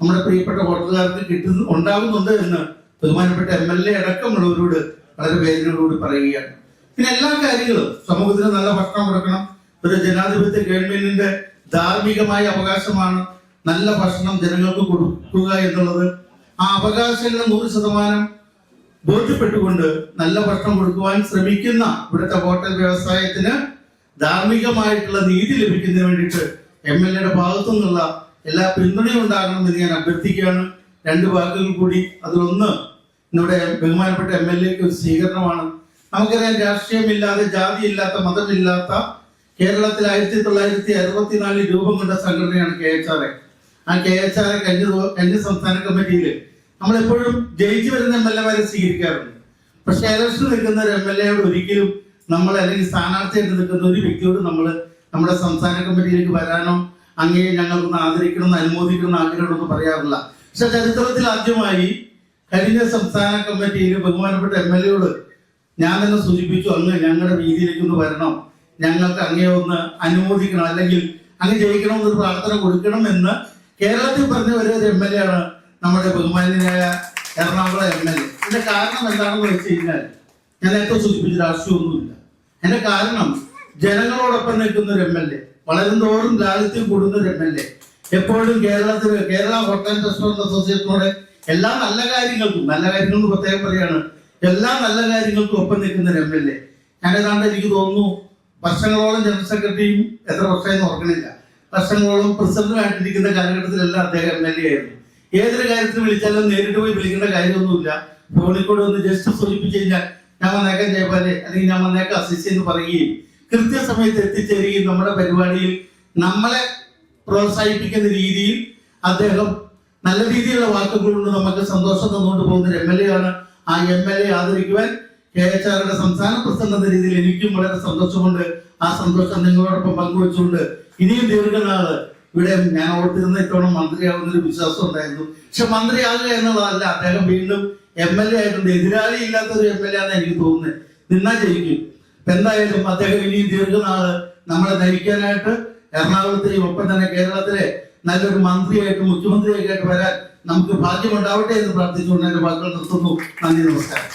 നമ്മുടെ പ്രിയപ്പെട്ട ഹോട്ടലുകാർക്ക് ഉണ്ടാകുന്നുണ്ട് എന്ന് ബഹുമാനപ്പെട്ട MLA അടക്കമുള്ളവരോട് വളരെ വേദനയോടുകൂടി പറയുകയാണ്. പിന്നെ എല്ലാ കാര്യങ്ങളും സമൂഹത്തിന് നല്ല ഭക്ഷണം കൊടുക്കണം. ഒരു ജനാധിപത്യ ഗവൺമെന്റിന്റെ ധാർമ്മികമായ അവകാശമാണ് നല്ല ഭക്ഷണം ജനങ്ങൾക്ക് കൊടുക്കുക എന്നുള്ളത്. ആ അവകാശങ്ങൾ 100% ബോധ്യപ്പെട്ടുകൊണ്ട് നല്ല ഭക്ഷണം കൊടുക്കുവാൻ ശ്രമിക്കുന്ന ഇവിടുത്തെ ഹോട്ടൽ വ്യവസായത്തിന് ധാർമ്മികമായിട്ടുള്ള നീതി ലഭിക്കുന്നതിന് വേണ്ടിയിട്ട് MLA ഭാഗത്തു നിന്നുള്ള എല്ലാ പിന്തുണയും ഉണ്ടാകണമെന്ന് ഞാൻ അഭ്യർത്ഥിക്കുകയാണ്. 2 വാക്കുകൾ കൂടി. അതിലൊന്ന്, ഇവിടെ ബഹുമാനപ്പെട്ട MLAക്ക് ഒരു സ്വീകരണമാണ്. നമുക്കറിയാം, രാഷ്ട്രീയമില്ലാതെ, ജാതിയില്ലാത്ത, മതമില്ലാത്ത കേരളത്തിൽ 1964 രൂപം കൊണ്ട സംഘടനയാണ് KHRA. ആ KHRA കഴിഞ്ഞ സംസ്ഥാന കമ്മിറ്റിയിൽ നമ്മളെപ്പോഴും ജയിച്ചു വരുന്ന MLAമാരെ സ്വീകരിക്കാറുണ്ട്. പക്ഷെ ഇലക്ഷൻ നിൽക്കുന്ന ഒരു MLAയോട് ഒരിക്കലും നമ്മൾ, അല്ലെങ്കിൽ സ്ഥാനാർത്ഥിയായിട്ട് നിൽക്കുന്ന ഒരു വ്യക്തിയോട് നമ്മൾ നമ്മുടെ സംസ്ഥാന കമ്മിറ്റിയിലേക്ക് വരാനോ അങ്ങേ ഞങ്ങൾക്കൊന്ന് ആദരിക്കണമെന്ന് അനുമോദിക്കണമെന്ന് ആഗ്രഹമൊന്നും പറയാറില്ല. പക്ഷെ ചരിത്രത്തിൽ ആദ്യമായി കഴിഞ്ഞ സംസ്ഥാന കമ്മിറ്റിയിൽ ബഹുമാനപ്പെട്ട MLAയോട് ഞാൻ തന്നെ സൂചിപ്പിച്ചു, അങ്ങ് ഞങ്ങളുടെ രീതിയിലേക്ക് ഒന്ന് വരണം, ഞങ്ങൾക്ക് അങ്ങേ ഒന്ന് അനുമോദിക്കണം, അല്ലെങ്കിൽ അങ്ങ് ജയിക്കണമെന്നൊരു പ്രാർത്ഥന കൊടുക്കണം എന്ന് കേരളത്തിൽ പറഞ്ഞ ഒരു MLA ആണ് നമ്മുടെ ബഹുമാന്യനായ എറണാകുളം MLA. ഇതിന്റെ കാരണം എന്താണെന്ന് വെച്ച് കഴിഞ്ഞാൽ, ഞാൻ നേരത്തെ സൂചിപ്പിച്ച രാഷ്ട്രീയമൊന്നുമില്ല. എന്റെ കാരണം ജനങ്ങളോടൊപ്പം നിൽക്കുന്ന ഒരു MLA, വളരുന്തോറും ലാളിത്യം കൂടുന്ന ഒരു MLA, എപ്പോഴും കേരള ഹോട്ടൽ റെസ്റ്റോറന്റ് അസോസിയേഷനോട് എല്ലാ നല്ല കാര്യങ്ങൾക്കും പ്രത്യേകം പറയാണ്, എല്ലാ നല്ല കാര്യങ്ങൾക്കും ഒപ്പം നിൽക്കുന്ന ഒരു MLA. ഞാൻ ഏതാണ്ട് എനിക്ക് തോന്നുന്നു വർഷങ്ങളോളം ജനറൽ സെക്രട്ടറിയും, എത്ര വർഷമായെന്ന് ഓർക്കണില്ല, വർഷങ്ങളോളം പ്രസിഡന്റുമായിട്ടിരിക്കുന്ന കാലഘട്ടത്തിലെല്ലാം അദ്ദേഹം MLA ആയിരുന്നു. ഏതൊരു കാര്യത്തിന് വിളിച്ചാലും നേരിട്ട് പോയി വിളിക്കേണ്ട കാര്യമൊന്നുമില്ല. ഫോണിൽ കൂടെ ഒന്ന് ജസ്റ്റ് സൂചിപ്പിച്ചു കഴിഞ്ഞാൽ ഞാൻ വന്നേക്കാം ജയപാലെ, അല്ലെങ്കിൽ ഞാൻ വന്നേക്കാം അസിസി എന്ന് പറയുകയും കൃത്യസമയത്ത് എത്തിച്ചേരുകയും നമ്മുടെ പരിപാടിയിൽ നമ്മളെ പ്രോത്സാഹിപ്പിക്കുന്ന രീതിയിൽ അദ്ദേഹം നല്ല രീതിയിലുള്ള വാക്കുകൾ കൊണ്ട് നമുക്ക് സന്തോഷം തന്നുകൊണ്ട് പോകുന്ന ഒരു MLA ആണ്. ആ MLA ആദരിക്കുവാൻ KHRയുടെ സംസ്ഥാന പ്രസിഡന്റ് എന്ന രീതിയിൽ എനിക്കും വളരെ സന്തോഷമുണ്ട്. ആ സന്തോഷം നിങ്ങളോടൊപ്പം പങ്കുവെച്ചുകൊണ്ട് ഇനിയും ദീർഘനാള് ഇവിടെ ഞാൻ ഓർത്തിരുന്ന ഇത്തവണ മന്ത്രിയാവുന്നൊരു വിശ്വാസം ഉണ്ടായിരുന്നു. പക്ഷെ മന്ത്രിയാകുക എന്നുള്ളതല്ല, അദ്ദേഹം വീണ്ടും MLA ആയിട്ടുണ്ട്. എതിരാളി ഇല്ലാത്ത ഒരു MLA ആണെന്ന് എനിക്ക് തോന്നുന്നത്. നിന്നാ ജയിക്കും. എന്തായാലും അദ്ദേഹം ഇനിയും ദീർഘനാള് നമ്മളെ നയിക്കാനായിട്ട് എറണാകുളത്തെയും ഒപ്പം തന്നെ കേരളത്തിലെ നല്ലൊരു മന്ത്രിയായിട്ട്, മുഖ്യമന്ത്രിയൊക്കെ ആയിട്ട് വരാൻ നമുക്ക് ഭാഗ്യമുണ്ടാവട്ടെ എന്ന് പ്രാർത്ഥിച്ചുകൊണ്ട് എന്റെ വാക്കുകൾ നിർത്തുന്നു. നന്ദി, നമസ്കാരം.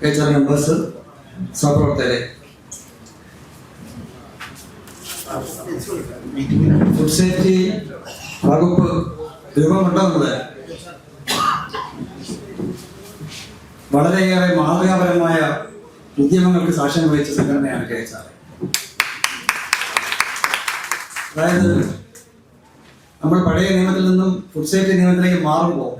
KHR മെമ്പേഴ്സ്, സഹപ്രവർത്തകരെ, ഫുഡ് സേഫ്റ്റി വകുപ്പ് രൂപമുണ്ടാകുന്നത് വളരെയേറെ മാതൃകാപരമായ ഉദ്യമങ്ങൾക്ക് സാക്ഷ്യം വഹിച്ച സംഘടനയാണ് KHR. അതായത് നമ്മൾ പഴയ നിയമത്തിൽ നിന്നും ഫുഡ് സേഫ്റ്റി നിയമത്തിലേക്ക് മാറുമ്പോൾ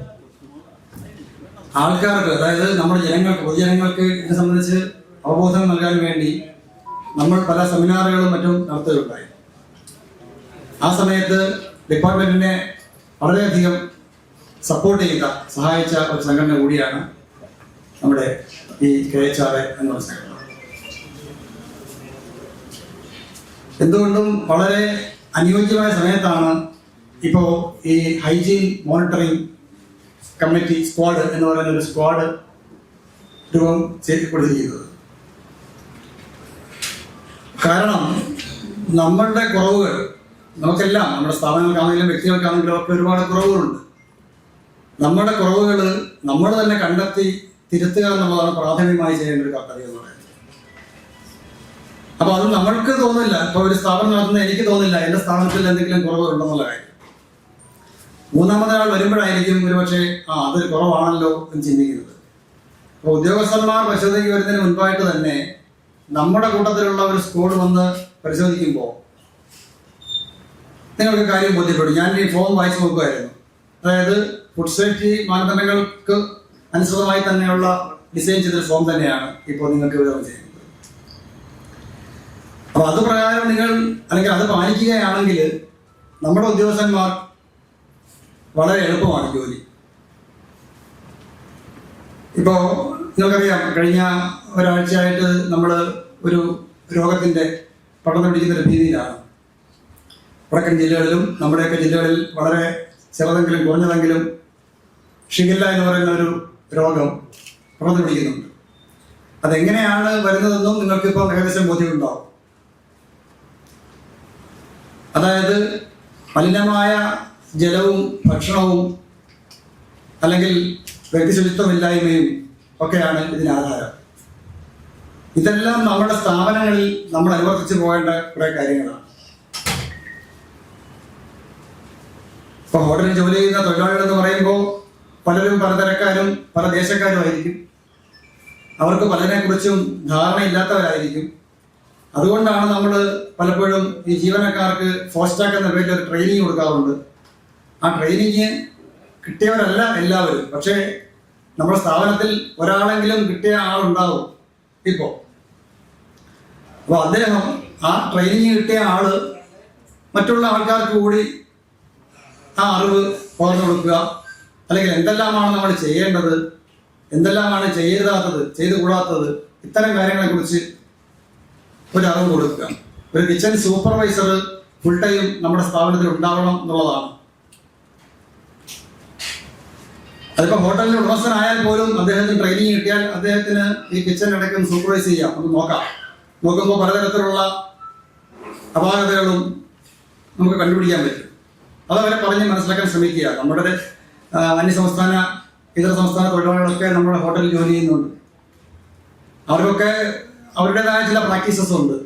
ആൾക്കാർക്ക്, അതായത് നമ്മുടെ ജനങ്ങൾക്ക്, പൊതുജനങ്ങൾക്ക് ഇതിനെ സംബന്ധിച്ച് അവബോധം നൽകാൻ വേണ്ടി നമ്മൾ പല സെമിനാറുകളും മറ്റും നടത്തുകയുണ്ടായി. ആ സമയത്ത് ഡിപ്പാർട്ട്മെന്റിനെ വളരെയധികം സപ്പോർട്ട് ചെയ്ത, സഹായിച്ച ഒരു സംഘടന കൂടിയാണ് നമ്മുടെ ഈ KHRA എന്നുള്ള സംഘടന. എന്തുകൊണ്ടും വളരെ അനുയോജ്യമായ സമയത്താണ് ഇപ്പോൾ ഈ ഹൈജീൻ മോണിറ്ററിംഗ് കമ്മിറ്റി സ്ക്വാഡ് എന്ന് പറയുന്ന ഒരു സ്ക്വാഡ് രൂപം ചെയ്തത്. കാരണം നമ്മളുടെ കുറവുകൾ നമുക്കെല്ലാം, നമ്മുടെ സ്ഥാപനങ്ങൾക്കാണെങ്കിലും വ്യക്തികൾക്കാണെങ്കിലും ഒക്കെ ഒരുപാട് കുറവുകളുണ്ട്. നമ്മുടെ കുറവുകൾ നമ്മൾ തന്നെ കണ്ടെത്തി തിരുത്തുക എന്നുള്ളതാണ് പ്രാഥമികമായി ചെയ്യേണ്ട ഒരു കർത്തവ്യം എന്ന് പറയുന്നത്. അപ്പൊ അത് നമ്മൾക്ക് തോന്നില്ല, ഇപ്പൊ ഒരു സ്ഥാപനം നടത്തുന്ന എനിക്ക് തോന്നില്ല എന്റെ സ്ഥാപനത്തിൽ എന്തെങ്കിലും കുറവുകളുണ്ടെന്നുള്ള കാര്യം. മൂന്നാമതൊരാൾ വരുമ്പോഴായിരിക്കും ഒരുപക്ഷെ അതൊരു കുറവാണല്ലോ എന്ന് ചിന്തിക്കുന്നത്. അപ്പൊ ഉദ്യോഗസ്ഥന്മാർ പരിശോധനയ്ക്ക് വരുന്നതിന് മുൻപായിട്ട് തന്നെ നമ്മുടെ കൂട്ടത്തിലുള്ള ഒരു സ്ക്വാഡ് വന്ന് പരിശോധിക്കുമ്പോൾ നിങ്ങൾക്ക് കാര്യം ബോധ്യപ്പെടും. ഞാൻ ഈ ഫോം വായിച്ചു നോക്കുമായിരുന്നു. അതായത് ഫുഡ് സേഫ്റ്റി മാനദണ്ഡങ്ങൾക്ക് അനുസൃതമായി തന്നെയുള്ള ഡിസൈൻ ചെയ്തൊരു ഫോം തന്നെയാണ് ഇപ്പോൾ നിങ്ങൾക്ക് വിതരണം ചെയ്യുന്നത്. അപ്പൊ അത് പ്രകാരം നിങ്ങൾ, അല്ലെങ്കിൽ അത് പാലിക്കുകയാണെങ്കിൽ നമ്മുടെ ഉദ്യോഗസ്ഥന്മാർ വളരെ എളുപ്പമാണ് ജോലി. ഇപ്പോ നിങ്ങൾക്കറിയാം, കഴിഞ്ഞ ഒരാഴ്ചയായിട്ട് നമ്മൾ ഒരു രോഗത്തിന്റെ പടർന്നു പിടിക്കുന്ന ഒരു ഭീതിയിലാണ്. വടക്കൻ ജില്ലകളിലും നമ്മുടെയൊക്കെ ജില്ലകളിൽ വളരെ ചെറുതെങ്കിലും കുറഞ്ഞതെങ്കിലും ഷിഗല്ല എന്ന് പറയുന്ന ഒരു രോഗം പടർന്നു പിടിക്കുന്നുണ്ട്. അതെങ്ങനെയാണ് വരുന്നതെന്നും നിങ്ങൾക്കിപ്പോൾ ഏകദേശം ബോധ്യമുണ്ടാവും. അതായത് മലിനമായ ജലവും ഭക്ഷണവും അല്ലെങ്കിൽ വ്യക്തിശുചിത്വമില്ലായ്മയും ഒക്കെയാണ് ഇതിന് ആധാരം. ഇതെല്ലാം നമ്മുടെ സ്ഥാപനങ്ങളിൽ നമ്മൾ അനുവർത്തിച്ചു പോകേണ്ട കുറെ കാര്യങ്ങളാണ്. ഇപ്പൊ ഹോട്ടലിൽ ജോലി ചെയ്യുന്ന തൊഴിലാളികൾ എന്ന് പറയുമ്പോൾ പലരും പലതരക്കാരും പല ദേശക്കാരും ആയിരിക്കും. അവർക്ക് പലതിനെ കുറിച്ചും ധാരണയില്ലാത്തവരായിരിക്കും. അതുകൊണ്ടാണ് നമ്മൾ പലപ്പോഴും ഈ ജീവനക്കാർക്ക് ഫോസ്റ്റാക്ക് എന്ന പേരിൽ ഒരു ട്രെയിനിങ് കൊടുക്കാറുണ്ട്. ആ ട്രെയിനിങ് കിട്ടിയവരല്ല എല്ലാവരും, പക്ഷേ നമ്മുടെ സ്ഥാപനത്തിൽ ഒരാളെങ്കിലും കിട്ടിയ ആളുണ്ടാവും ഇപ്പോ. അപ്പൊ അദ്ദേഹം ആ ട്രെയിനിങ് കിട്ടിയ ആള് മറ്റുള്ള ആൾക്കാർക്ക് കൂടി ആ അറിവ് പകർന്നു കൊടുക്കുക, അല്ലെങ്കിൽ എന്തെല്ലാമാണ് നമ്മൾ ചെയ്യേണ്ടത്, എന്തെല്ലാമാണ് ചെയ്യരുതാത്തത്, ചെയ്തു കൂടാത്തത്, ഇത്തരം കാര്യങ്ങളെ കുറിച്ച് ഒരു അറിവ് കൊടുക്കുക. ഒരു കിച്ചൺ സൂപ്പർവൈസർ ഫുൾ ടൈം നമ്മുടെ സ്ഥാപനത്തിൽ ഉണ്ടാവണം എന്നുള്ളതാണ്. അതിപ്പോ ഹോട്ടലിന്റെ ഉടമസ്ഥനായാൽ പോലും അദ്ദേഹത്തിന് ട്രെയിനിങ് കിട്ടിയാൽ അദ്ദേഹത്തിന് ഈ കിച്ചൺ ഇടയ്ക്ക് സൂപ്പർവൈസ് ചെയ്യാം, ഒന്ന് നോക്കാം. നോക്കുമ്പോൾ പലതരത്തിലുള്ള അപാകതകളും നമുക്ക് കണ്ടുപിടിക്കാൻ പറ്റും. അതവരെ പറഞ്ഞ് മനസ്സിലാക്കാൻ ശ്രമിക്കുക. നമ്മുടെ അന്യസംസ്ഥാന ഇതര സംസ്ഥാന തൊഴിലാളികളൊക്കെ നമ്മുടെ ഹോട്ടലിൽ ജോലി ചെയ്യുന്നുണ്ട്. അവർക്കൊക്കെ അവരുടേതായ ചില പ്രാക്ടീസസ് ഉണ്ട്.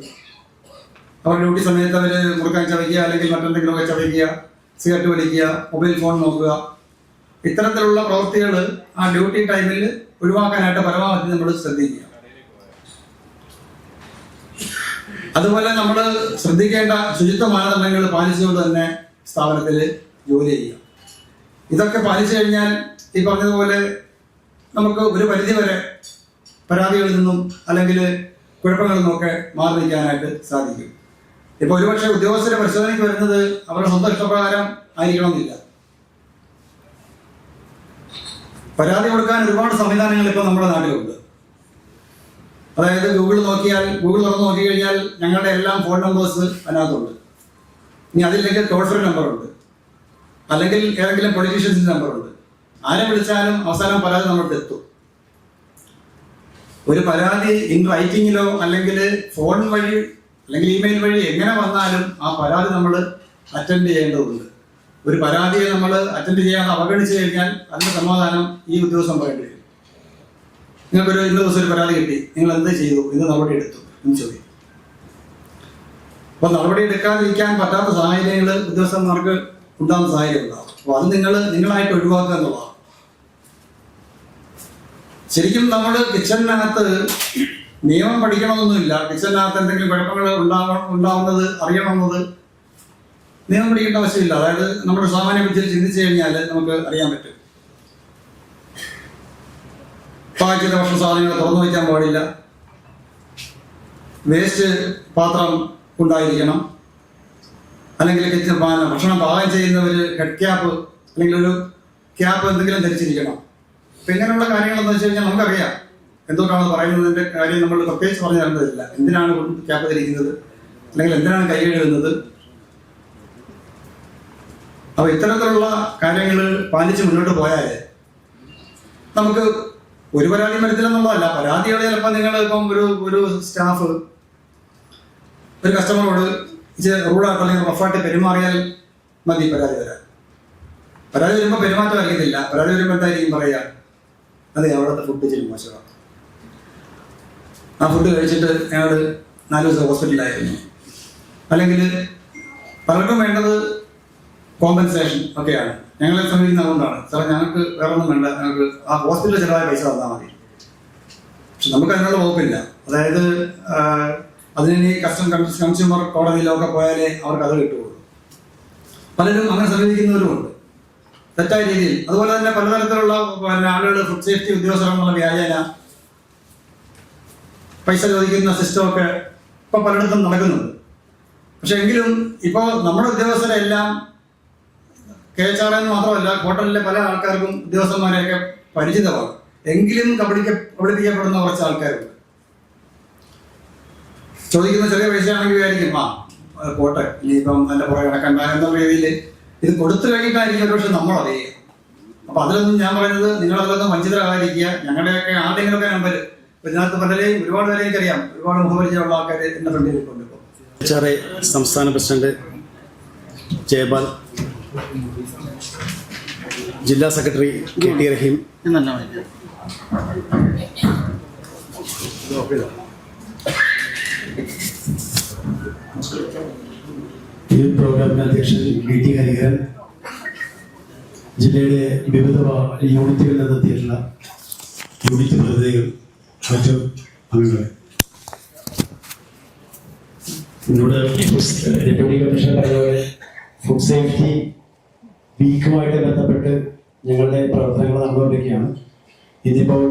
അവർ ഡ്യൂട്ടി സമയത്ത് അവർ മുറുക്കാൻ ചവയ്ക്കുക, അല്ലെങ്കിൽ മറ്റെന്തെങ്കിലുമൊക്കെ ചവയ്ക്കുക, സിഗരറ്റ് വലിക്കുക, മൊബൈൽ ഫോൺ നോക്കുക, ഇത്തരത്തിലുള്ള പ്രവൃത്തികൾ ആ ഡ്യൂട്ടി ടൈമിൽ ഒഴിവാക്കാനായിട്ട് പരമാവധി നമ്മൾ ശ്രദ്ധിക്കുക. അതുപോലെ നമ്മൾ ശ്രദ്ധിക്കേണ്ട ശുചിത്വ മാനദണ്ഡങ്ങൾ പാലിച്ചുകൊണ്ട് തന്നെ സ്ഥാപനത്തിൽ ജോലി ചെയ്യുക. ഇതൊക്കെ പാലിച്ചു കഴിഞ്ഞാൽ ഈ പറഞ്ഞതുപോലെ നമുക്ക് ഒരു പരിധിവരെ പരാതികളിൽ നിന്നും അല്ലെങ്കിൽ കുഴപ്പങ്ങളിൽ നിന്നൊക്കെ മാറി നിൽക്കാനായിട്ട് സാധിക്കും. ഇപ്പൊ ഒരുപക്ഷെ ഉദ്യോഗസ്ഥരെ പരിശോധനയ്ക്ക് വരുന്നത് അവരുടെ സ്വന്തം ഇഷ്ടപ്രകാരം ആയിരിക്കണമെന്നില്ല. പരാതി കൊടുക്കാൻ ഒരുപാട് സംവിധാനങ്ങൾ ഇപ്പോൾ നമ്മുടെ നാട്ടിലുണ്ട്. അതായത് ഗൂഗിൾ തുറന്ന് നോക്കിക്കഴിഞ്ഞാൽ ഞങ്ങളുടെ എല്ലാം ഫോൺ നമ്പേഴ്സ് അതിനകത്തുണ്ട്. ഇനി അതില്ലെങ്കിൽ ടോൾ ഫ്രീ നമ്പറുണ്ട്, അല്ലെങ്കിൽ ഏതെങ്കിലും പൊളിറ്റീഷ്യൻസിന്റെ നമ്പറുണ്ട്. ആരെ വിളിച്ചാലും അവസാനം പരാതി നമ്മൾക്ക് എത്തും. ഒരു പരാതി ഇൻ റൈറ്റിങ്ങിലോ അല്ലെങ്കിൽ ഫോൺ വഴി അല്ലെങ്കിൽ ഇമെയിൽ വഴി എങ്ങനെ വന്നാലും ആ പരാതി നമ്മൾ അറ്റൻഡ് ചെയ്യേണ്ടതുണ്ട്. ഒരു പരാതിയെ നമ്മൾ അറ്റൻഡ് ചെയ്യാതെ അവഗണിച്ചു കഴിഞ്ഞാൽ അതിന്റെ സമാധാനം ഈ ഉദ്യോഗസ്ഥൻ പറയേണ്ടി വരും. നിങ്ങൾക്കൊരു ഇന്ന ദിവസം ഒരു പരാതി കിട്ടി, നിങ്ങൾ എന്ത് ചെയ്തു, ഇന്ന് നടപടി എടുത്തു എന്ന് ചോദിക്കും. അപ്പൊ നടപടി എടുക്കാതിരിക്കാൻ പറ്റാത്ത സാഹചര്യങ്ങൾ ഉദ്യോഗസ്ഥന്മാർക്ക് ഉണ്ടാകുന്ന സാഹചര്യം ഉണ്ടാവും. അപ്പൊ അത് നിങ്ങളായിട്ട് ഒഴിവാക്കുക എന്നുള്ളതാണ്. ശരിക്കും നമ്മൾ കിച്ചണിനകത്ത് നിയമം പഠിക്കണമെന്നൊന്നുമില്ല. കിച്ചണിനകത്ത് എന്തെങ്കിലും കുഴപ്പങ്ങൾ ഉണ്ടാവുന്നത് അറിയണമെന്നത് നിയമം പിടിക്കേണ്ട ആവശ്യമില്ല. അതായത് നമ്മുടെ സാമാന്യ ബുദ്ധിയിൽ ചിന്തിച്ചു കഴിഞ്ഞാൽ നമുക്ക് അറിയാൻ പറ്റും. പാക്ക് ചെയ്ത ഭക്ഷണ സാധനങ്ങൾ തുറന്നു വയ്ക്കാൻ പാടില്ല, വേസ്റ്റ് പാത്രം ഉണ്ടായിരിക്കണം, അല്ലെങ്കിൽ ഭക്ഷണം പാകം ചെയ്യുന്നവർ ഹെഡ് ക്യാപ്പ് അല്ലെങ്കിൽ ഒരു ക്യാപ്പ് എന്തെങ്കിലും ധരിച്ചിരിക്കണം. അപ്പം ഇങ്ങനെയുള്ള കാര്യങ്ങളെന്ന് വെച്ച് കഴിഞ്ഞാൽ നമുക്കറിയാം എന്തുകൊണ്ടാണ് പറയുന്നതിൻ്റെ കാര്യം. നമ്മൾ പ്രത്യേകിച്ച് പറഞ്ഞു തരേണ്ടതില്ല. എന്തിനാണ് ക്യാപ്പ് ധരിക്കുന്നത് അല്ലെങ്കിൽ എന്തിനാണ് കൈ കഴുകുന്നത്. അപ്പോൾ ഇത്തരത്തിലുള്ള കാര്യങ്ങൾ പാലിച്ച് മുന്നോട്ട് പോയാൽ നമുക്ക് ഒരു പരാതി വരത്തില്ലെന്നുള്ളതല്ല. പരാതികൾ ചിലപ്പോൾ നിങ്ങൾ ഇപ്പം ഒരു സ്റ്റാഫ് ഒരു കസ്റ്റമറോട് റൂഡായിട്ട് അല്ലെങ്കിൽ റഫായിട്ട് പെരുമാറിയാൽ മതി പരാതി വരാൻ. പരാതി വരുമ്പോൾ പെരുമാറ്റം അറിയത്തില്ല. പരാതി വരുമ്പോൾ എന്തായിരിക്കും പറയുക, അതെ അവിടുത്തെ ഫുഡ് ഇച്ചിരി മോശമാണ്, ആ ഫുഡ് കഴിച്ചിട്ട് ഞങ്ങൾ 4 ദിവസം ഹോസ്പിറ്റലിലായിരുന്നു. അല്ലെങ്കിൽ പലർക്കും വേണ്ടത് കോമ്പൻസേഷൻ ഒക്കെയാണ്. ഞങ്ങളെ സമീപിക്കുന്ന അതുകൊണ്ടാണ്, സാറേ ഞങ്ങൾക്ക് വേറെ ഒന്നും വേണ്ട, ഞങ്ങൾക്ക് ആ ഹോസ്പിറ്റലിൽ ചിലവായ പൈസ തന്നാൽ മതി. പക്ഷെ നമുക്ക് അതിനുള്ള വകുപ്പില്ല. അതായത് അതിന് കൺസ്യൂമർ കോടതിയിലൊക്കെ പോയാലേ അവർക്ക് അത് കിട്ടുകയുള്ളൂ. പലരും അങ്ങനെ സമീപിക്കുന്നവരുമുണ്ട് തെറ്റായ രീതിയിൽ. അതുപോലെ തന്നെ പലതരത്തിലുള്ള ആളുകൾ ഫുഡ് സേഫ്റ്റി ഉദ്യോഗസ്ഥരെന്നുള്ള വ്യാജേന പൈസ ചോദിക്കുന്ന സിസ്റ്റമൊക്കെ ഇപ്പൊ പലയിടത്തും നടക്കുന്നുണ്ട്. പക്ഷെ എങ്കിലും ഇപ്പോൾ നമ്മുടെ ഉദ്യോഗസ്ഥരെല്ലാം KHRN മാത്രമല്ല ഹോട്ടലിലെ പല ആൾക്കാർക്കും ഉദ്യോഗസ്ഥന്മാരെയൊക്കെ പരിചിതമാണ്. എങ്കിലും കബളിപ്പിക്കപ്പെടുന്ന കുറച്ച് ആൾക്കാരുണ്ട്. ചോദിക്കുന്ന ചെറിയ പൈസയാണെങ്കിൽ വിചാരിക്കും പോട്ടെ ഇനിയിപ്പം നല്ല പുറകെ കിടക്കണ്ട എന്നുള്ള രീതിയിൽ ഇത് കൊടുത്തു കഴിഞ്ഞിട്ടായിരിക്കും ഒരു പക്ഷെ നമ്മളറിയുക. അപ്പൊ അതിലൊന്നും ഞാൻ പറയുന്നത് നിങ്ങളതിലൊന്നും വഞ്ചിതരാകാതിരിക്കുക. ഞങ്ങളുടെയൊക്കെ ആരുടെയെങ്കിലുമൊക്കെ നമ്പർ ഇതിനകത്ത് പലരെയും ഒരുപാട് പേരെ എനിക്കറിയാം, ഒരുപാട് മുഖപരിചയമുള്ള ആൾക്കാർ എന്റെ ഫ്രണ്ടിൽ ഇരിപ്പുണ്ട്. ഇപ്പോൾ KHRA സംസ്ഥാന പ്രസിഡന്റ് ജയപാൽ, ജില്ലാ സെക്രട്ടറി KT റഹീം, ഈ പ്രോഗ്രാമിന്റെ അധ്യക്ഷൻ DT ഹരിഹരൻ, ജില്ലയുടെ വിവിധ യൂണിറ്റുകളിൽ നിന്നെത്തിയിട്ടുള്ള യൂണിറ്റ് പ്രതിനിധികൾ, മറ്റു അംഗങ്ങളെ, എന്നോട് ഡെപ്യൂട്ടി കമ്മീഷണർ പറഞ്ഞപോലെ ഫുഡ് സേഫ്റ്റി വീക്കുമായിട്ട് ബന്ധപ്പെട്ട് ഞങ്ങളുടെ പ്രവർത്തനങ്ങൾ നടന്നുകൊണ്ടിരിക്കുകയാണ്. ഇന്നിപ്പോൾ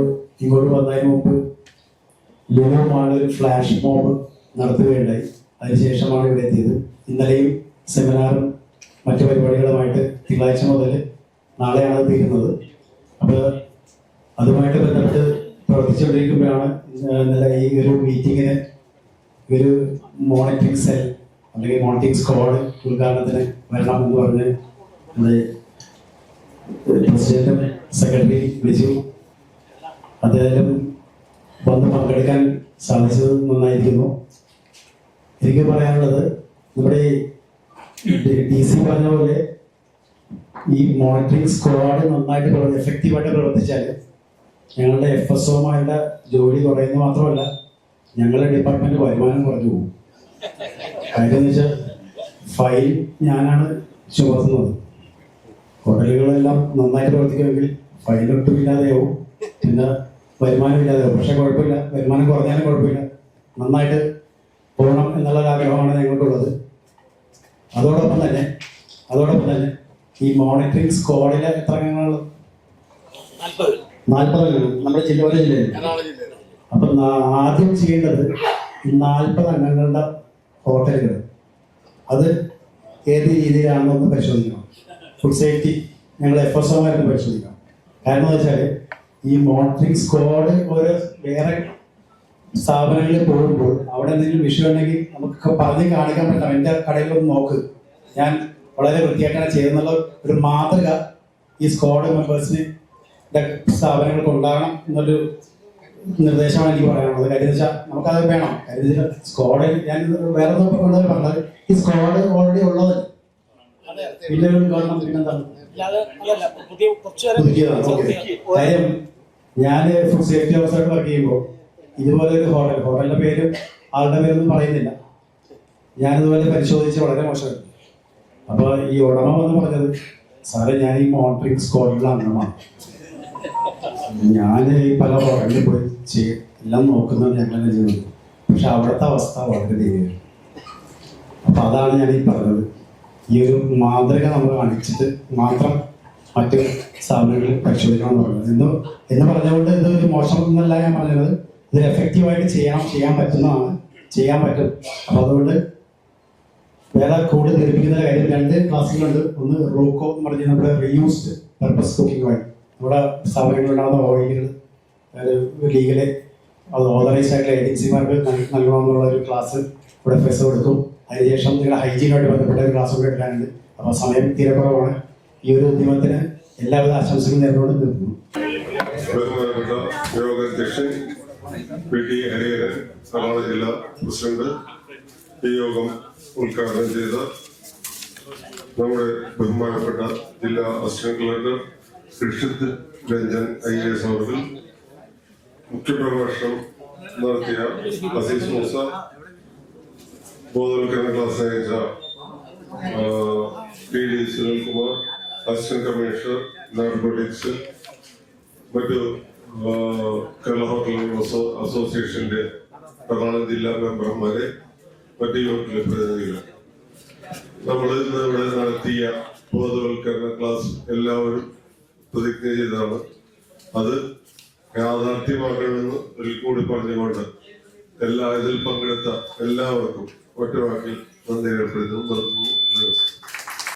ഇങ്ങോട്ട് വന്നതിന് മുമ്പ് ലുലു മാളിൽ ഫ്ലാഷ് മോബ് നടത്തുകയുണ്ടായി. അതിനുശേഷമാണ് ഇവിടെ എത്തിയത്. ഇന്നലെയും സെമിനാറും മറ്റു പരിപാടികളുമായിട്ട് തിങ്കളാഴ്ച മുതൽ നാളെയാണ് തീരുന്നത്. അപ്പോൾ അതുമായിട്ട് ബന്ധപ്പെട്ട് പ്രവർത്തിച്ചുകൊണ്ടിരിക്കുമ്പോഴാണ് ഇന്നലെ ഈ ഒരു മീറ്റിങ്ങിന് ഒരു മോണിറ്ററിംഗ് സെൽ അല്ലെങ്കിൽ മോണിറ്ററിംഗ് സ്ക്വാഡ് ഉദ്ഘാടനത്തിന് വരണമെന്ന് പറഞ്ഞ് നമ്മുടെ പ്രസിഡന്റും സെക്രട്ടറി വിളിച്ചു. അദ്ദേഹം വന്ന് പങ്കെടുക്കാൻ സാധിച്ചത് നന്നായിരിക്കുന്നു. എനിക്ക് പറയാനുള്ളത്, നമ്മുടെ DC പറഞ്ഞ പോലെ ഈ മോണിറ്ററിംഗ് സ്ക്വാഡ് നന്നായിട്ട് എഫക്റ്റീവായിട്ട് പ്രവർത്തിച്ചാൽ ഞങ്ങളുടെ FSOമാരുടെ ജോലി കുറയുന്നത് മാത്രമല്ല, ഞങ്ങളുടെ ഡിപ്പാർട്ട്മെന്റ് വരുമാനം കുറഞ്ഞു പോകും. കാര്യം എന്ന് വെച്ചാൽ ഫയൽ ഞാനാണ് ചുമത്തുന്നത്. ഹോട്ടലുകളെല്ലാം നന്നായിട്ട് പ്രവർത്തിക്കുമെങ്കിൽ ഫയലൊട്ടും ഇല്ലാതെയാവും, പിന്നെ വരുമാനം ഇല്ലാതെയാവും. പക്ഷെ കുഴപ്പമില്ല, വരുമാനം കുറഞ്ഞാലും കുഴപ്പമില്ല, നന്നായിട്ട് പോകണം എന്നുള്ള ആഗ്രഹമാണ് ഞങ്ങൾക്കുള്ളത്. അതോടൊപ്പം തന്നെ ഈ മോണിറ്ററിംഗ് സ്ക്വാഡിലെ എത്ര അംഗങ്ങളുള്ളത്? 40 അംഗങ്ങൾ നമ്മുടെ ജില്ലയിൽ. അപ്പം ആദ്യം ചെയ്യേണ്ടത് ഈ 40 അംഗങ്ങളുടെ ഹോട്ടലുകൾ അത് ഏത് രീതിയിലാണെന്നൊന്ന് പരിശോധിക്കണം. ഫുഡ് സേഫ്റ്റി ഞങ്ങൾ FSOമായിട്ട് പരിശോധിക്കണം. കാരണം എന്ന് വെച്ചാൽ ഈ മോണിറ്ററിംഗ് സ്ക്വാഡ് ഓരോ വേറെ സ്ഥാപനങ്ങളിൽ പോകുമ്പോൾ അവിടെ എന്തെങ്കിലും വിഷയം ഉണ്ടെങ്കിൽ നമുക്ക് പറഞ്ഞ് കാണിക്കാൻ പറ്റാം. എൻ്റെ കടയിലൊന്ന് നോക്ക്, ഞാൻ വളരെ വൃത്തിയായിട്ടാണ് ചെയ്യുന്നുള്ള ഒരു മാതൃക ഈ സ്ക്വാഡ് മെമ്പേഴ്സിന് സ്ഥാപനങ്ങൾക്ക് ഉണ്ടാകണം എന്നൊരു നിർദ്ദേശമാണ് എനിക്ക് പറയാനുള്ളത്. കാര്യം വെച്ചാൽ നമുക്കത് വേണം. കാര്യം സ്ക്വാഡ് ഞാൻ വേറെ ഉള്ളത് പറഞ്ഞാൽ ഈ സ്ക്വാഡ് ഓൾറെഡി ഉള്ളത് പിന്നെ ഗവൺമെന്റ് പിന്നെന്താണ് കാര്യം. ഞാൻ ഫുഡ് സേഫ്റ്റി ഓഫീസറായിട്ട് വർക്ക് ചെയ്യുമ്പോൾ ഇതുപോലെ ഒരു ഹോട്ടലിന്റെ പേരും ആളുടെ പേരൊന്നും പറയുന്നില്ല, ഞാനിതുപോലെ പരിശോധിച്ച് വളരെ മോശമായിരുന്നു. അപ്പൊ ഈ ഉടമ വന്ന് പറഞ്ഞത്, സാറേ ഞാൻ ഈ മോണിറ്ററിംഗ് സ്ക്വാഡിലെ അംഗമാണ്, ഞാൻ ഈ പല ഹോട്ടലിൽ പോയി എല്ലാം നോക്കുന്നത് ഞങ്ങൾ തന്നെ ചെയ്യുന്നത്, പക്ഷെ അവിടുത്തെ അവസ്ഥ വളരെ ദയനീയമാണ്. അപ്പൊ അതാണ് ഞാൻ ഈ പറഞ്ഞത്. ഈ ഒരു മാതൃക നമ്മൾ കാണിച്ചിട്ട് മാത്രം മറ്റ് സ്ഥാപനങ്ങളിൽ പരിശോധിക്കണം എന്ന് പറയുന്നത്. എന്ന് പറഞ്ഞുകൊണ്ട് ഇത് ഒരു മോശം എന്നല്ല ഞാൻ പറഞ്ഞത്, ഇത് എഫക്റ്റീവായിട്ട് ചെയ്യാൻ പറ്റുന്നതാണ്, ചെയ്യാൻ പറ്റും. അപ്പം അതുകൊണ്ട് വേറെ കൂടുതൽ ധരിപ്പിക്കുന്ന കാര്യം 2 ക്ലാസ്സുകളുണ്ട്. ഒന്ന് റോക്കോ എന്ന് പറഞ്ഞാൽ നമ്മുടെ റീയൂസ്ഡ് പർപ്പസ് കുക്കിംഗ് ഓയിൽ, നമ്മുടെ സ്ഥാപനങ്ങളിലുണ്ടാകുന്ന ഓയിലുകൾ ലീഗല് അത് ഓതറൈസ്ഡ് ആയിട്ടുള്ള ഏജൻസിമാർക്ക് നൽകണമെന്നുള്ള ഒരു ക്ലാസ് ഇവിടെ ഫെസ് കൊടുക്കും. അതിനുശേഷം നിങ്ങളുടെ ഹൈജീനുമായിട്ട് ബന്ധപ്പെട്ട ഒരു ക്ലാസ് കൂടെ എടുക്കാനുണ്ട്. അപ്പോൾ സമയം തീരെ കുറവാണ്. ഈ ഒരു ഉദ്യമത്തിന് എല്ലാവിധ ആശംസകളും നേർന്നുകൊണ്ട് നിർത്തുന്നു. ബഹുമാനപ്പെട്ട യോഗാധ്യക്ഷൻ PT ഹരിഹരൻ, എറണാകുളം ജില്ലാ പ്രസിഡന്റ്, ഈ യോഗം ഉദ്ഘാടനം ചെയ്ത നമ്മുടെ ബഹുമാനപ്പെട്ട ജില്ലാ assistant collector Deekshith Ranjan IAS അവர்கள், മുഖ്യപ്രഭാഷണം നടത്തിയ അസീസ് മൂസ, ബോധവൽക്കരണ ക്ലാസ് നയിച്ച PD Sunilkumar, assistant commissioner narcotics, മറ്റു കേരള ഹോട്ടൽ അസോസിയേഷന്റെ എറണാകുളം ജില്ലാ മെമ്പർമാരെ, മറ്റു യൂണിറ്റിലെ പ്രതിനിധികൾ, നമ്മൾ ഇന്ന് ഇവിടെ നടത്തിയ ബോധവൽക്കരണ ക്ലാസ് എല്ലാവരും പ്രതിജ്ഞ ചെയ്തതാണ്. അത് യാഥാർത്ഥ്യമാക്കണമെന്ന് ഒരിക്കൽ കൂടി പറഞ്ഞുകൊണ്ട് ഇതിൽ പങ്കെടുത്ത എല്ലാവർക്കും ഒറ്റവാക്കിൽ നന്ദി രേഖപ്പെടുത്തുന്നു.